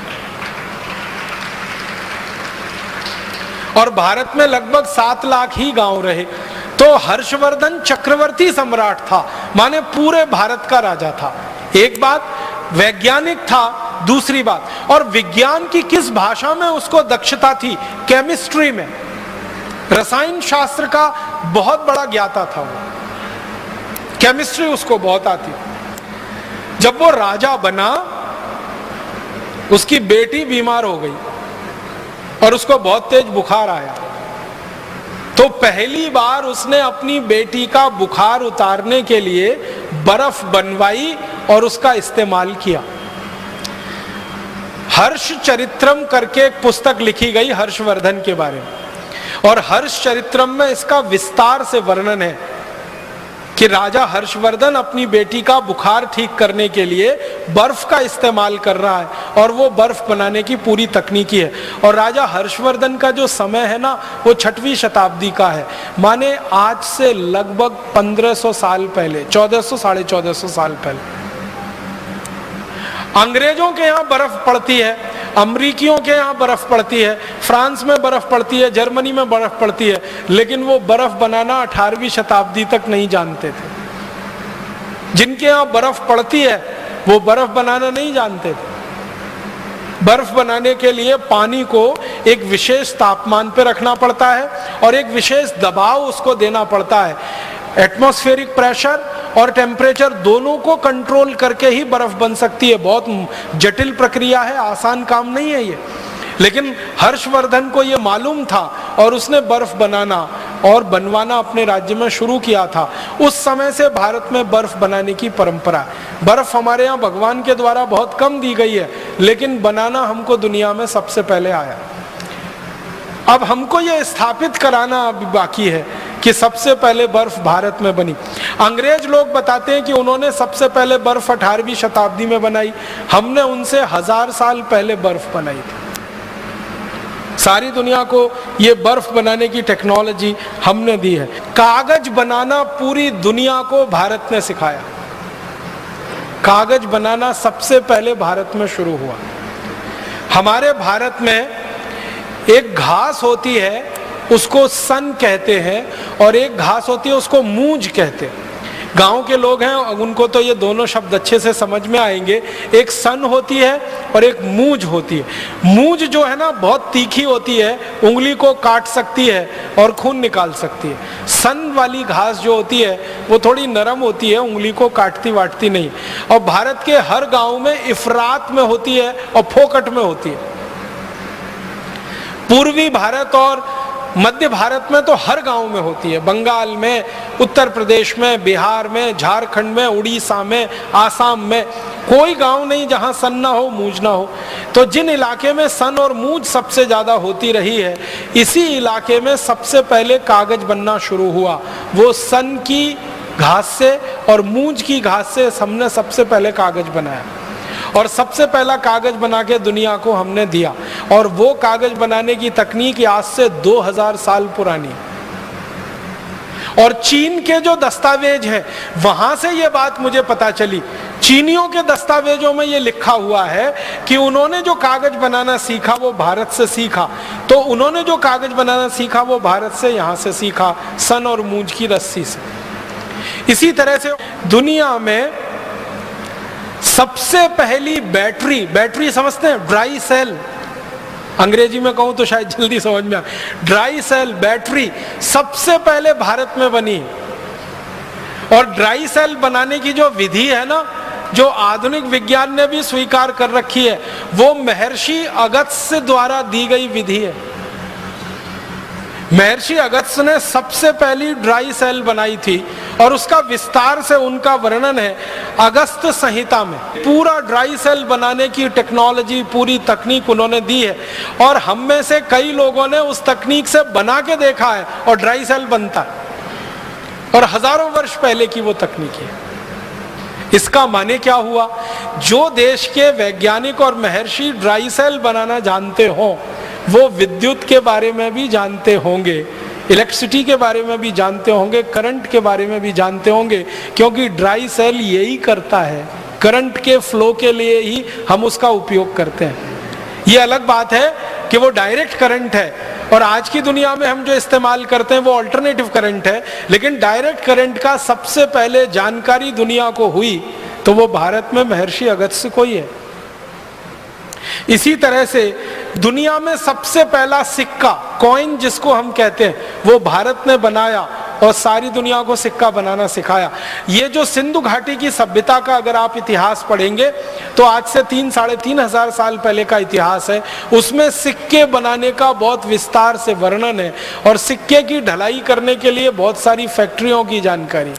और भारत में लगभग 7 लाख ही गांव रहे। तो हर्षवर्धन चक्रवर्ती सम्राट था, माने पूरे भारत का राजा था। एक बात, वैज्ञानिक था। दूसरी बात, और विज्ञान की किस भाषा में उसको दक्षता थी? केमिस्ट्री में, रसायन शास्त्र का बहुत बड़ा ज्ञाता था वो। केमिस्ट्री उसको बहुत आती। जब वो राजा बना, उसकी बेटी बीमार हो गई और उसको बहुत तेज बुखार आया। तो पहली बार उसने अपनी बेटी का बुखार उतारने के लिए बर्फ बनवाई और उसका इस्तेमाल किया। हर्ष चरित्रम करके एक पुस्तक लिखी गई हर्षवर्धन के बारे में, और हर्ष चरित्रम में इसका विस्तार से वर्णन है कि राजा हर्षवर्धन अपनी बेटी का बुखार ठीक करने के लिए बर्फ का इस्तेमाल कर रहा है, और वो बर्फ बनाने की पूरी तकनीकी है। और राजा हर्षवर्धन का जो समय है ना, वो 6वीं शताब्दी का है, माने आज से लगभग 1500 साल पहले, 1400 साढ़े 1400 साल पहले। अंग्रेजों के यहाँ बर्फ पड़ती है, अमरीकियों के यहाँ बर्फ पड़ती है, फ्रांस में बर्फ पड़ती है, जर्मनी में बर्फ पड़ती है, लेकिन वो बर्फ बनाना 18वीं शताब्दी तक नहीं जानते थे। जिनके यहाँ बर्फ पड़ती है वो बर्फ बनाना नहीं जानते थे। बर्फ बनाने के लिए पानी को एक विशेष तापमान पर रखना पड़ता है और एक विशेष दबाव उसको देना पड़ता है। एटमॉस्फेरिक प्रेशर और टेम्परेचर दोनों को कंट्रोल करके ही बर्फ बन सकती है। बहुत जटिल प्रक्रिया है, आसान काम नहीं है ये। लेकिन हर्षवर्धन को ये मालूम था और उसने बर्फ बनाना और बनवाना अपने राज्य में शुरू किया था। उस समय से भारत में बर्फ बनाने की परंपरा है। बर्फ हमारे यहाँ भगवान के द्वारा बहुत कम दी गई है, लेकिन बनाना हमको दुनिया में सबसे पहले आया। अब हमको ये स्थापित कराना अभी बाकी है कि सबसे पहले बर्फ भारत में बनी। अंग्रेज लोग बताते हैं कि उन्होंने सबसे पहले बर्फ 18वीं शताब्दी में बनाई। हमने उनसे 1000 साल पहले बर्फ बनाई थी। सारी दुनिया को ये बर्फ बनाने की टेक्नोलॉजी हमने दी है। कागज बनाना पूरी दुनिया को भारत ने सिखाया। कागज बनाना सबसे पहले भारत में शुरू हुआ। हमारे भारत में एक घास होती है, उसको सन कहते हैं, और एक घास होती है उसको मूंज कहते हैं। गांव के लोग हैं उनको तो ये दोनों शब्द अच्छे से समझ में आएंगे। एक सन होती है और एक मूंज होती है। मूंज जो है ना बहुत तीखी होती है, उंगली को काट सकती है और खून निकाल सकती है। सन वाली घास जो होती है वो थोड़ी नरम होती है, उंगली को काटती वाटती नहीं। और भारत के हर गांव में इफरात में होती है और फोकट में होती है। पूर्वी भारत और मध्य भारत में तो हर गांव में होती है, बंगाल में, उत्तर प्रदेश में, बिहार में, झारखंड में, उड़ीसा में, आसाम में, कोई गांव नहीं जहां सन ना हो, मूंज ना हो। तो जिन इलाके में सन और मूंज सबसे ज्यादा होती रही है, इसी इलाके में सबसे पहले कागज बनना शुरू हुआ। वो सन की घास से और मूंज की घास से हमने सबसे पहले कागज बनाया, और सबसे पहला कागज बना के दुनिया को हमने दिया। और वो कागज बनाने की तकनीक आज से 2000 साल पुरानी। और चीन के जो दस्तावेज हैं, वहां से ये बात मुझे पता चली। चीनियों के दस्तावेजों में ये लिखा हुआ है कि उन्होंने जो कागज बनाना सीखा वो भारत से सीखा। तो उन्होंने जो कागज बनाना सीखा वो भारत से, यहां से सीखा, सन और मूंज की रस्सी से। इसी तरह से दुनिया में सबसे पहली बैटरी समझते हैं, ड्राई सेल, अंग्रेजी में कहूं तो शायद जल्दी समझ में आए, ड्राई सेल बैटरी सबसे पहले भारत में बनी। और ड्राई सेल बनाने की जो विधि है ना, जो आधुनिक विज्ञान ने भी स्वीकार कर रखी है, वो महर्षि अगस्त्य द्वारा दी गई विधि है। महर्षि अगस्त्य ने सबसे पहली ड्राई सेल बनाई थी, और उसका विस्तार से उनका वर्णन है अगस्त्य संहिता में। पूरा ड्राई सेल बनाने की टेक्नोलॉजी, पूरी तकनीक उन्होंने दी है, और हम में से कई लोगों ने उस तकनीक से बना के देखा है, और ड्राई सेल बनता है, और हजारों वर्ष पहले की वो तकनीक है। इसका माने क्या हुआ? जो देश के वैज्ञानिक और महर्षि ड्राई सेल बनाना जानते हो, वो विद्युत के बारे में भी जानते होंगे, इलेक्ट्रिसिटी के बारे में भी जानते होंगे, करंट के बारे में भी जानते होंगे, क्योंकि ड्राई सेल यही करता है। करंट के फ्लो के लिए ही हम उसका उपयोग करते हैं। ये अलग बात है कि वो डायरेक्ट करंट है, और आज की दुनिया में हम जो इस्तेमाल करते हैं वो अल्टरनेटिव करंट है, लेकिन डायरेक्ट करंट का सबसे पहले जानकारी दुनिया को हुई तो वो भारत में महर्षि अगस्त्य को ही है। इसी तरह से दुनिया में सबसे पहला सिक्का, कॉइन जिसको हम कहते हैं, वो भारत ने बनाया और सारी दुनिया को सिक्का बनाना सिखाया। ये जो सिंधु घाटी की सभ्यता का अगर आप इतिहास पढ़ेंगे तो आज से 3-3.5 साल पहले का इतिहास है। उसमें सिक्के बनाने का बहुत विस्तार से वर्णन है, और सिक्के की ढलाई करने के लिए बहुत सारी फैक्ट्रियों की जानकारी।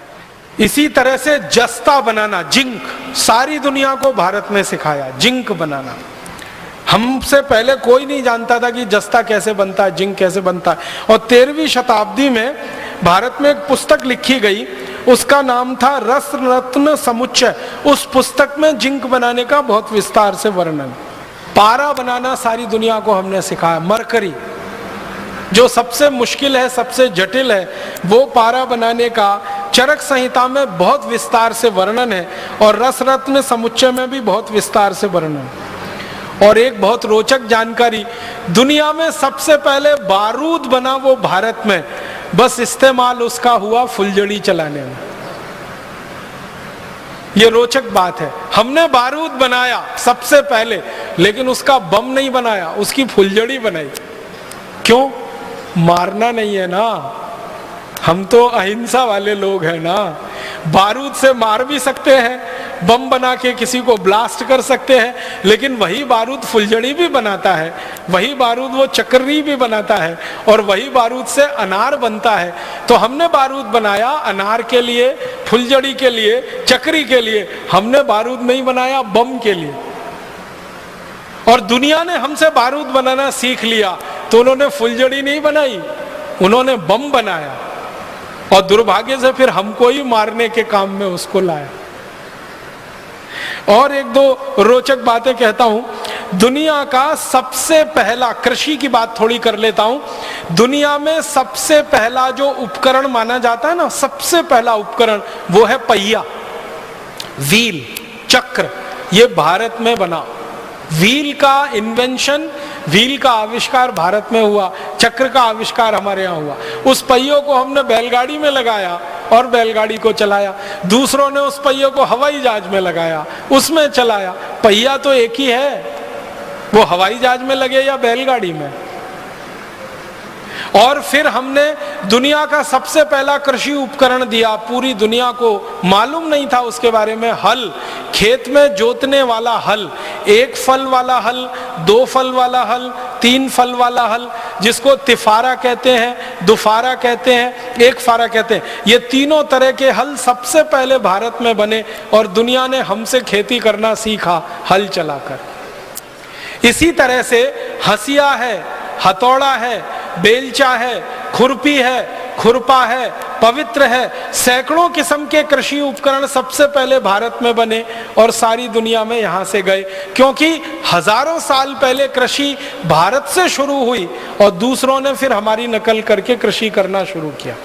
इसी तरह से जस्ता बनाना, जिंक, सारी दुनिया को भारत ने सिखाया, जिंक बनाना। हमसे पहले कोई नहीं जानता था कि जस्ता कैसे बनता है, जिंक कैसे बनता है। और 13वीं शताब्दी में भारत में एक पुस्तक लिखी गई, उसका नाम था रस रत्न समुच्चय। उस पुस्तक में जिंक बनाने का बहुत विस्तार से वर्णन। पारा बनाना सारी दुनिया को हमने सिखाया। मरकरी जो सबसे मुश्किल है, सबसे जटिल है, वो पारा बनाने का चरक संहिता में बहुत विस्तार से वर्णन है, और रस रत्न समुच्चय में भी बहुत विस्तार से वर्णन। और एक बहुत रोचक जानकारी, दुनिया में सबसे पहले बारूद बना वो भारत में, बस इस्तेमाल उसका हुआ फुलझड़ी चलाने में। ये रोचक बात है। हमने बारूद बनाया सबसे पहले, लेकिन उसका बम नहीं बनाया, उसकी फुलझड़ी बनाई। क्यों? मारना नहीं है ना, हम तो अहिंसा वाले लोग हैं ना। बारूद से मार भी सकते हैं, बम बना के किसी को ब्लास्ट कर सकते हैं, लेकिन वही बारूद फुलझड़ी भी बनाता है, वही बारूद वो चक्री भी बनाता है, और वही बारूद से अनार बनता है। तो हमने बारूद बनाया अनार के लिए, फुलझड़ी के लिए, चक्री के लिए। हमने बारूद नहीं बनाया बम के लिए। और दुनिया ने हमसे बारूद बनाना सीख लिया, तो उन्होंने फुलझड़ी नहीं बनाई, उन्होंने बम बनाया, और दुर्भाग्य से फिर हमको ही मारने के काम में उसको लाया। और एक दो रोचक बातें कहता हूं। दुनिया का सबसे पहला, कृषि की बात थोड़ी कर लेता हूं। दुनिया में सबसे पहला जो उपकरण माना जाता है ना, सबसे पहला उपकरण, वो है पहिया, व्हील, चक्र। ये भारत में बना। व्हील का इन्वेंशन, व्हील का आविष्कार भारत में हुआ, चक्र का आविष्कार हमारे यहाँ हुआ। उस पहियों को हमने बैलगाड़ी में लगाया और बैलगाड़ी को चलाया। दूसरों ने उस पहियों को हवाई जहाज में लगाया, उसमें चलाया। पहिया तो एक ही है, वो हवाई जहाज में लगे या बैलगाड़ी में। और फिर हमने दुनिया का सबसे पहला कृषि उपकरण दिया, पूरी दुनिया को मालूम नहीं था उसके बारे में, हल, खेत में जोतने वाला हल। 1 फल वाला हल, 2 फल वाला हल, 3 फल वाला हल, जिसको तिफारा कहते हैं, दुफारा कहते हैं, एक फारा कहते हैं, ये तीनों तरह के हल सबसे पहले भारत में बने और दुनिया ने हमसे खेती करना सीखा हल चलाकर। इसी तरह से हसिया है, हथौड़ा है, बेलचा है, खुरपी है, खुरपा है, पवित्र है, सैकड़ों किस्म के कृषि उपकरण सबसे पहले भारत में बने और सारी दुनिया में यहां से गए, क्योंकि हजारों साल पहले कृषि भारत से शुरू हुई और दूसरों ने फिर हमारी नकल करके कृषि करना शुरू किया।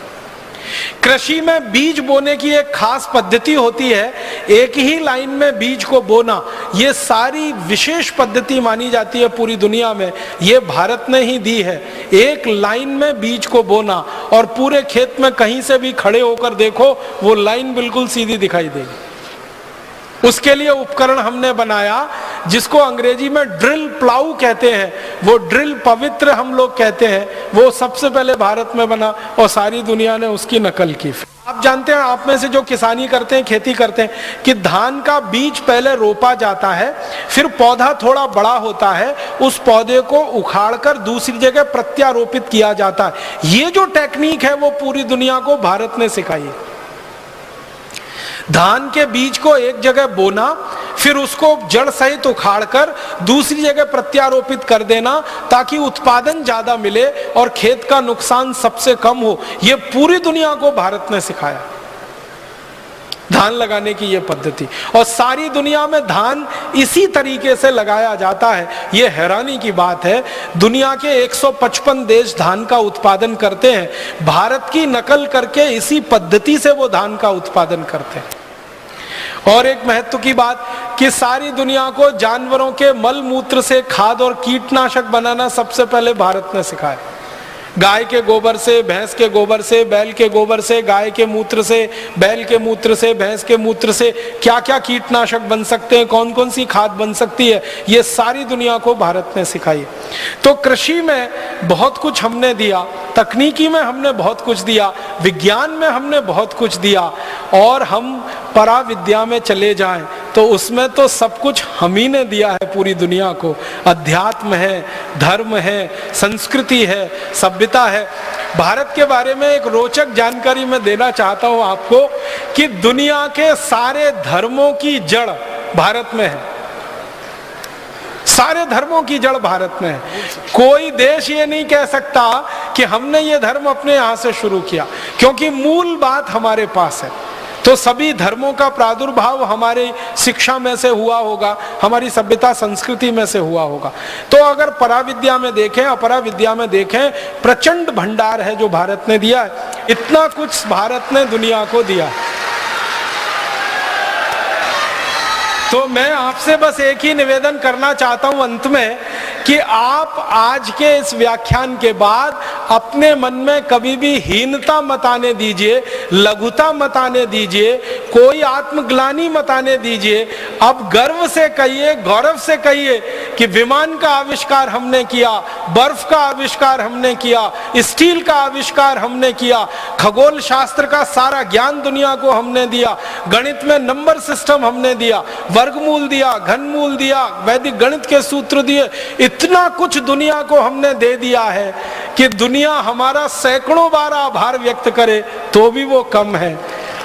कृषि में बीज बोने की एक खास पद्धति होती है, एक ही लाइन में बीज को बोना, ये सारी विशेष पद्धति मानी जाती है पूरी दुनिया में, ये भारत ने ही दी है। एक लाइन में बीज को बोना और पूरे खेत में कहीं से भी खड़े होकर देखो वो लाइन बिल्कुल सीधी दिखाई देगी। उसके लिए उपकरण हमने बनाया जिसको अंग्रेजी में ड्रिल प्लाऊ कहते हैं, वो ड्रिल पवित्र हम लोग कहते हैं, वो सबसे पहले भारत में बना और सारी दुनिया ने उसकी नकल की। आप जानते हैं, आप में से जो किसानी करते हैं, खेती करते हैं, कि धान का बीज पहले रोपा जाता है, फिर पौधा थोड़ा बड़ा होता है, उस पौधे को उखाड़कर दूसरी जगह प्रत्यारोपित किया जाता है। ये जो टेक्निक है वो पूरी दुनिया को भारत ने सिखाई है। धान के बीज को एक जगह बोना, फिर उसको जड़ सहित उखाड़कर दूसरी जगह प्रत्यारोपित कर देना ताकि उत्पादन ज्यादा मिले और खेत का नुकसान सबसे कम हो, ये पूरी दुनिया को भारत ने सिखाया धान लगाने की ये पद्धति। और सारी दुनिया में धान इसी तरीके से लगाया जाता है। ये हैरानी की बात है, दुनिया के 155 देश धान का उत्पादन करते हैं, भारत की नकल करके इसी पद्धति से वो धान का उत्पादन करते हैं। और एक महत्व की बात कि सारी दुनिया को जानवरों के मल मूत्र से खाद और कीटनाशक बनाना सबसे पहले भारत ने सिखाया। गाय के गोबर से, भैंस के गोबर से, बैल के गोबर से, गाय के मूत्र से, बैल के मूत्र से, भैंस के मूत्र से क्या क्या कीटनाशक बन सकते हैं, कौन कौन सी खाद बन सकती है, ये सारी दुनिया को भारत ने सिखाई। तो कृषि में बहुत कुछ हमने दिया, तकनीकी में हमने बहुत कुछ दिया, विज्ञान में हमने बहुत कुछ दिया, और हम पराविद्या में चले जाएं तो उसमें तो सब कुछ हम ही ने दिया है पूरी दुनिया को। अध्यात्म है, धर्म है, संस्कृति है, सभ्यता है। भारत के बारे में एक रोचक जानकारी मैं देना चाहता हूं आपको कि दुनिया के सारे धर्मों की जड़ भारत में है। सारे धर्मों की जड़ भारत में है। कोई देश ये नहीं कह सकता कि हमने ये धर्म अपने यहां से शुरू किया, क्योंकि मूल बात हमारे पास है। तो सभी धर्मों का प्रादुर्भाव हमारी शिक्षा में से हुआ होगा, हमारी सभ्यता संस्कृति में से हुआ होगा। तो अगर पराविद्या में देखें, अपराविद्या में देखें, प्रचंड भंडार है जो भारत ने दिया है। इतना कुछ भारत ने दुनिया को दिया है। तो मैं आपसे बस एक ही निवेदन करना चाहता हूं अंत में कि आप आज के इस व्याख्यान के बाद अपने मन में कभी भी हीनता मत आने दीजिए, लघुता मत आने दीजिए, कोई आत्मग्लानि मत आने दीजिए। अब गर्व से कहिए, गौरव से कहिए कि विमान का आविष्कार हमने किया, बर्फ का आविष्कार हमने किया, स्टील का आविष्कार हमने किया, खगोल शास्त्र का सारा ज्ञान दुनिया को हमने दिया, गणित में नंबर सिस्टम हमने दिया, वर्गमूल दिया, घनमूल दिया, वैदिक गणित के सूत्र दिए। इतना कुछ दुनिया को हमने दे दिया है कि दुनिया हमारा सैकड़ों बार आभार व्यक्त करे तो भी वो कम है,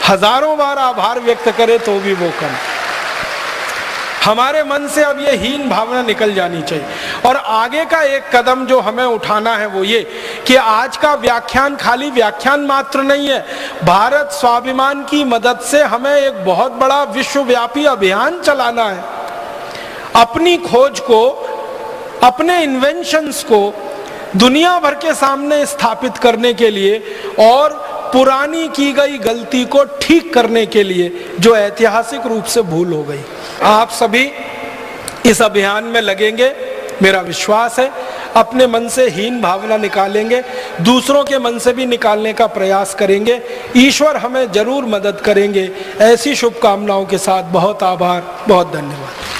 हजारों बार आभार व्यक्त करे तो भी वो कम। हमारे मन से अब ये हीन भावना निकल जानी चाहिए। और आगे का एक कदम जो हमें उठाना है वो ये कि आज का व्याख्यान खाली व्याख्यान मात्र नहीं है। भारत स्वाभिमान की मदद से हमें एक बहुत बड़ा विश्वव्यापी अभियान चलाना है। अपनी खोज को, अपने इन्वेंशंस को दुनिया भर के सामने स्थापित करने के लिए और पुरानी की गई गलती को ठीक करने के लिए जो ऐतिहासिक रूप से भूल हो गई। आप सभी इस अभियान में लगेंगे, मेरा विश्वास है। अपने मन से हीन भावना निकालेंगे, दूसरों के मन से भी निकालने का प्रयास करेंगे। ईश्वर हमें जरूर मदद करेंगे। ऐसी शुभकामनाओं के साथ बहुत आभार, बहुत धन्यवाद।